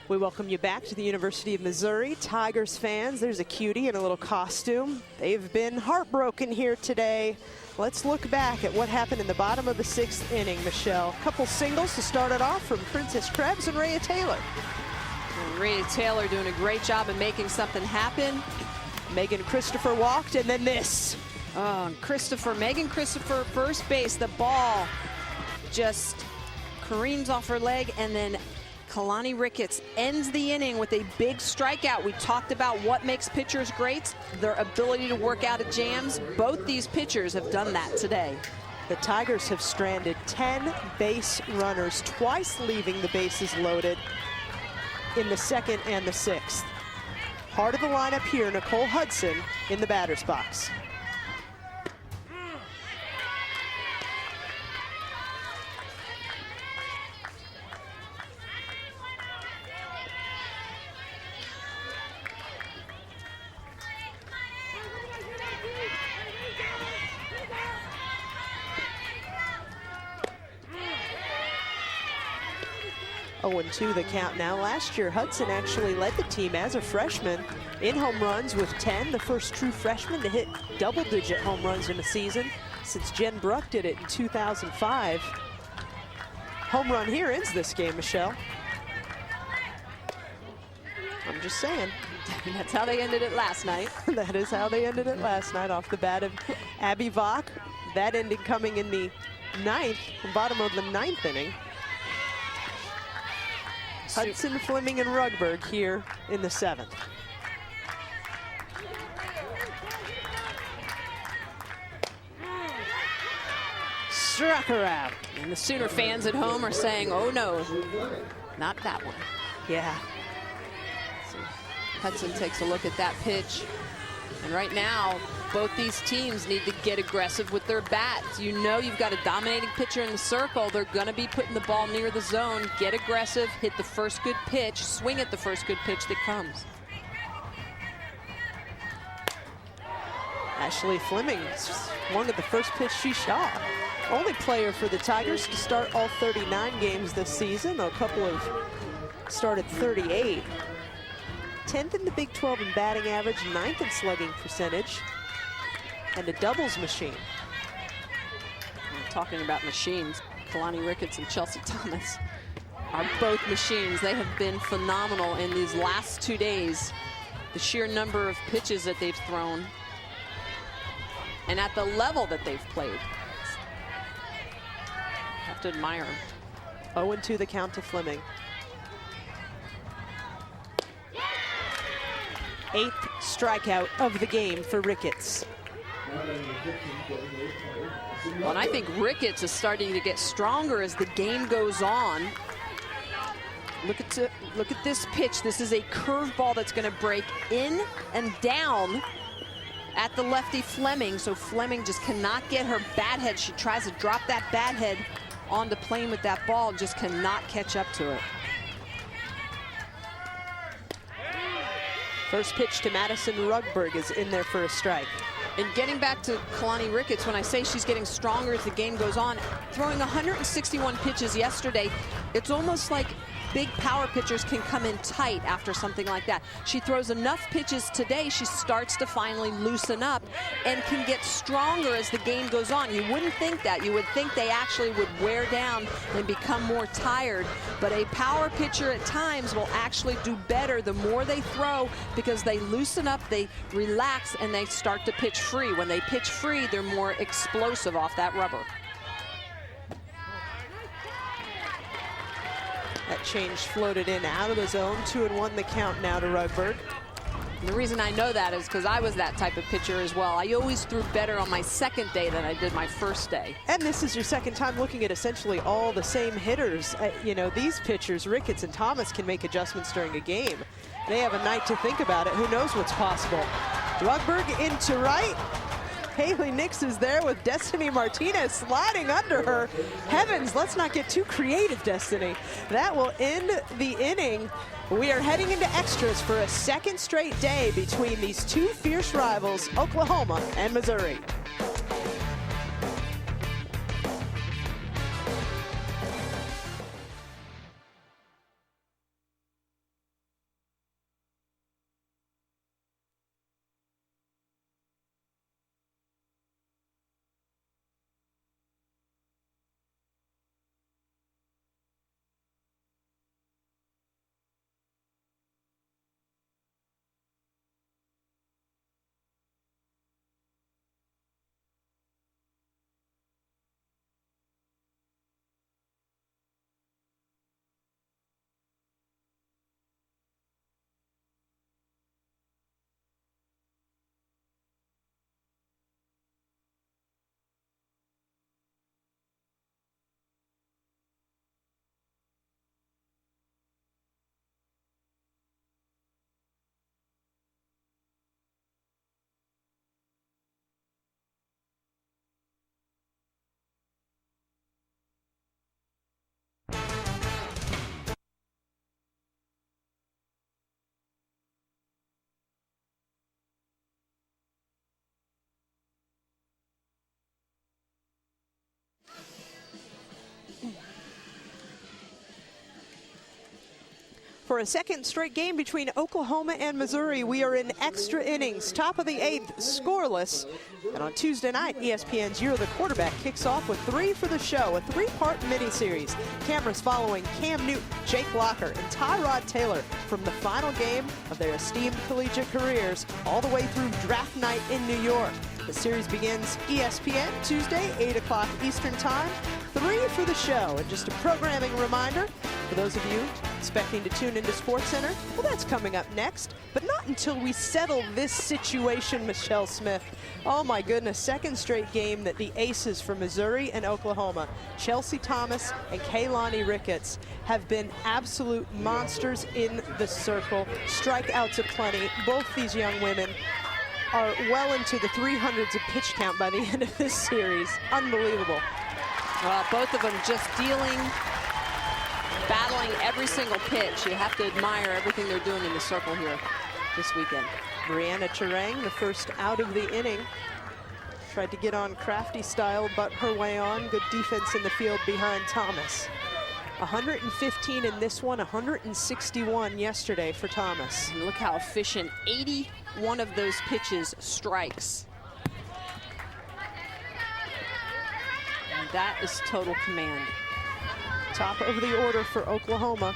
We welcome you back to the University of Missouri. Tigers fans, there's a cutie in a little costume. They've been heartbroken here today. Let's look back at what happened in the bottom of the 6th inning, Michelle. Couple singles to start it off from Princess Krebs and Rhea Taylor. Rita Taylor doing a great job of making something happen. Megan Christopher walked, and then this. Oh, Megan Christopher, first base. The ball just careens off her leg, and then Kalani Ricketts ends the inning with a big strikeout. We talked about what makes pitchers great, their ability to work out of jams. Both these pitchers have done that today. The Tigers have stranded 10 base runners, twice leaving the bases loaded in the second and the sixth. Part of the lineup here, Nicole Hudson in the batter's box. Oh, 0-2 the count now. Last year, Hudson actually led the team as a freshman in home runs with 10, the first true freshman to hit double-digit home runs in a season since Jen Bruck did it in 2005. Home run here ends this game, Michelle. I'm just saying. That's how they ended it last night. That is how they ended it last night, off the bat of Abby Vach. That ending coming in the ninth, bottom of the ninth inning. Hudson, Fleming, and Rugberg here in the seventh. Struck her out. And the Sooner fans at home are saying, oh no, not that one. Yeah. So Hudson takes a look at that pitch. And right now, both these teams need to get aggressive with their bats. You know you've got a dominating pitcher in the circle. They're going to be putting the ball near the zone. Get aggressive, hit the first good pitch, swing at the first good pitch that comes. Ashley Fleming swung at the first pitch she shot. Only player for the Tigers to start all 39 games this season. A couple of started 38. 10th in the Big 12 in batting average, 9th in slugging percentage, and a doubles machine. Talking about machines, Kalani Ricketts and Chelsea Thomas are both machines. They have been phenomenal in these last 2 days. The sheer number of pitches that they've thrown and at the level that they've played. Have to admire them. 0-2 the count to Fleming. 8th strikeout of the game for Ricketts. Well, and I think Ricketts is starting to get stronger as the game goes on. Look at this pitch. This is a curveball that's going to break in and down at the lefty Fleming. So Fleming just cannot get her bat head. She tries to drop that bat head on the plane with that ball, just cannot catch up to it. First pitch to Madison Rugberg is in there for a strike. And getting back to Kalani Ricketts, when I say she's getting stronger as the game goes on, throwing 161 pitches yesterday, it's almost like big power pitchers can come in tight after something like that. She throws enough pitches today, she starts to finally loosen up and can get stronger as the game goes on. You wouldn't think that. You would think they actually would wear down and become more tired. But a power pitcher at times will actually do better the more they throw, because they loosen up, they relax, and they start to pitch free. When they pitch free, they're more explosive off that rubber. That change floated in out of the zone. 2-1 the count now to Rugberg. And the reason I know that is because I was that type of pitcher as well. I always threw better on my second day than I did my first day. And this is your second time looking at essentially all the same hitters. You know, these pitchers, Ricketts and Thomas, can make adjustments during a game. They have a night to think about it. Who knows what's possible? Rugberg into right. Haley Nix is there with Destiny Martinez sliding under her. Heavens, let's not get too creative, Destiny. That will end the inning. We are heading into extras for a second straight day between these two fierce rivals, Oklahoma and Missouri. For a second straight game between Oklahoma and Missouri, we are in extra innings, top of the 8th, scoreless. And on Tuesday night, ESPN's You're the Quarterback kicks off with 3 for the show, a 3-part miniseries. Cameras following Cam Newton, Jake Locker, and Tyrod Taylor from the final game of their esteemed collegiate careers, all the way through draft night in New York. The series begins ESPN Tuesday, 8 o'clock Eastern Time. 3 for the show. And just a programming reminder for those of you expecting to tune into SportsCenter, well, that's coming up next, but not until we settle this situation, Michelle Smith. Oh my goodness, second straight game that the aces from Missouri and Oklahoma, Chelsea Thomas and Kaylani Ricketts, have been absolute monsters in the circle. Strikeouts aplenty. Both these young women are well into the 300s of pitch count by the end of this series. Unbelievable. Both of them just battling every single pitch. You have to admire everything they're doing in the circle here this weekend. Brianna Terang, the first out of the inning. Tried to get on Crafty style, but her way on. Good defense in the field behind Thomas. 115 in this one, 161 yesterday for Thomas. And look how efficient, 81 of those pitches strikes. And that is total command. Top of the order for Oklahoma.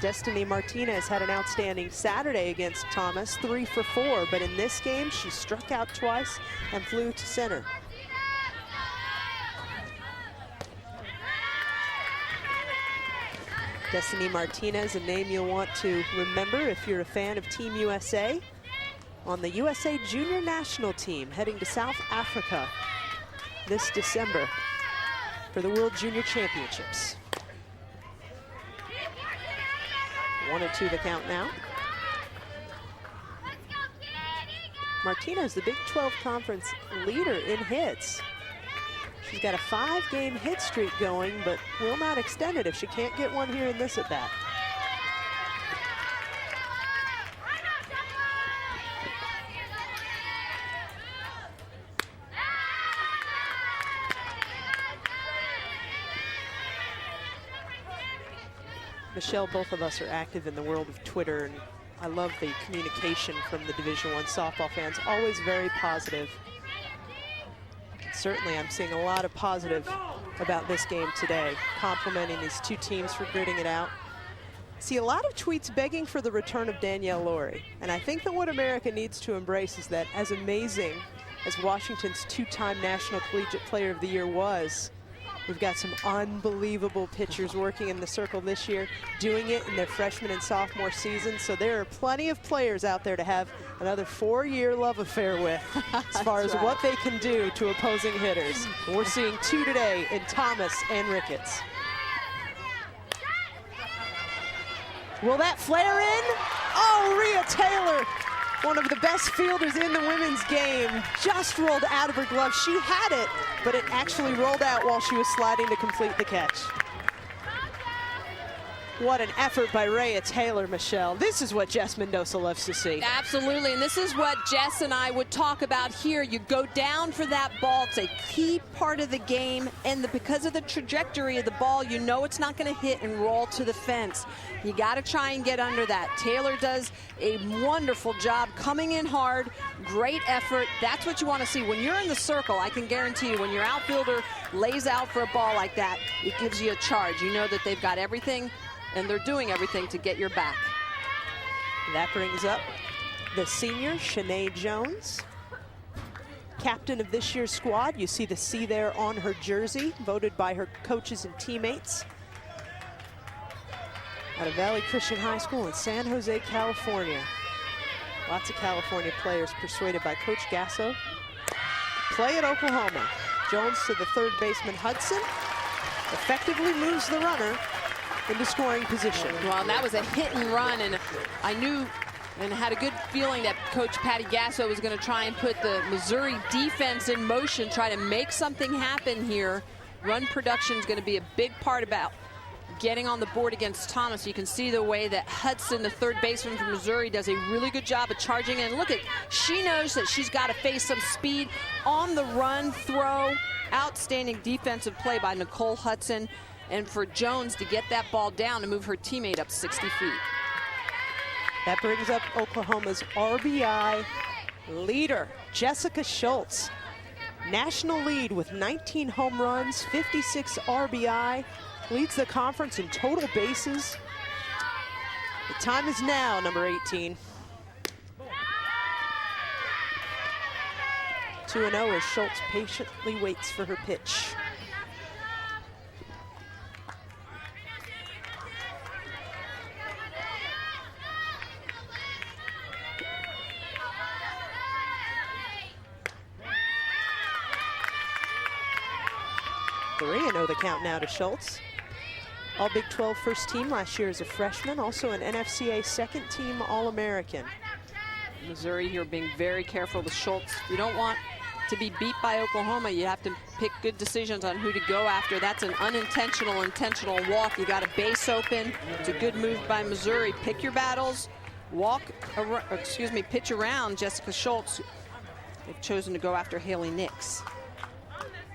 Destiny Martinez had an outstanding Saturday against Thomas, 3 for 4, but in this game she struck out twice and flew to center. Destiny Martinez, a name you'll want to remember if you're a fan of Team USA, on the USA Junior National Team heading to South Africa this December for the World Junior Championships. 1-2 the count now. Martinez, the Big 12 Conference leader in hits. She's got a 5-game hit streak going, but will not extend it if she can't get one here in this at bat. Michelle, both of us are active in the world of Twitter, and I love the communication from the Division I softball fans, always very positive. Certainly I'm seeing a lot of positive about this game today, complimenting these two teams for gritting it out. See a lot of tweets begging for the return of Danielle Laurie, and I think that what America needs to embrace is that as amazing as Washington's 2-time National Collegiate Player of the Year was, we've got some unbelievable pitchers working in the circle this year, doing it in their freshman and sophomore season. So there are plenty of players out there to have another 4-year love affair with as far as what they can do to opposing hitters. We're seeing 2 today in Thomas and Ricketts. Will that flare in? Oh, Rhea Taylor, one of the best fielders in the women's game, just rolled out of her glove. She had it, but it actually rolled out while she was sliding to complete the catch. What an effort by Rhea Taylor, Michelle. This is what Jess Mendoza loves to see. Absolutely, and this is what Jess and I would talk about here. You go down for that ball. It's a key part of the game, and because of the trajectory of the ball, you know it's not going to hit and roll to the fence. You got to try and get under that. Taylor does a wonderful job coming in hard, great effort. That's what you want to see. When you're in the circle, I can guarantee you, when your outfielder lays out for a ball like that, it gives you a charge. You know that they've got everything, and they're doing everything to get your back. That brings up the senior, Shanae Jones, captain of this year's squad. You see the C there on her jersey, voted by her coaches and teammates. Out of Valley Christian High School in San Jose, California. Lots of California players persuaded by Coach Gasso to play at Oklahoma. Jones to the third baseman Hudson, effectively moves the runner into scoring position. Well, that was a hit and run, and I knew and had a good feeling that Coach Patty Gasso was going to try and put the Missouri defense in motion, try to make something happen here. Run production is going to be a big part about getting on the board against Thomas. You can see the way that Hudson, the third baseman from Missouri, does a really good job of charging in. Look at, she knows that she's got to face some speed on the run, throw. Outstanding defensive play by Nicole Hudson. And for Jones to get that ball down and move her teammate up 60 feet. That brings up Oklahoma's RBI leader, Jessica Schultz. National lead with 19 home runs, 56 RBI, leads the conference in total bases. The time is now, number 18. 2-0 as Schultz patiently waits for her pitch. The count now to Schultz. All Big 12 first team last year as a freshman, also an NFCA second team All-American. Missouri here being very careful with Schultz. You don't want to be beat by Oklahoma. You have to pick good decisions on who to go after. That's an unintentional, intentional walk. You got a base open. It's a good move by Missouri. Pick your battles. Pitch around Jessica Schultz. They've chosen to go after Haley Nix.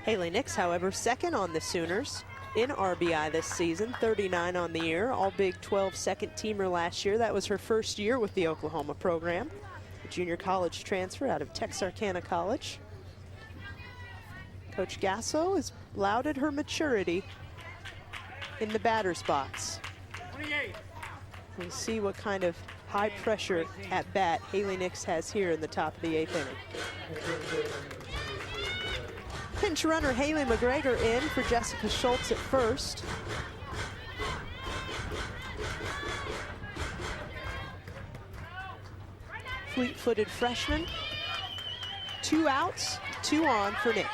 Haley Nix, however, second on the Sooners in RBI this season, 39 on the year. All Big 12 second teamer last year. That was her first year with the Oklahoma program. A junior college transfer out of Texarkana College. Coach Gasso has lauded her maturity in the batter's box. We'll see what kind of high pressure at bat Haley Nix has here in the top of the 8th inning. Pinch runner Haley McGregor in for Jessica Schultz at first. Fleet-footed freshman. 2 outs, 2 on for Nix.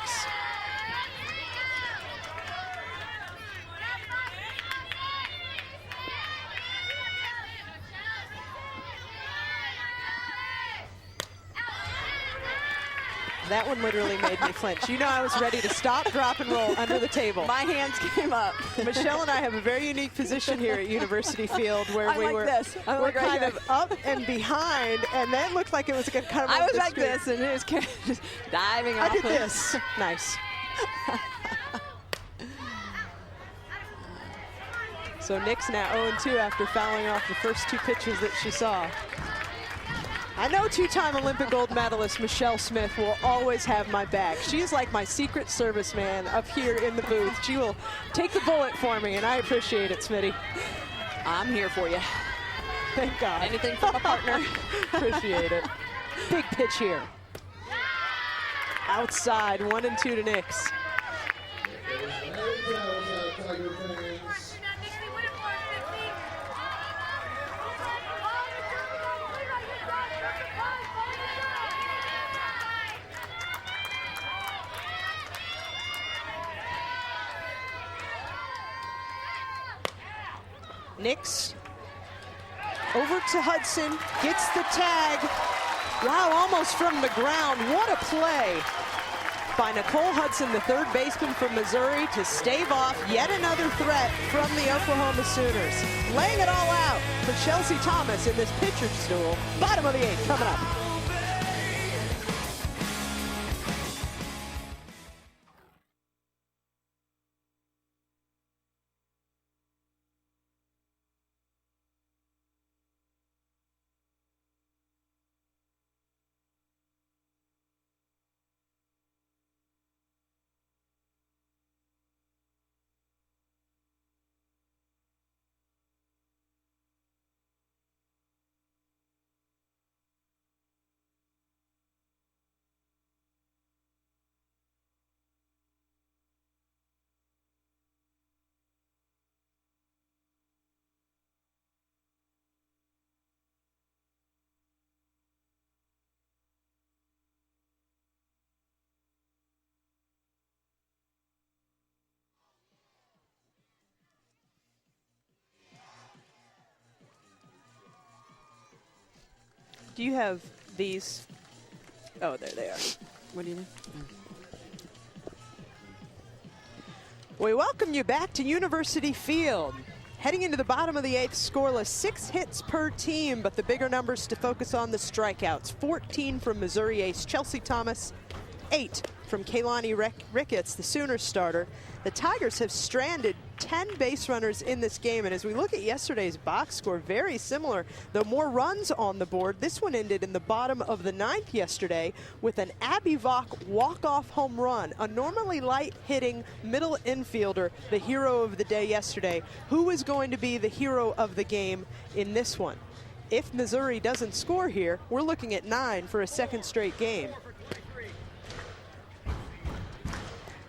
That one literally made me flinch. You know, I was ready to stop, drop, and roll under the table. My hands came up. Michelle and I have a very unique position here at University Field where we're kind of up and behind, and then looked like it was going to kind of. I was like this, and it was just diving off. I did this. Nice. So Nix now 0-2 after fouling off the first 2 pitches that she saw. I know 2-time Olympic gold medalist Michelle Smith will always have my back. She is like my secret service man up here in the booth. She will take the bullet for me, and I appreciate it, Smitty. I'm here for you. Thank God. Anything from a partner. Appreciate it. Big pitch here. Outside, 1-2 to Nix. Nix over to Hudson, gets the tag. Wow, almost from the ground. What a play by Nicole Hudson, the third baseman from Missouri, to stave off yet another threat from the Oklahoma Sooners. Laying it all out for Chelsea Thomas in this pitcher's duel. Bottom of the 8th coming up. Do you have these? Oh, there they are. What do you need? We welcome you back to University Field. Heading into the bottom of the 8th, scoreless, 6 hits per team, but the bigger numbers to focus on the strikeouts. 14 from Missouri ace Chelsea Thomas, 8 from Kaylani Ricketts, the Sooners starter. The Tigers have stranded 10 base runners in this game, and as we look at yesterday's box score, very similar, though more runs on the board. This one ended in the bottom of the 9th yesterday with an Abby Vaught walk-off home run, a normally light-hitting middle infielder, the hero of the day yesterday. Who is going to be the hero of the game in this one? If Missouri doesn't score here, we're looking at 9 for a second straight game.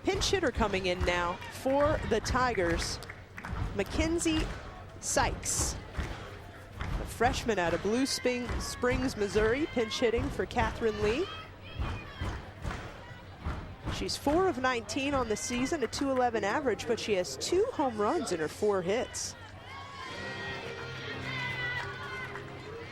Pinch hitter coming in now for the Tigers, Mackenzie Sykes, a freshman out of Blue Springs, Missouri, pinch hitting for Catherine Lee. She's 4 of 19 on the season, a .211 average, but she has 2 home runs in her 4 hits.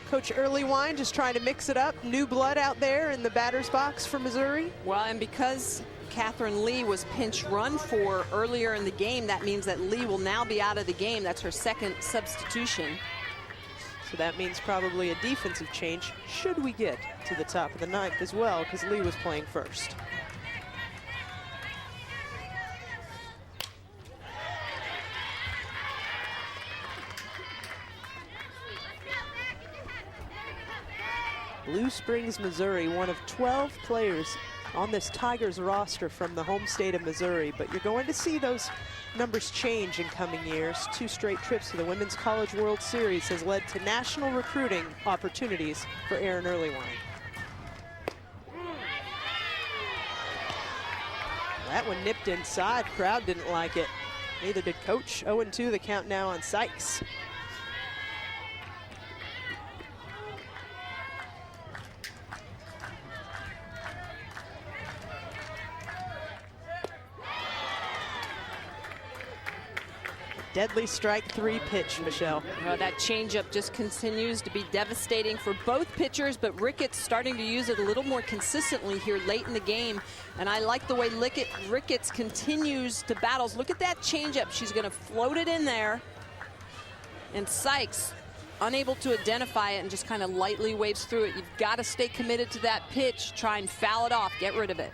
Coach Earlywine just trying to mix it up. New blood out there in the batter's box for Missouri. Well, and because Catherine Lee was pinch run for earlier in the game, that means that Lee will now be out of the game. That's her second substitution. So that means probably a defensive change should we get to the top of the 9th as well, because Lee was playing first. Blue Springs, Missouri, one of 12 players on this Tigers roster from the home state of Missouri, but you're going to see those numbers change in coming years. 2 straight trips to the Women's College World Series has led to national recruiting opportunities for Erin Earlywine. That one nipped inside. Crowd didn't like it. Neither did coach. 0-2 the count now on Sykes. Deadly strike 3 pitch, Michelle. Well, that changeup just continues to be devastating for both pitchers, but Ricketts starting to use it a little more consistently here late in the game. And I like the way Ricketts continues to battle. Look at that changeup. She's going to float it in there. And Sykes, unable to identify it and just kind of lightly waves through it. You've got to stay committed to that pitch. Try and foul it off. Get rid of it.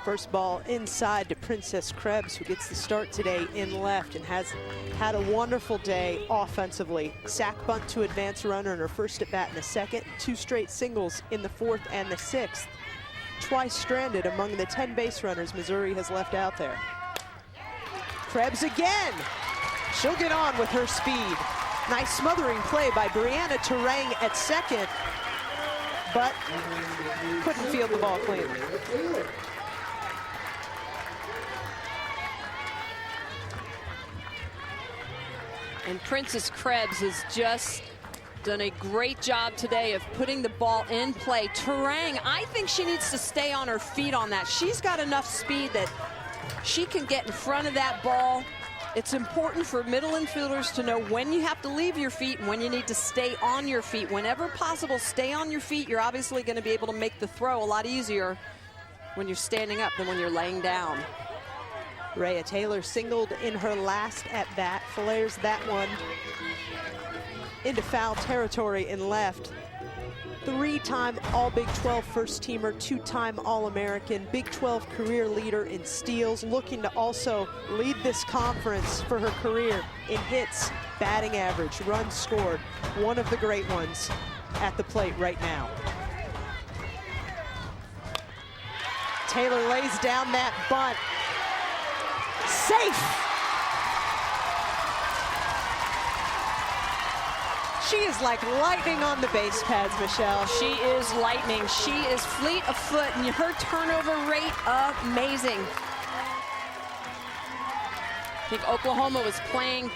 First ball inside to Princess Krebs, who gets the start today in left and has had a wonderful day offensively. Sack bunt to advance runner in her first at bat in the second. 2 straight singles in the 4th and the 6th. Twice stranded among the 10 base runners Missouri has left out there. Krebs again. She'll get on with her speed. Nice smothering play by Brianna Terang at second, but couldn't field the ball cleanly. And Princess Krebs has just done a great job today of putting the ball in play. Terang, I think she needs to stay on her feet on that. She's got enough speed that she can get in front of that ball. It's important for middle infielders to know when you have to leave your feet and when you need to stay on your feet. Whenever possible, stay on your feet. You're obviously going to be able to make the throw a lot easier when you're standing up than when you're laying down. Rhea Taylor singled in her last at-bat, flares that one into foul territory in left. 3-time All-Big 12 first-teamer, 2-time All-American, Big 12 career leader in steals, looking to also lead this conference for her career in hits, batting average, runs scored. One of the great ones at the plate right now. Taylor lays down that bunt. Safe! She is like lightning on the base pads, Michelle. She is lightning. She is fleet of foot, and her turnover rate, amazing. I think Oklahoma was playing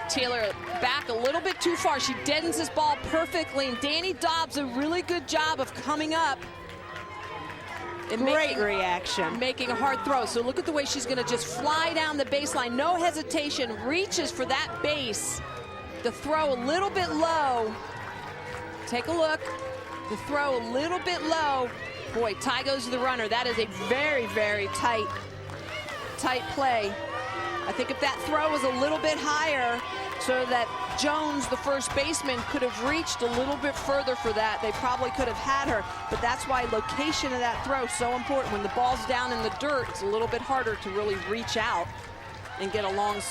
Taylor back a little bit too far. She deadens this ball perfectly, and Danny Dobbs a really good job of coming up. Great reaction. Making a hard throw. So look at the way she's going to just fly down the baseline. No hesitation. Reaches for that base. The throw a little bit low. Take a look. The throw a little bit low. Boy, tie goes to the runner. That is a very, very tight play. I think if that throw was a little bit higher, so that Jones, the first baseman, could have reached a little bit further for that. They probably could have had her, but that's why location of that throw is so important. When the ball's down in the dirt, it's a little bit harder to really reach out and get a long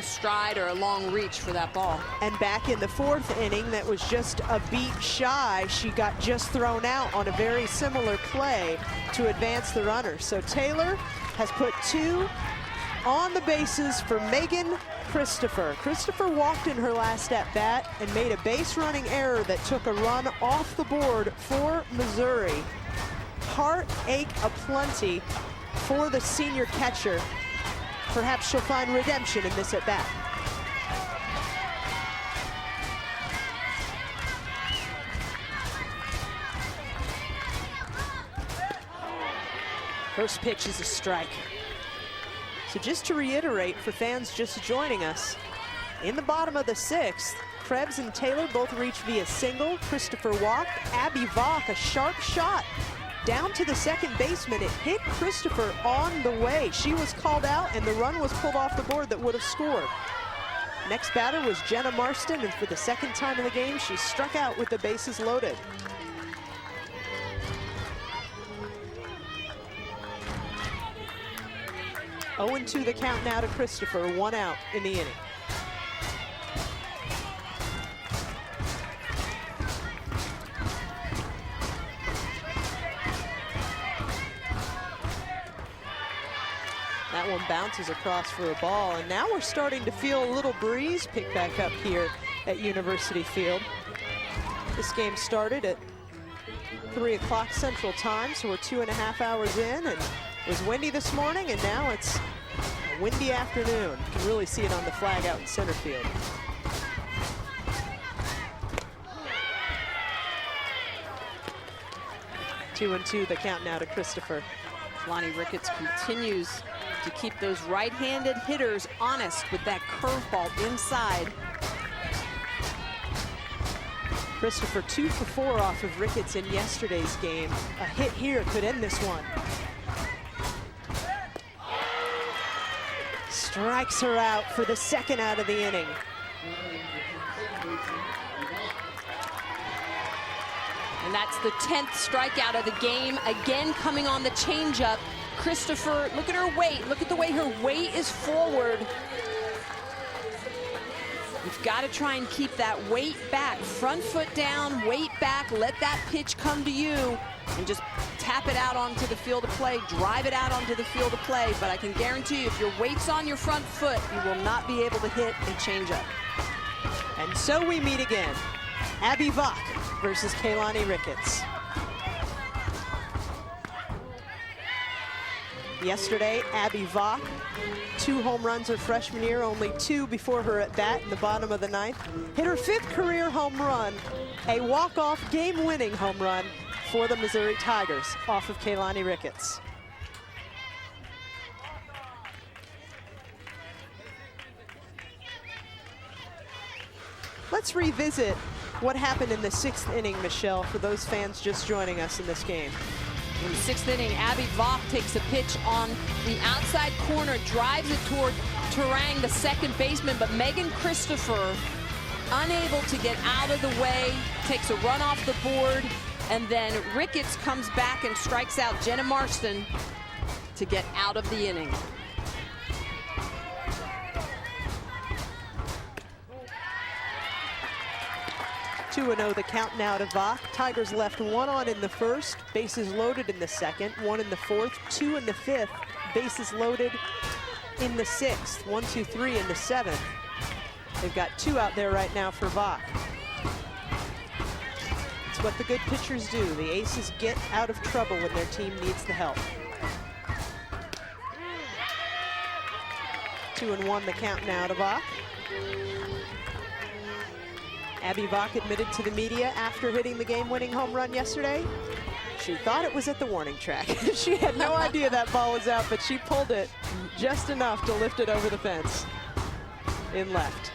stride or a long reach for that ball. And back in the 4th inning, that was just a beat shy. She got just thrown out on a very similar play to advance the runner. So Taylor has put 2 on the bases for Megan Christopher. Christopher walked in her last at-bat and made a base running error that took a run off the board for Missouri. Heartache aplenty for the senior catcher. Perhaps she'll find redemption in this at-bat. First pitch is a strike. So just to reiterate for fans just joining us, in the bottom of the 6th, Krebs and Taylor both reached via single. Christopher walked. Abby Vach, a sharp shot down to the second baseman. It hit Christopher on the way. She was called out and the run was pulled off the board that would have scored. Next batter was Jenna Marston, and for the second time in the game, she struck out with the bases loaded. Oh, 0-2 the count now to Christopher, 1 out in the inning. That one bounces across for a ball, and now we're starting to feel a little breeze pick back up here at University Field. This game started at 3 o'clock Central Time, so we're 2.5 hours in, and it was windy this morning, and now it's a windy afternoon. You can really see it on the flag out in center field. Two and two, the count now to Christopher. Lonnie Ricketts continues to keep those right-handed hitters honest with that curveball inside. Christopher 2 for 4 off of Ricketts in yesterday's game. A hit here could end this one. Strikes her out for the second out of the inning. And that's the 10th strikeout of the game, again coming on the changeup. Christopher, look at her weight. Look at the way her weight is forward. You've got to try and keep that weight back. Front foot down, weight back, let that pitch come to you, and just tap it out onto the field of play, drive it out onto the field of play. But I can guarantee you, if your weight's on your front foot, you will not be able to hit a changeup. And so we meet again. Abby Vach versus Kaylani Ricketts. Yesterday, Abby Vach, 2 home runs her freshman year, only 2 before her at bat in the bottom of the 9th. Hit her 5th career home run, a walk-off game-winning home run for the Missouri Tigers off of Kaylani Ricketts. Let's revisit what happened in the 6th inning, Michelle, for those fans just joining us in this game. In the 6th inning, Abby Vach takes a pitch on the outside corner, drives it toward Terang, the second baseman, but Megan Christopher, unable to get out of the way, takes a run off the board, and then Ricketts comes back and strikes out Jenna Marston to get out of the inning. Two and 0 the count now to Vach. Tigers left 1 on in the 1st, bases loaded in the 2nd, 1 in the 4th, 2 in the 5th, bases loaded in the 6th, 1, 2, 3 in the 7th. They've got 2 out there right now for Vach. It's what the good pitchers do. The aces get out of trouble when their team needs the help. 2 and 1 the count now to Vach. Abby Vach admitted to the media after hitting the game-winning home run yesterday, she thought it was at the warning track. She had no idea that ball was out, but she pulled it just enough to lift it over the fence in left.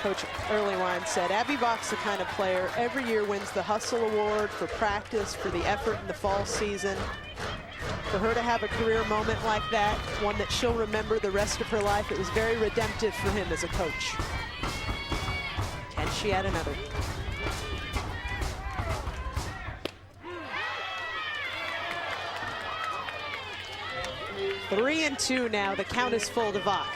Coach Earlywine said, Abby Vox, the kind of player, every year wins the Hustle Award for practice, for the effort in the fall season. For her to have a career moment like that, one that she'll remember the rest of her life, it was very redemptive for him as a coach. Can she add another? Three and two now. The count is full to Vox.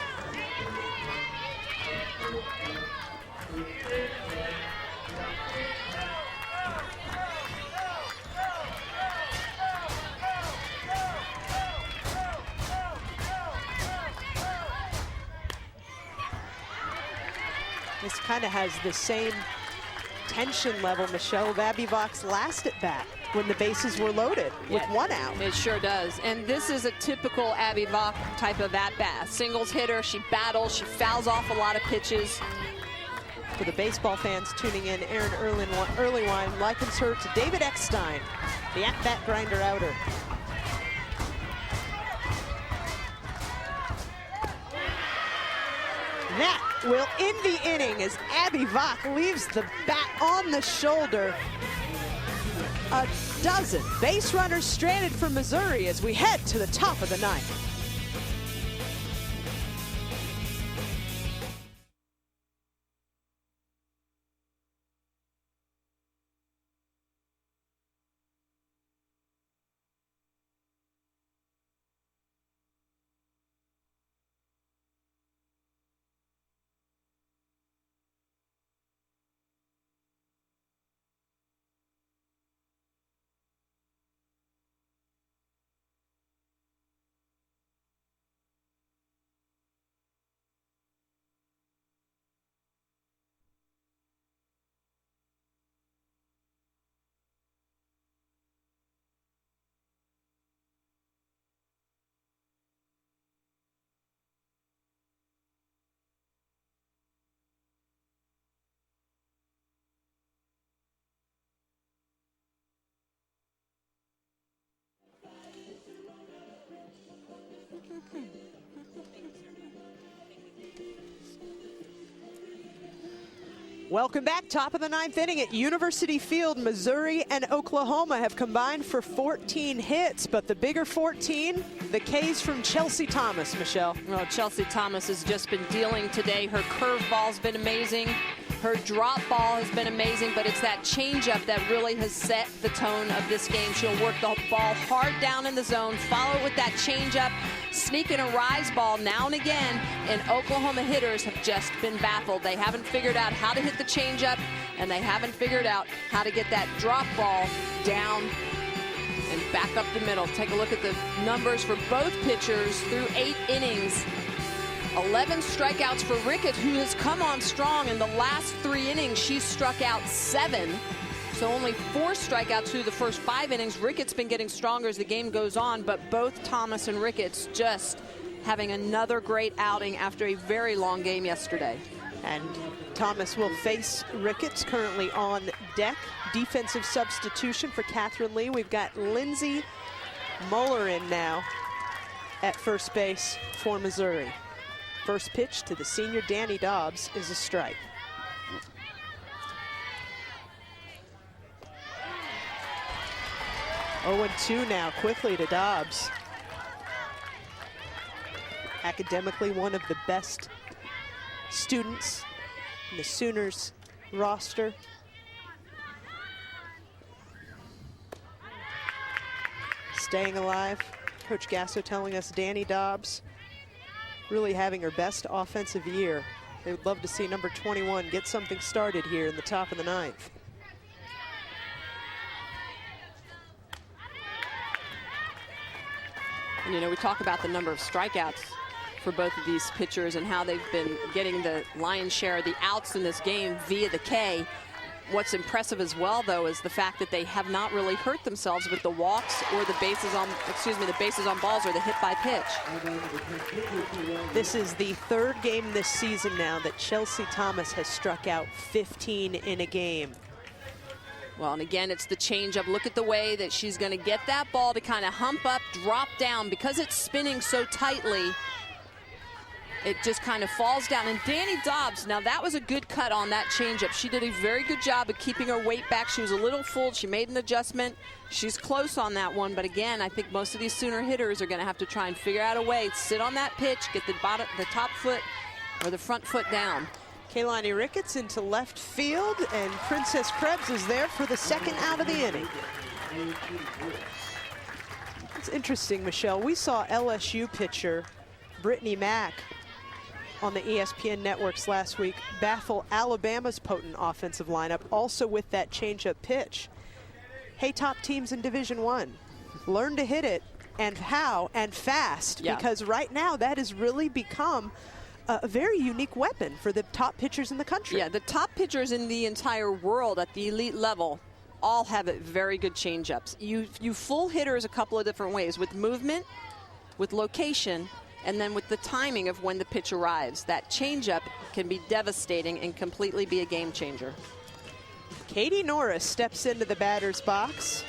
This kind of has the same tension level, Michelle, of Abby Vox last at bat when the bases were loaded with one out. It sure does. And this is a typical Abby Vox type of at-bat. Singles hitter, she battles, she fouls off a lot of pitches. For the baseball fans tuning in, Aaron Earlywine likens her to David Eckstein, the at-bat grinder-outer. That will end the inning as Abby Vox leaves the bat on the shoulder. A dozen base runners stranded for Missouri as we head to the top of the ninth. Welcome back. Top of the ninth inning at University Field. Missouri and Oklahoma have combined for 14 hits, but the bigger 14, the K's from Chelsea Thomas, Michelle. Well, Chelsea Thomas has just been dealing today. Her curveball's been amazing. Her drop ball has been amazing, but it's that changeup that really has set the tone of this game. She'll work the ball hard down in the zone, follow it with that changeup, sneak in a rise ball now and again, and Oklahoma hitters have just been baffled. They haven't figured out how to hit the changeup, and they haven't figured out how to get that drop ball down and back up the middle. Take a look at the numbers for both pitchers through 8 innings. 11 strikeouts for Ricketts, who has come on strong. In the last 3 innings, she struck out 7. So only 4 strikeouts through the first 5 innings. Ricketts been getting stronger as the game goes on, but both Thomas and Ricketts just having another great outing after a very long game yesterday. And Thomas will face Ricketts, currently on deck. Defensive substitution for Catherine Lee. We've got Lindsay Muller in now at first base for Missouri. First pitch to the senior Danny Dobbs is a strike. Oh, 0-2 now, quickly to Dobbs. Academically one of the best students in the Sooners roster. Staying alive. Coach Gasso telling us Danny Dobbs really having her best offensive year. They would love to see number 21 get something started here in the top of the ninth. And, you know, we talk about the number of strikeouts for both of these pitchers and how they've been getting the lion's share of the outs in this game via the K. What's impressive as well, though, is the fact that they have not really hurt themselves with the walks or the bases on, the bases on balls or the hit by pitch. This is the 3rd game this season now that Chelsea Thomas has struck out 15 in a game. Well, and again, it's the changeup. Look at the way that she's going to get that ball to kind of hump up, drop down. Because it's spinning so tightly, it just kind of falls down. And Danny Dobbs, now that was a good cut on that changeup. She did a very good job of keeping her weight back. She was a little fooled. She made an adjustment. She's close on that one. But again, I think most of these Sooner hitters are going to have to try and figure out a way, sit on that pitch, get the top foot or the front foot down. Kaylani Ricketts into left field, and Princess Krebs is there for the second out of the inning. It's interesting, Michelle. We saw LSU pitcher Brittany Mack on the ESPN networks last week baffle Alabama's potent offensive lineup, also with that changeup pitch. Hey, top teams in Division I, learn to hit it, and how, and fast, because right now that has really become a very unique weapon for the top pitchers in the country. Yeah, the top pitchers in the entire world at the elite level all have very good changeups. You fool hitters a couple of different ways, with movement, with location, and then with the timing of when the pitch arrives. That changeup can be devastating and completely be a game changer. Katie Norris steps into the batter's box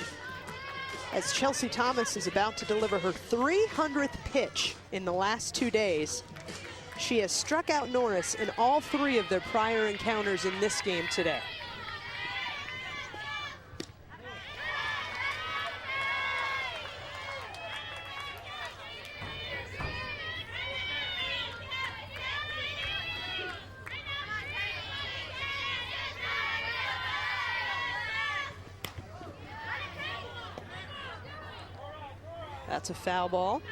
as Chelsea Thomas is about to deliver her 300th pitch in the last 2 days. She has struck out Norris in all 3 of their prior encounters in this game today. That's a foul ball.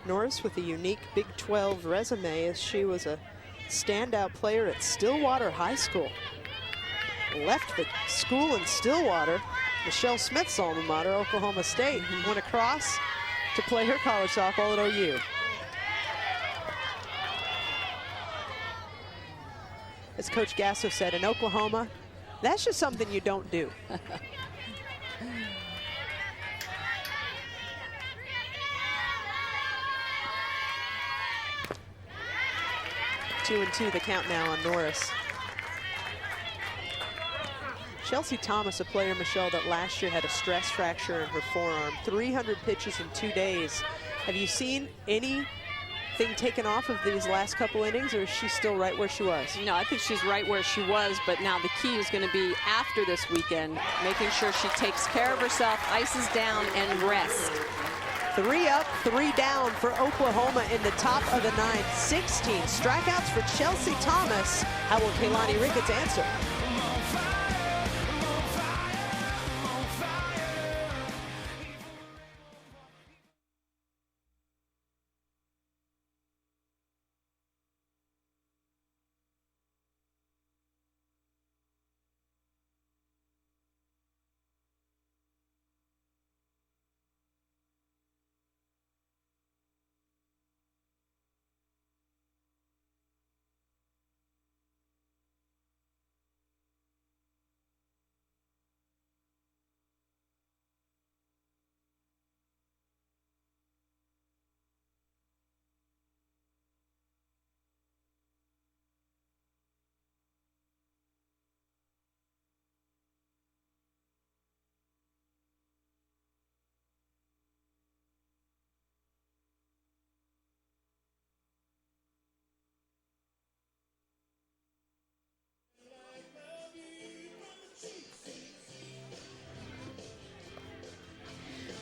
Norris with a unique Big 12 resume, as she was a standout player at Stillwater High School. Left the school in Stillwater, Michelle Smith's alma mater, Oklahoma State, went across to play her college softball at OU. As Coach Gasso said, in Oklahoma, that's just something you don't do. 2-2 the count now on Norris. Chelsea Thomas, a player, Michelle, that last year had a stress fracture in her forearm. 300 pitches in 2 days. Have you seen anything taken off of these last couple innings, or is she still right where she was? No, I think she's right where she was, but now the key is going to be after this weekend, making sure she takes care of herself, ices down, and rest. 3 up, 3 down for Oklahoma in the top of the 9th. 16 strikeouts for Chelsea Thomas. How will Kaylani Ricketts answer?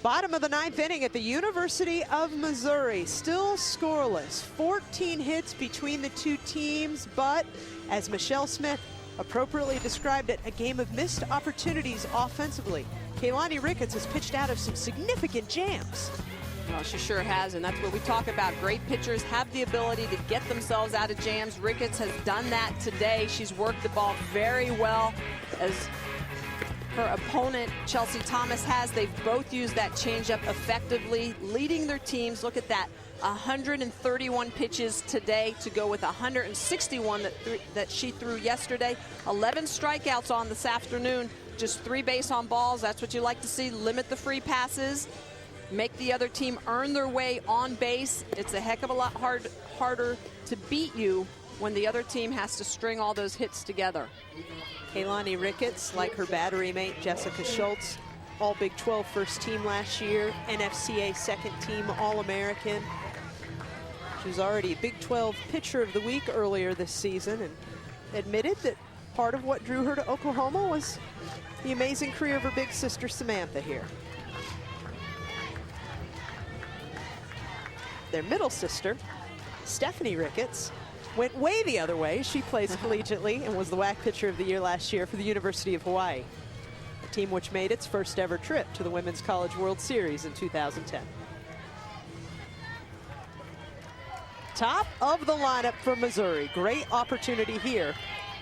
Bottom of the 9th inning at the University of Missouri. Still scoreless. 14 hits between the two teams, but as Michelle Smith appropriately described it, a game of missed opportunities offensively. Kaylani Ricketts has pitched out of some significant jams. Well, she sure has, and that's what we talk about. Great pitchers have the ability to get themselves out of jams. Ricketts has done that today. She's worked the ball very well, as her opponent, Chelsea Thomas, has. They've both used that changeup effectively, leading their teams. Look at that, 131 pitches today to go with 161 that she threw yesterday. 11 strikeouts on this afternoon, just 3 base on balls. That's what you like to see. Limit the free passes, make the other team earn their way on base. It's a heck of a lot harder to beat you when the other team has to string all those hits together. Kaylani Ricketts, like her battery mate Jessica Schultz, all Big 12 first team last year, NFCA second team All-American. She was already Big 12 Pitcher of the Week earlier this season and admitted that part of what drew her to Oklahoma was the amazing career of her big sister Samantha here. Their middle sister, Stephanie Ricketts, went way the other way. She plays collegiately and was the WAC Pitcher of the Year last year for the University of Hawaii, a team which made its first ever trip to the Women's College World Series in 2010. Top of the lineup for Missouri. Great opportunity here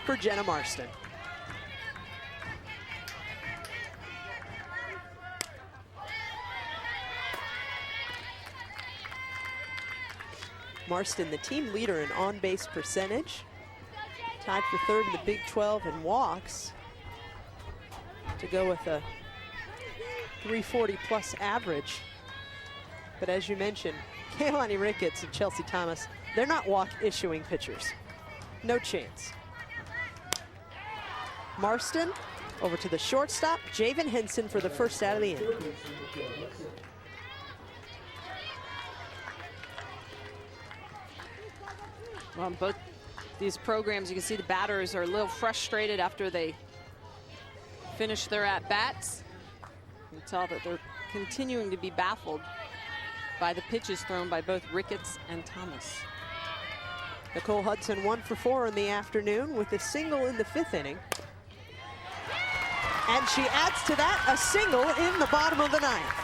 for Jenna Marston. Marston, the team leader in on-base percentage, tied for third in the Big 12 in walks, to go with a 340 plus average. But as you mentioned, Kaylani Ricketts and Chelsea Thomas, they're not walk issuing pitchers. No chance. Marston over to the shortstop, Javen Henson for the first out of the inning. Well, both these programs, you can see the batters are a little frustrated after they finish their at-bats. You can tell that they're continuing to be baffled by the pitches thrown by both Ricketts and Thomas. Nicole Hudson 1 for 4 in the afternoon with a single in the 5th inning. And she adds to that a single in the bottom of the 9th.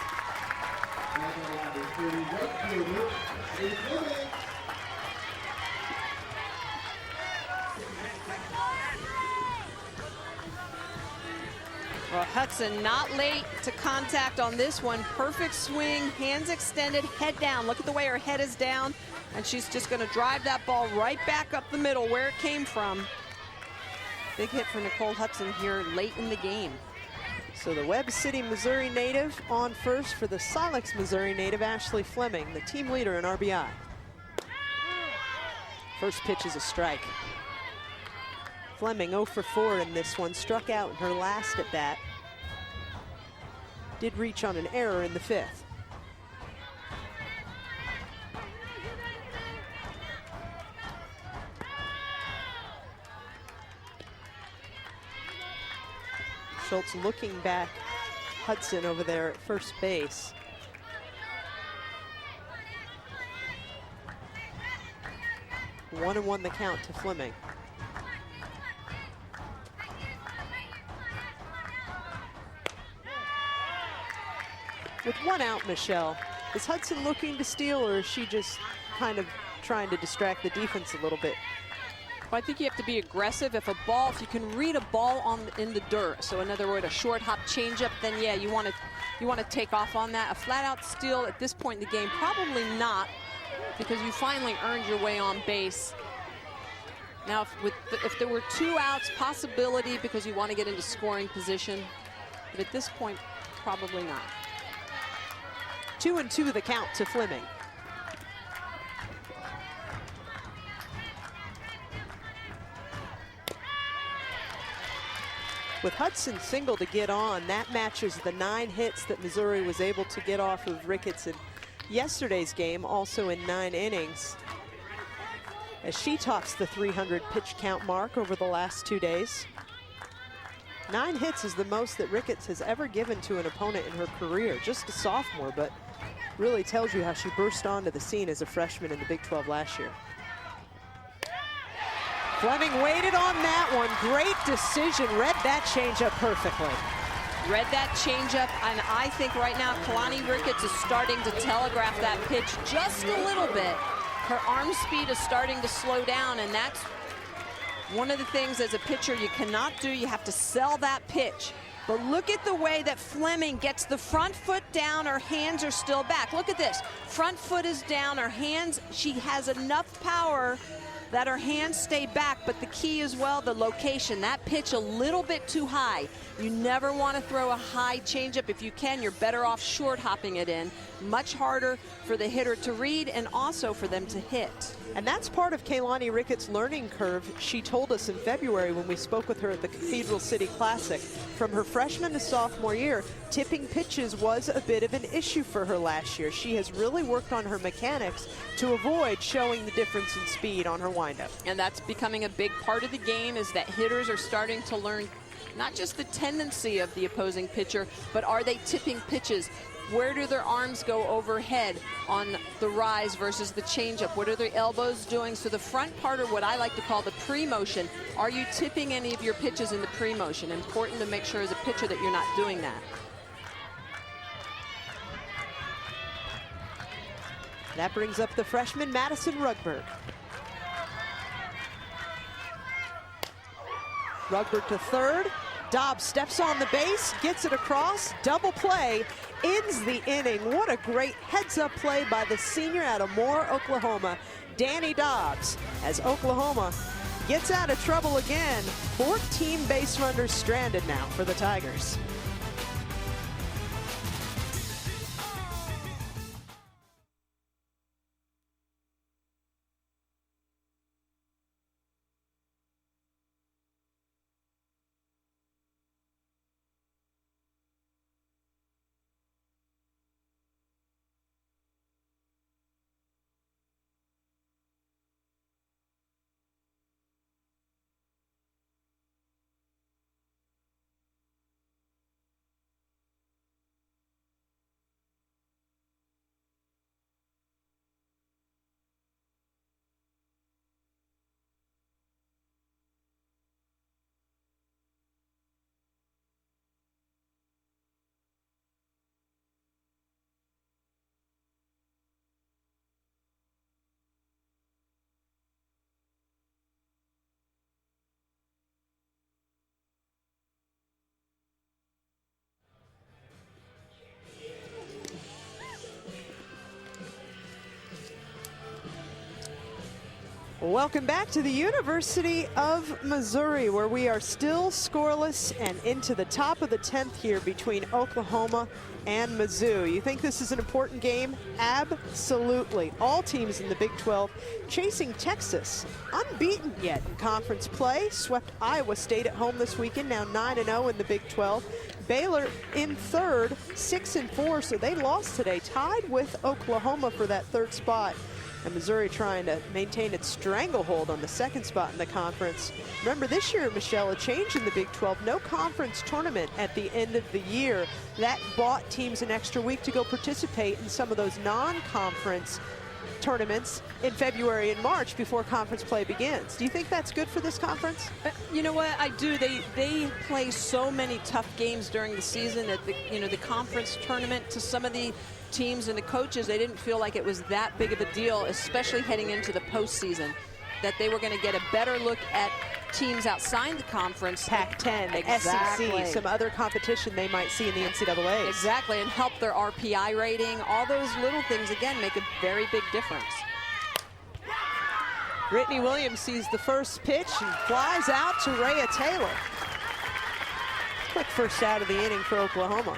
Well, Hudson not late to contact on this one. Perfect swing, hands extended, head down. Look at the way her head is down. And she's just going to drive that ball right back up the middle where it came from. Big hit for Nicole Hudson here late in the game. So the Webb City, Missouri native on first for the Silex, Missouri native Ashley Fleming, the team leader in RBI. First pitch is a strike. Fleming 0 for 4 in this one, struck out in her last at bat. Did reach on an error in the 5th. Schultz looking back Hudson over there at first base. One and one the count to Fleming. With one out, Michelle, is Hudson looking to steal, or is she just kind of trying to distract the defense a little bit? Well, I think you have to be aggressive. If you can read a ball in the dirt, so in other words, a short hop changeup, then yeah, you want to take off on that. A flat out steal at this point in the game, probably not, because you finally earned your way on base. Now, if there were 2 outs, possibility because you want to get into scoring position, but at this point, probably not. 2-2 the count to Fleming. With Hudson single to get on, that matches the 9 hits that Missouri was able to get off of Ricketts in yesterday's game, also in 9 innings. As she tops the 300 pitch count mark over the last 2 days. 9 hits is the most that Ricketts has ever given to an opponent in her career, just a sophomore, but really tells you how she burst onto the scene as a freshman in the Big 12 last year. Fleming waited on that one. Great decision. Read that changeup perfectly. Read that changeup, and I think right now Kalani Ricketts is starting to telegraph that pitch just a little bit. Her arm speed is starting to slow down, and that's one of the things as a pitcher you cannot do. You have to sell that pitch. But look at the way that Fleming gets the front foot down, her hands are still back. Look at this, front foot is down, her hands, she has enough power that her hands stay back, but the key as well, the location, that pitch a little bit too high. You never want to throw a high changeup. If you can, you're better off short hopping it in. much harder for the hitter to read and also for them to hit. And that's part of Kaylani Ricketts' learning curve. She told us in February when we spoke with her at the Cathedral City Classic. From her freshman to sophomore year, tipping pitches was a bit of an issue for her last year. She has really worked on her mechanics to avoid showing the difference in speed on her windup. And that's becoming a big part of the game, is that hitters are starting to learn not just the tendency of the opposing pitcher, but are they tipping pitches? Where do their arms go overhead on the rise versus the changeup? What are their elbows doing? So the front part, or what I like to call the pre-motion, are you tipping any of your pitches in the pre-motion? Important to make sure as a pitcher that you're not doing that. That brings up the freshman Madison Rugberg. Rugberg to third. Dobbs steps on the base, gets it across, double play, ends the inning. What a great heads-up play by the senior out of Moore, Oklahoma, Danny Dobbs, as Oklahoma gets out of trouble again. 14 base runners stranded now for the Tigers. Welcome back to the University of Missouri, where we are still scoreless and into the top of the 10th here between Oklahoma and Mizzou. You think this is an important game? Absolutely. All teams in the Big 12 chasing Texas, unbeaten yet in conference play. Swept Iowa State at home this weekend, now 9-0 in the Big 12. Baylor in third, 6-4, so they lost today, tied with Oklahoma for that third spot. And Missouri trying to maintain its stranglehold on the second spot in the conference. Remember, this year, Michelle, a change in the Big 12. No conference tournament at the end of the year. That bought teams an extra week to go participate in some of those non-conference tournaments in February and March before conference play begins. Do you think that's good for this conference? You know what, I do. They play so many tough games during the season that the conference tournament, to some of the teams and the coaches, they didn't feel like it was that big of a deal, especially heading into the postseason, that they were going to get a better look at teams outside the conference. Pac-10, exactly. SEC, some other competition they might see in the NCAA. Exactly, and help their RPI rating. All those little things, again, make a very big difference. Brittany Williams sees the first pitch and flies out to Rhea Taylor. Quick first out of the inning for Oklahoma.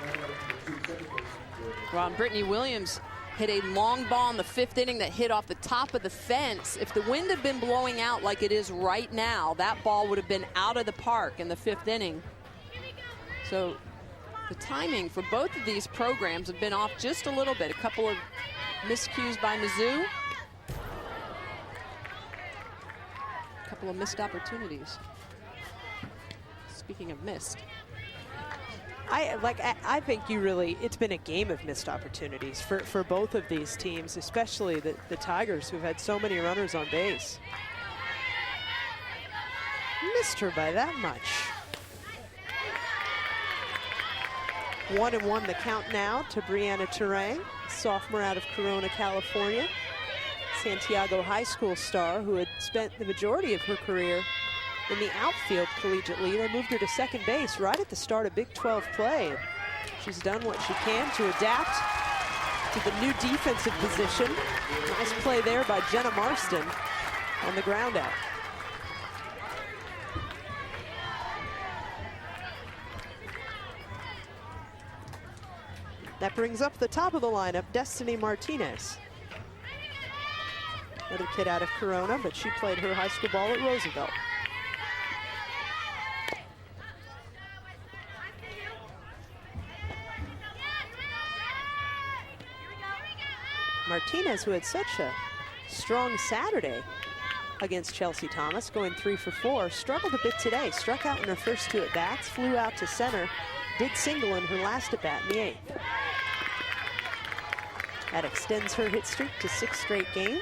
Well, Brittany Williams hit a long ball in the fifth inning that hit off the top of the fence. If the wind had been blowing out like it is right now, that ball would have been out of the park in the fifth inning. So the timing for both of these programs have been off just a little bit. A couple of miscues by Mizzou. A couple of missed opportunities. Speaking of missed. I think it's been a game of missed opportunities for both of these teams, especially the Tigers, who've had so many runners on base. Missed her by that much. 1-1 the count now to Brianna Terang, sophomore out of Corona, California. Santiago High School star who had spent the majority of her career in the outfield collegiately. They moved her to second base right at the start of Big 12 play. She's done what she can to adapt to the new defensive position. Nice play there by Jenna Marston on the ground out. That brings up the top of the lineup, Destiny Martinez. Another kid out of Corona, but she played her high school ball at Roosevelt. Martinez, who had such a strong Saturday against Chelsea Thomas, going 3 for 4, struggled a bit today. Struck out in her first 2 at-bats, flew out to center, did single in her last at-bat in the 8th. That extends her hit streak to 6 straight games.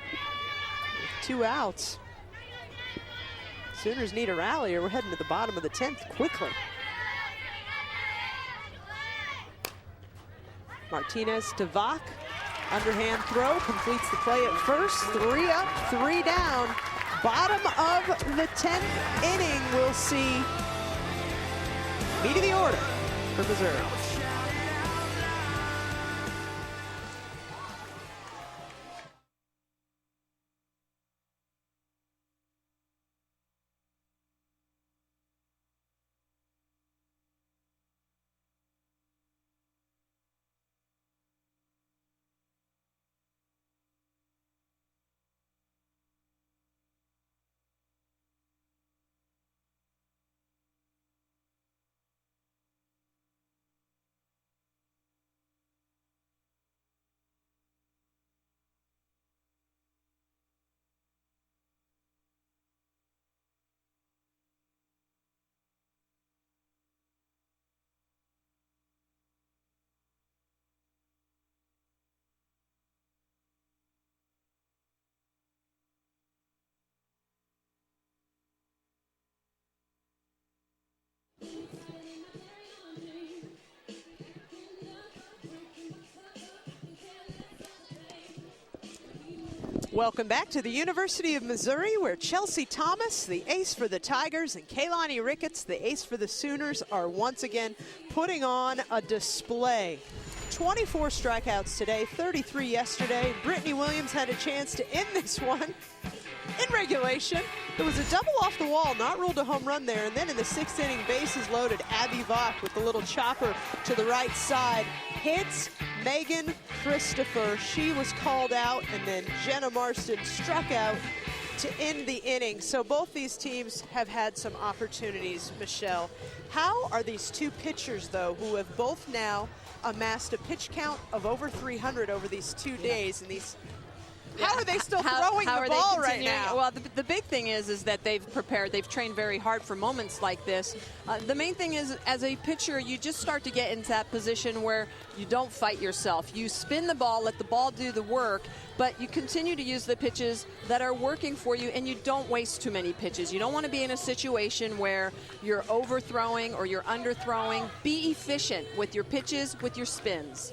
With 2 outs, Sooners need a rally or we're heading to the bottom of the 10th quickly. Martinez to Vach, underhand throw, completes the play at first. 3 up, 3 down. Bottom of the 10th inning, we'll see meat of the order for Missouri. Welcome back to the University of Missouri, where Chelsea Thomas, the ace for the Tigers, and Kaylani Ricketts, the ace for the Sooners, are once again putting on a display. 24 strikeouts today, 33 yesterday. Brittany Williams had a chance to end this one in regulation. There was a double off the wall, not ruled a home run there, and then in the 6th inning, bases loaded, Abby Vach with the little chopper to the right side. Hits Megan Christopher. She was called out, and then Jenna Marston struck out to end the inning. So both these teams have had some opportunities, Michelle. How are these 2 pitchers, though, who have both now amassed a pitch count of over 300 over these 2 days, and these how are they still throwing the ball right now? Well, the big thing is that they've prepared. They've trained very hard for moments like this. The main thing is, as a pitcher, you just start to get into that position where you don't fight yourself. You spin the ball, let the ball do the work, but you continue to use the pitches that are working for you, and you don't waste too many pitches. You don't want to be in a situation where you're overthrowing or you're underthrowing. Be efficient with your pitches, with your spins.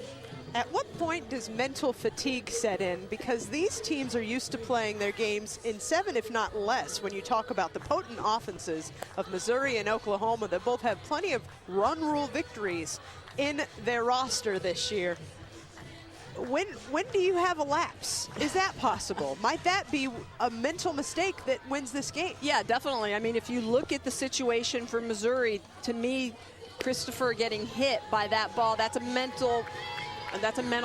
At what point does mental fatigue set in? Because these teams are used to playing their games in 7, if not less, when you talk about the potent offenses of Missouri and Oklahoma that both have plenty of run rule victories in their roster this year. When do you have a lapse? Is that possible? Might that be a mental mistake that wins this game? Yeah, definitely. I mean, if you look at the situation for Missouri, to me, Christopher getting hit by that ball, that's a mental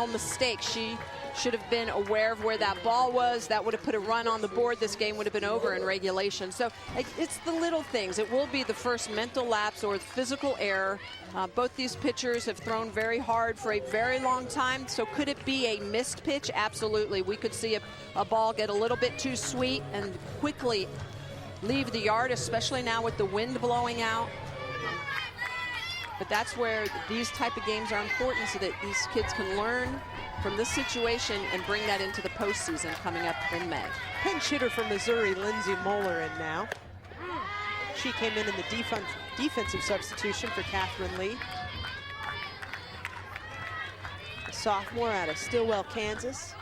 mistake. She should have been aware of where that ball was. That would have put a run on the board. This game would have been over in regulation. So it's the little things. It will be the first mental lapse or physical error. Both these pitchers have thrown very hard for a very long time. So could it be a missed pitch? Absolutely. We could see a ball get a little bit too sweet and quickly leave the yard, especially now with the wind blowing out. But that's where these type of games are important, so that these kids can learn from this situation and bring that into the postseason coming up in May. Pinch hitter for Missouri, Lindsay Moeller, in now. She came in the defensive substitution for Catherine Lee. A sophomore out of Stillwell, Kansas.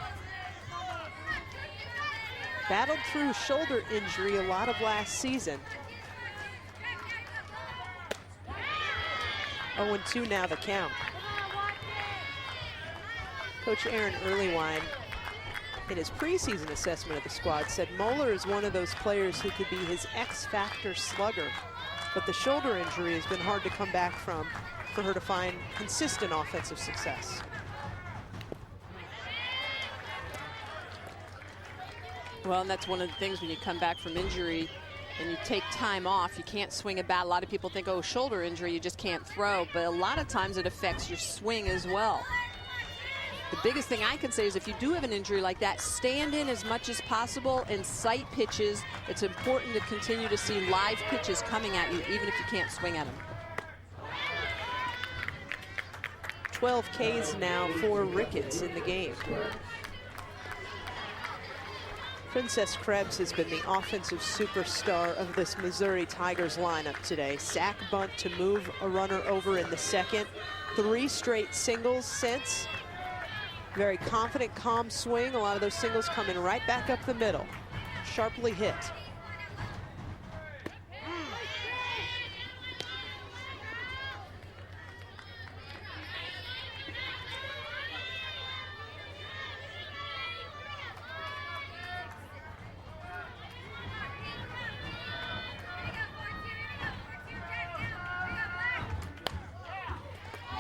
Battled through shoulder injury a lot of last season. 0-2 now the count. Coach Aaron Earlywine, in his preseason assessment of the squad, said Moeller is one of those players who could be his X-factor slugger, but the shoulder injury has been hard to come back from for her to find consistent offensive success. Well, and that's one of the things when you come back from injury and you take time off, you can't swing a bat. A lot of people think, oh, shoulder injury, you just can't throw. But a lot of times it affects your swing as well. The biggest thing I can say is if you do have an injury like that, stand in as much as possible and sight pitches. It's important to continue to see live pitches coming at you, even if you can't swing at them. 12 Ks now for Ricketts in the game. Princess Krebs has been the offensive superstar of this Missouri Tigers lineup today. Sack bunt to move a runner over in the second. 3 straight singles since. Very confident, calm swing. A lot of those singles coming right back up the middle. Sharply hit.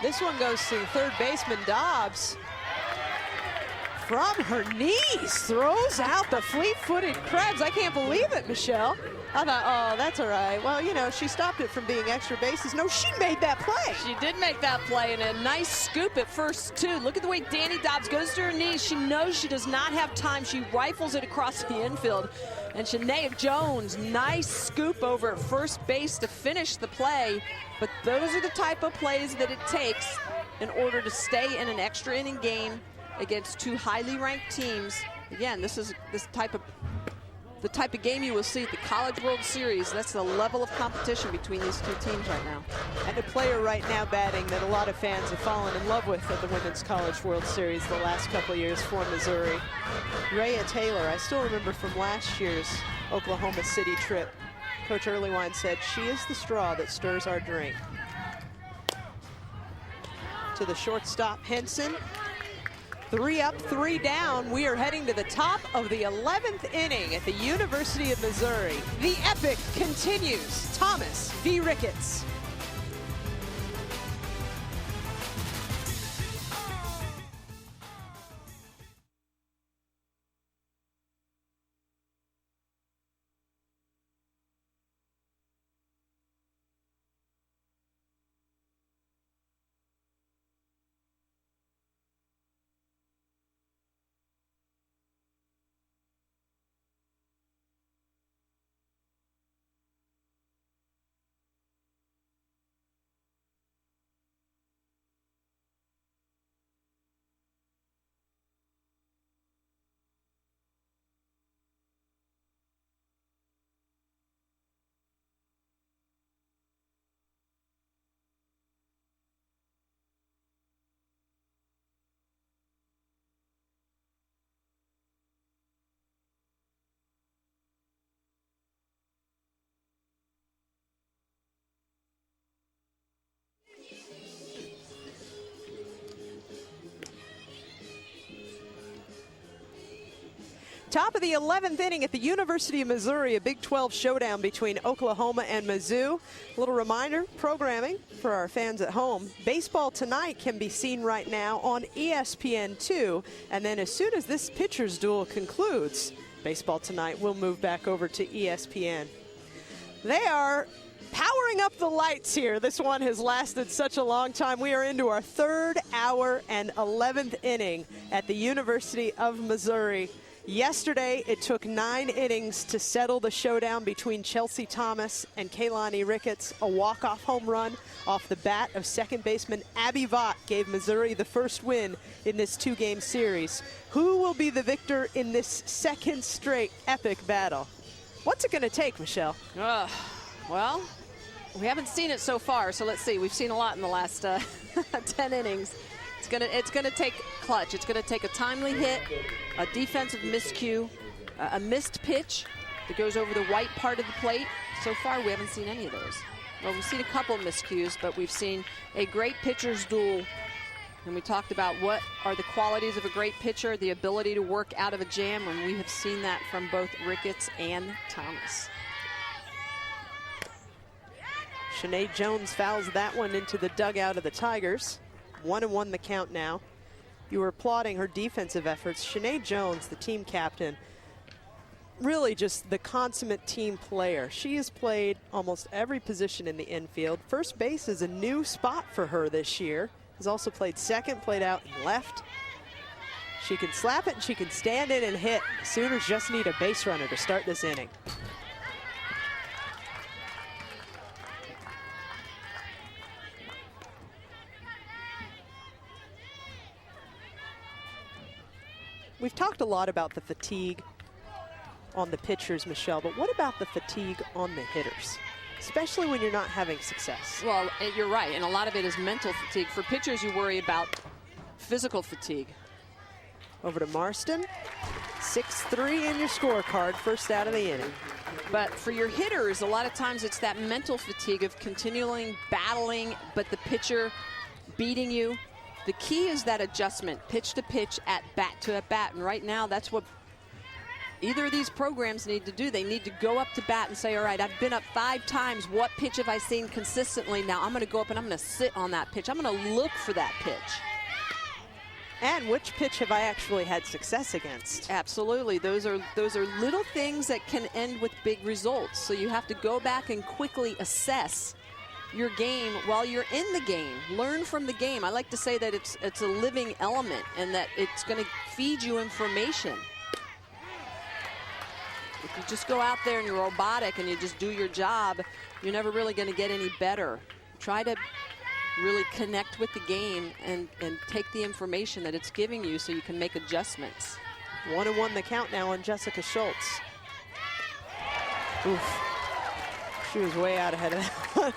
This one goes to the third baseman, Dobbs. From her knees, throws out the fleet-footed Krebs. I can't believe it, Michelle. I thought, oh, that's all right. Well, you know, she stopped it from being extra bases. No, she made that play. She did make that play, and a nice scoop at first, too. Look at the way Danny Dobbs goes to her knees. She knows she does not have time. She rifles it across the infield. And Shanae Jones, nice scoop over at first base to finish the play. But those are the type of plays that it takes in order to stay in an extra inning game against 2 highly ranked teams. Again, this is the type of game you will see at the College World Series. That's the level of competition between these 2 teams right now. And a player right now batting that a lot of fans have fallen in love with at the Women's College World Series the last couple of years for Missouri. Rhea Taylor, I still remember from last year's Oklahoma City trip. Coach Earlywine said, she is the straw that stirs our drink. To the shortstop, Henson. 3 up, 3 down. We are heading to the top of the 11th inning at the University of Missouri. The epic continues. Thomas v. Ricketts. Top of the 11th inning at the University of Missouri, a Big 12 showdown between Oklahoma and Mizzou. A little reminder, programming for our fans at home. Baseball Tonight can be seen right now on ESPN2. And then as soon as this pitcher's duel concludes, Baseball Tonight will move back over to ESPN. They are powering up the lights here. This one has lasted such a long time. We are into our 3rd hour and 11th inning at the University of Missouri. Yesterday, it took 9 innings to settle the showdown between Chelsea Thomas and Kaylani Ricketts. A walk-off home run off the bat of second baseman Abby Vaught gave Missouri the first win in this 2-game series. Who will be the victor in this second straight epic battle? What's it going to take, Michelle? Well, we haven't seen it so far, so let's see. We've seen a lot in the last 10 innings. It's gonna take clutch. It's gonna take a timely hit, a defensive miscue, a missed pitch that goes over the white part of the plate. So far, we haven't seen any of those. Well, we've seen a couple miscues, but we've seen a great pitcher's duel. And we talked about what are the qualities of a great pitcher, the ability to work out of a jam, and we have seen that from both Ricketts and Thomas. Sinead Jones fouls that one into the dugout of the Tigers. 1-1 the count now. You were applauding her defensive efforts. Sinead Jones, the team captain, really just the consummate team player. She has played almost every position in the infield. First base is a new spot for her this year. Has also played second, played out and left. She can slap it and she can stand in and hit. The Sooners just need a base runner to start this inning. We've talked a lot about the fatigue on the pitchers, Michelle, but what about the fatigue on the hitters, especially when you're not having success? Well, you're right, and a lot of it is mental fatigue. For pitchers, you worry about physical fatigue. Over to Marston. 6-3 in your scorecard, first out of the inning. But for your hitters, a lot of times it's that mental fatigue of continuing battling, but the pitcher beating you. The key is that adjustment, pitch to pitch, at bat to at bat. And right now, that's what either of these programs need to do. They need to go up to bat and say, all right, I've been up 5 times. What pitch have I seen consistently? Now I'm going to go up and I'm going to sit on that pitch. I'm going to look for that pitch. And which pitch have I actually had success against? Absolutely. Those are little things that can end with big results. So you have to go back and quickly assess your game while you're in the game. Learn from the game. I like to say that it's a living element and that it's going to feed you information. If you just go out there and you're robotic and you just do your job, you're never really going to get any better. Try to really connect with the game and take the information that it's giving you so you can make adjustments. 1-1 the count now on Jessica Schultz. Oof. She was way out ahead of that one.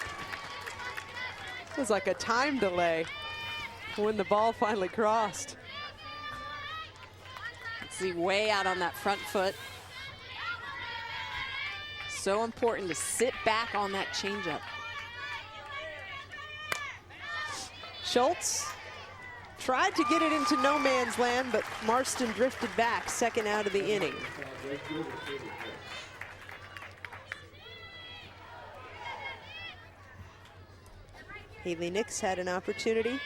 It was like a time delay when the ball finally crossed. See, way out on that front foot. So important to sit back on that changeup. Schultz tried to get it into no man's land, but Marston drifted back, second out of the inning. Haley Nix had an opportunity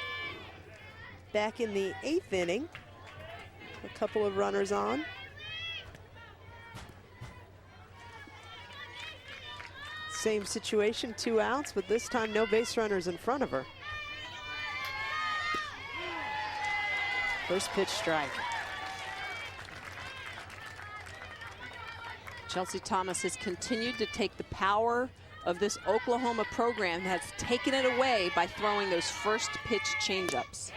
back in the 8th inning. A couple of runners on. Same situation, 2 outs, but this time no base runners in front of her. First pitch strike. Chelsea Thomas has continued to take the power of this Oklahoma program, has taken it away by throwing those first pitch changeups.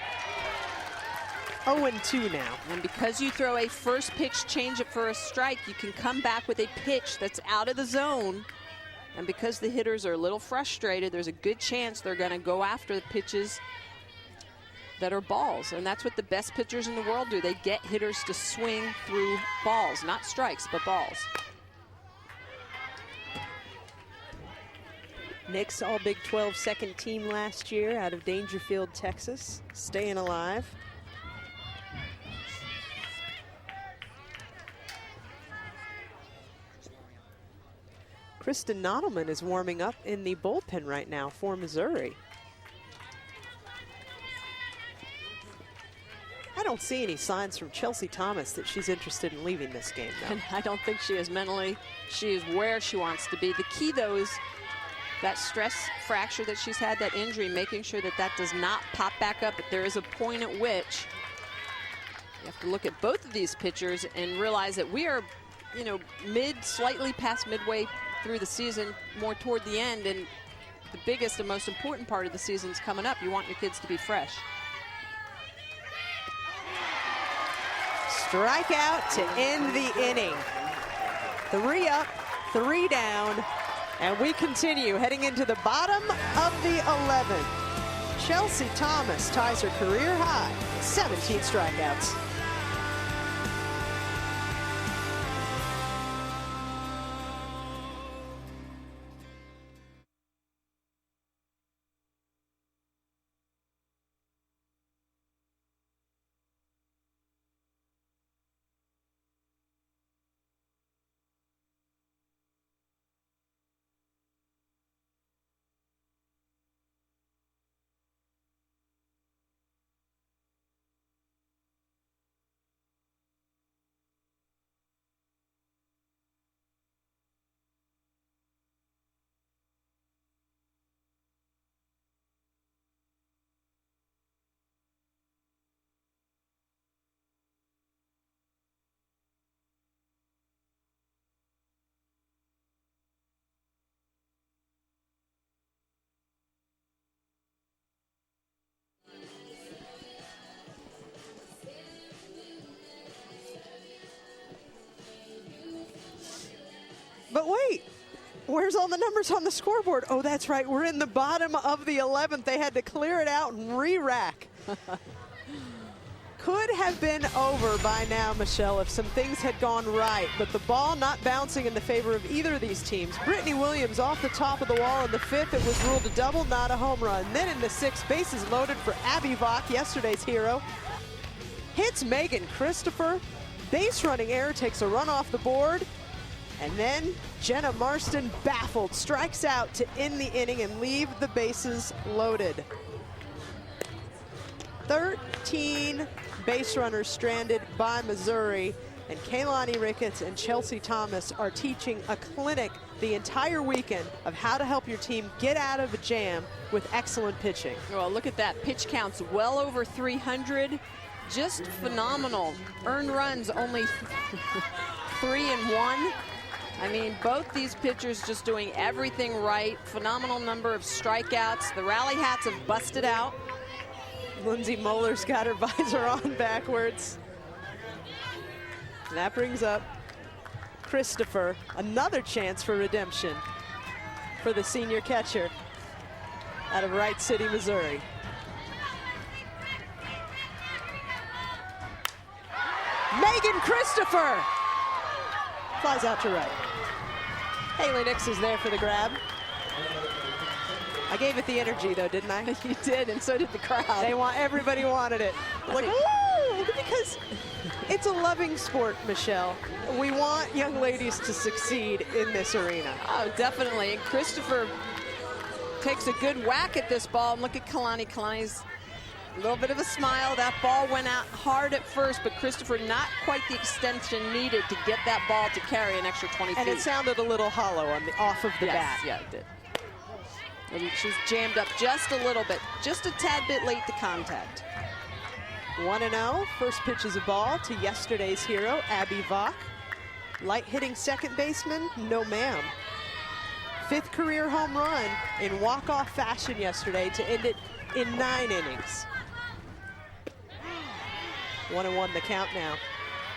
0-2 now. And because you throw a first pitch changeup for a strike, you can come back with a pitch that's out of the zone. And because the hitters are a little frustrated, there's a good chance they're going to go after the pitches that are balls. And that's what the best pitchers in the world do. They get hitters to swing through balls, not strikes, but balls. Nix, all Big 12 second team last year out of Dangerfield, Texas, staying alive. Kristen Nodelman is warming up in the bullpen right now for Missouri. I don't see any signs from Chelsea Thomas that she's interested in leaving this game, though. And I don't think she is mentally. She is where she wants to be. The key, though, is that stress fracture that she's had, that injury, making sure that that does not pop back up. But there is a point at which you have to look at both of these pitchers and realize that we are, you know, slightly past midway through the season, more toward the end, and the biggest and most important part of the season is coming up. You want your kids to be fresh. Strikeout to end the inning. 3 up, 3 down, and we continue heading into the bottom of the 11th. Chelsea Thomas ties her career high, 17 strikeouts. But wait, where's all the numbers on the scoreboard? Oh, that's right. We're in the bottom of the 11th. They had to clear it out and re-rack. Could have been over by now, Michelle, if some things had gone right, but the ball not bouncing in the favor of either of these teams. Brittany Williams off the top of the wall in the 5th. It was ruled a double, not a home run. Then in the 6th, bases loaded for Abby Vach, yesterday's hero. Hits Megan Christopher. Base running error takes a run off the board. And then Jenna Marston, baffled, strikes out to end the inning and leave the bases loaded. 13 base runners stranded by Missouri, and Kaylani Ricketts and Chelsea Thomas are teaching a clinic the entire weekend of how to help your team get out of a jam with excellent pitching. Well, look at that. Pitch counts well over 300. Just phenomenal. Earned runs only 3 and 1. I mean, both these pitchers just doing everything right. Phenomenal number of strikeouts. The rally hats have busted out. Lindsay Moeller's got her visor on backwards. And that brings up Christopher. Another chance for redemption for the senior catcher out of Wright City, Missouri. Megan Christopher flies out to right. Haley Nix is there for the grab. I gave it the energy, though, didn't I? You did, and so did the crowd. Everybody wanted it. Like, woo! Because it's a loving sport, Michelle. We want young ladies to succeed in this arena. Oh, definitely. And Christopher takes a good whack at this ball. And look at Kalani. Kalani's a little bit of a smile. That ball went out hard at first, but Christopher not quite the extension needed to get that ball to carry an extra 20 feet. And it sounded a little hollow on the off of the bat. Yeah, it did. And she's jammed up just a little bit, just a tad bit late to contact. 1-0. First pitch is a ball to yesterday's hero, Abby Vach. Light hitting second baseman, no ma'am. 5th career home run in walk-off fashion yesterday to end it in 9 innings. 1-1 the count now.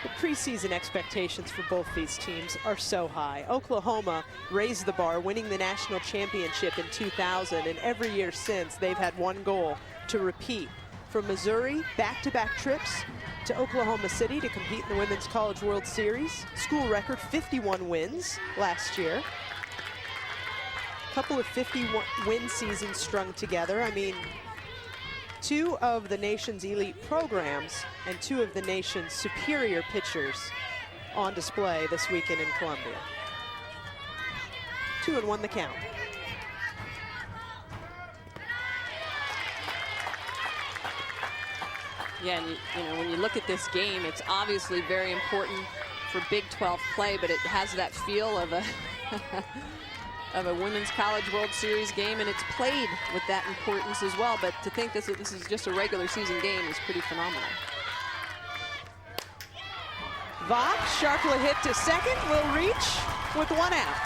The preseason expectations for both these teams are so high. Oklahoma raised the bar, winning the national championship in 2000, and every year since they've had one goal: to repeat. From Missouri, back-to-back trips to Oklahoma City to compete in the Women's College World Series. School record 51 wins last year. A couple of 51-win seasons strung together. I mean, 2 of the nation's elite programs and 2 of the nation's superior pitchers on display this weekend in Columbia. 2-1 the count. Yeah, and you know, when you look at this game, it's obviously very important for Big 12 play, but it has that feel of a of a Women's College World Series game, and it's played with that importance as well. But to think this is just a regular season game is pretty phenomenal. Vach, sharply hit to second, will reach with 1 out.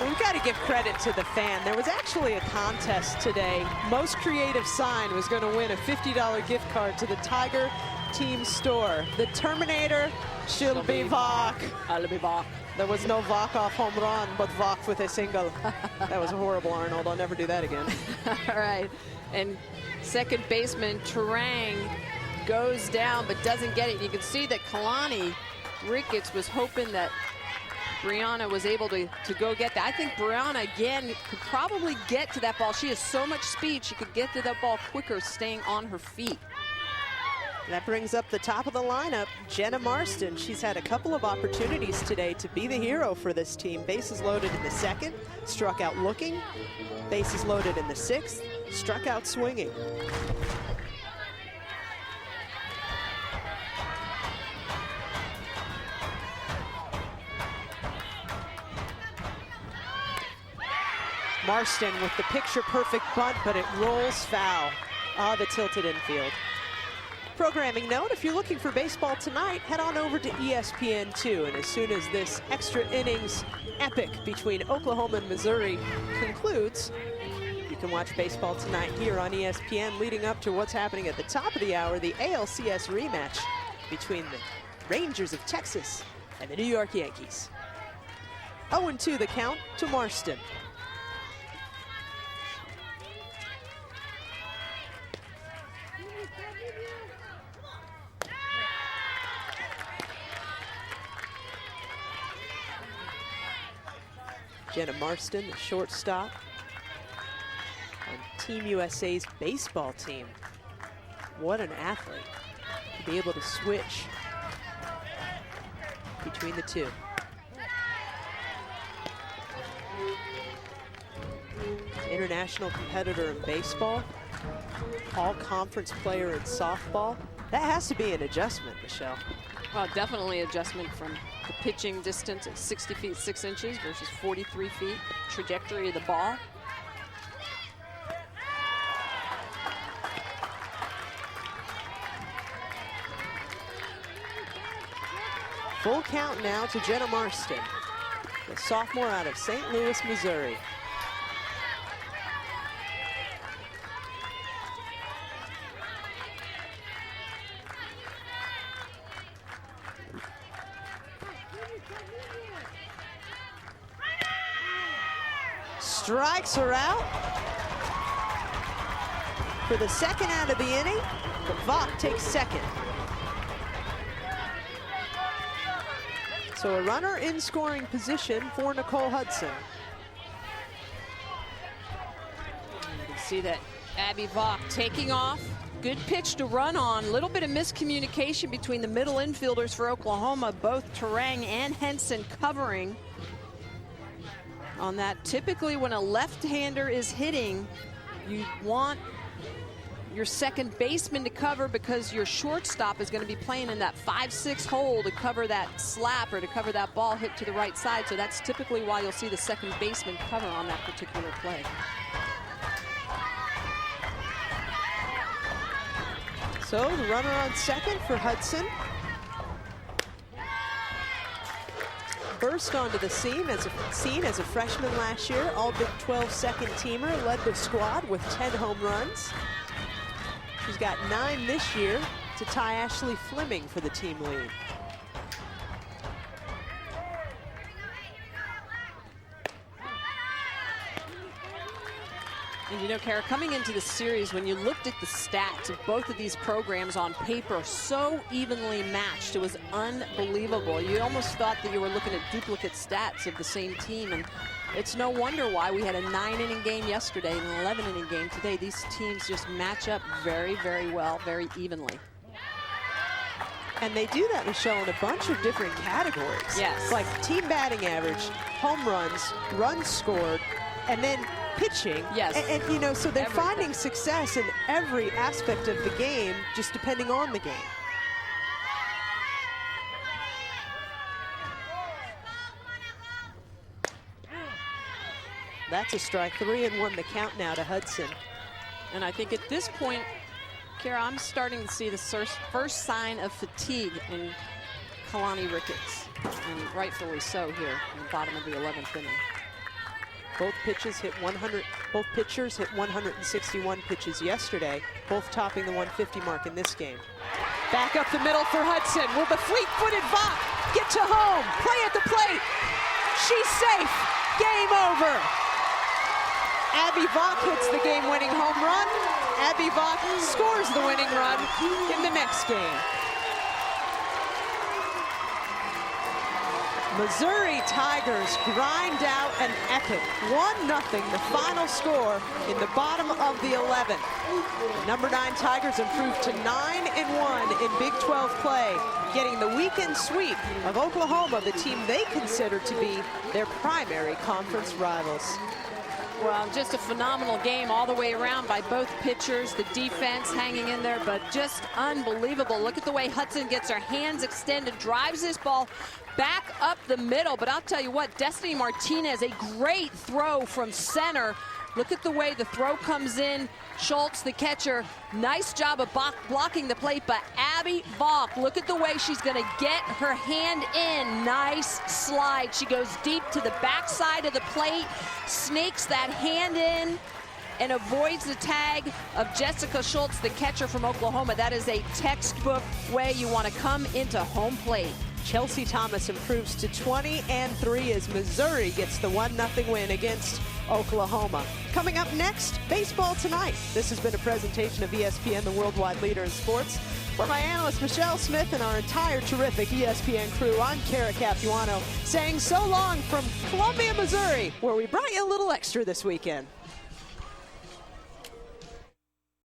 We've got to give credit to the fan. There was actually a contest today. Most creative sign was going to win a $50 gift card to the Tiger Team store. The Terminator, she'll be Vach. I'll be Vach. There was no Vach off home run, but Vach with a single. That was horrible, Arnold. I'll never do that again. All right. And second baseman Terang goes down but doesn't get it. You can see that Kalani Ricketts was hoping that Brianna was able to go get that. I think Brianna, again, could probably get to that ball. She has so much speed, she could get to that ball quicker staying on her feet. That brings up the top of the lineup, Jenna Marston. She's had a couple of opportunities today to be the hero for this team. Bases loaded in the 2nd, struck out looking. Bases loaded in the 6th, struck out swinging. Marston with the picture-perfect bunt, but it rolls foul. The tilted infield. Programming note, if you're looking for baseball tonight, head on over to ESPN2. And as soon as this extra innings epic between Oklahoma and Missouri concludes, you can watch baseball tonight here on ESPN, leading up to what's happening at the top of the hour, the ALCS rematch between the Rangers of Texas and the New York Yankees. 0-2 the count to Marston. Jenna Marston, the shortstop on Team USA's baseball team. What an athlete to be able to switch between the two. International competitor in baseball, all-conference player in softball. That has to be an adjustment, Michelle. Well, definitely adjustment from the pitching distance at 60 feet 6 inches versus 43 feet, trajectory of the ball. Full count now to Jenna Marston, the sophomore out of St. Louis, Missouri. Strikes her out for the second out of the inning, but Vaught takes second. So a runner in scoring position for Nicole Hudson. You can see that Abby Vaught taking off. Good pitch to run on. A little bit of miscommunication between the middle infielders for Oklahoma, both Terang and Henson covering on that. Typically when a left-hander is hitting, you want your second baseman to cover because your shortstop is going to be playing in that 5-6 hole to cover that slap or to cover that ball hit to the right side. So that's typically why you'll see the second baseman cover on that particular play. So the runner on second for Hudson. Burst onto the scene as a freshman last year. All Big 12 second teamer, led the squad with 10 home runs. She's got 9 this year to tie Ashley Fleming for the team lead. And you know, Kara, coming into the series, when you looked at the stats of both of these programs on paper, so evenly matched, it was unbelievable. You almost thought that you were looking at duplicate stats of the same team, and it's no wonder why we had a 9-inning game yesterday and an 11-inning game today. These teams just match up very, very well, very evenly. And they do that, Michelle, in a bunch of different categories. Yes. Like team batting average, home runs, runs scored, and then pitching. Yes. And you know, so they're finding success in every aspect of the game, just depending on the game. That's a strike. 3-1 the count now to Hudson. And I think at this point, Kara, I'm starting to see the first sign of fatigue in Kalani Ricketts, and rightfully so here in the bottom of the 11th inning. Both pitchers hit 161 pitches yesterday, both topping the 150 mark in this game. Back up the middle for Hudson. Will the fleet-footed Vaught get to home? Play at the plate. She's safe. Game over. Abby Vaught hits the game-winning home run. Abby Vaught scores the winning run in the next game. Missouri Tigers grind out an epic 1-0, the final score in the bottom of the 11th. Number 9 Tigers improved to 9-1 in Big 12 play, getting the weekend sweep of Oklahoma, the team they consider to be their primary conference rivals. Well, just a phenomenal game all the way around by both pitchers, the defense hanging in there, but just unbelievable. Look at the way Hudson gets her hands extended, drives this ball back up the middle. But I'll tell you what, Destiny Martinez, a great throw from center. Look at the way the throw comes in. Schultz, the catcher, nice job of blocking the plate, but Abby Vaught, look at the way she's going to get her hand in. Nice slide. She goes deep to the backside of the plate, snakes that hand in, and avoids the tag of Jessica Schultz, the catcher from Oklahoma. That is a textbook way you want to come into home plate. Chelsea Thomas improves to 20-3 as Missouri gets the 1-0 win against Oklahoma. Coming up next, baseball tonight. This has been a presentation of ESPN, the worldwide leader in sports. For my analyst, Michelle Smith, and our entire terrific ESPN crew, I'm Kara Capuano, saying so long from Columbia, Missouri, where we brought you a little extra this weekend.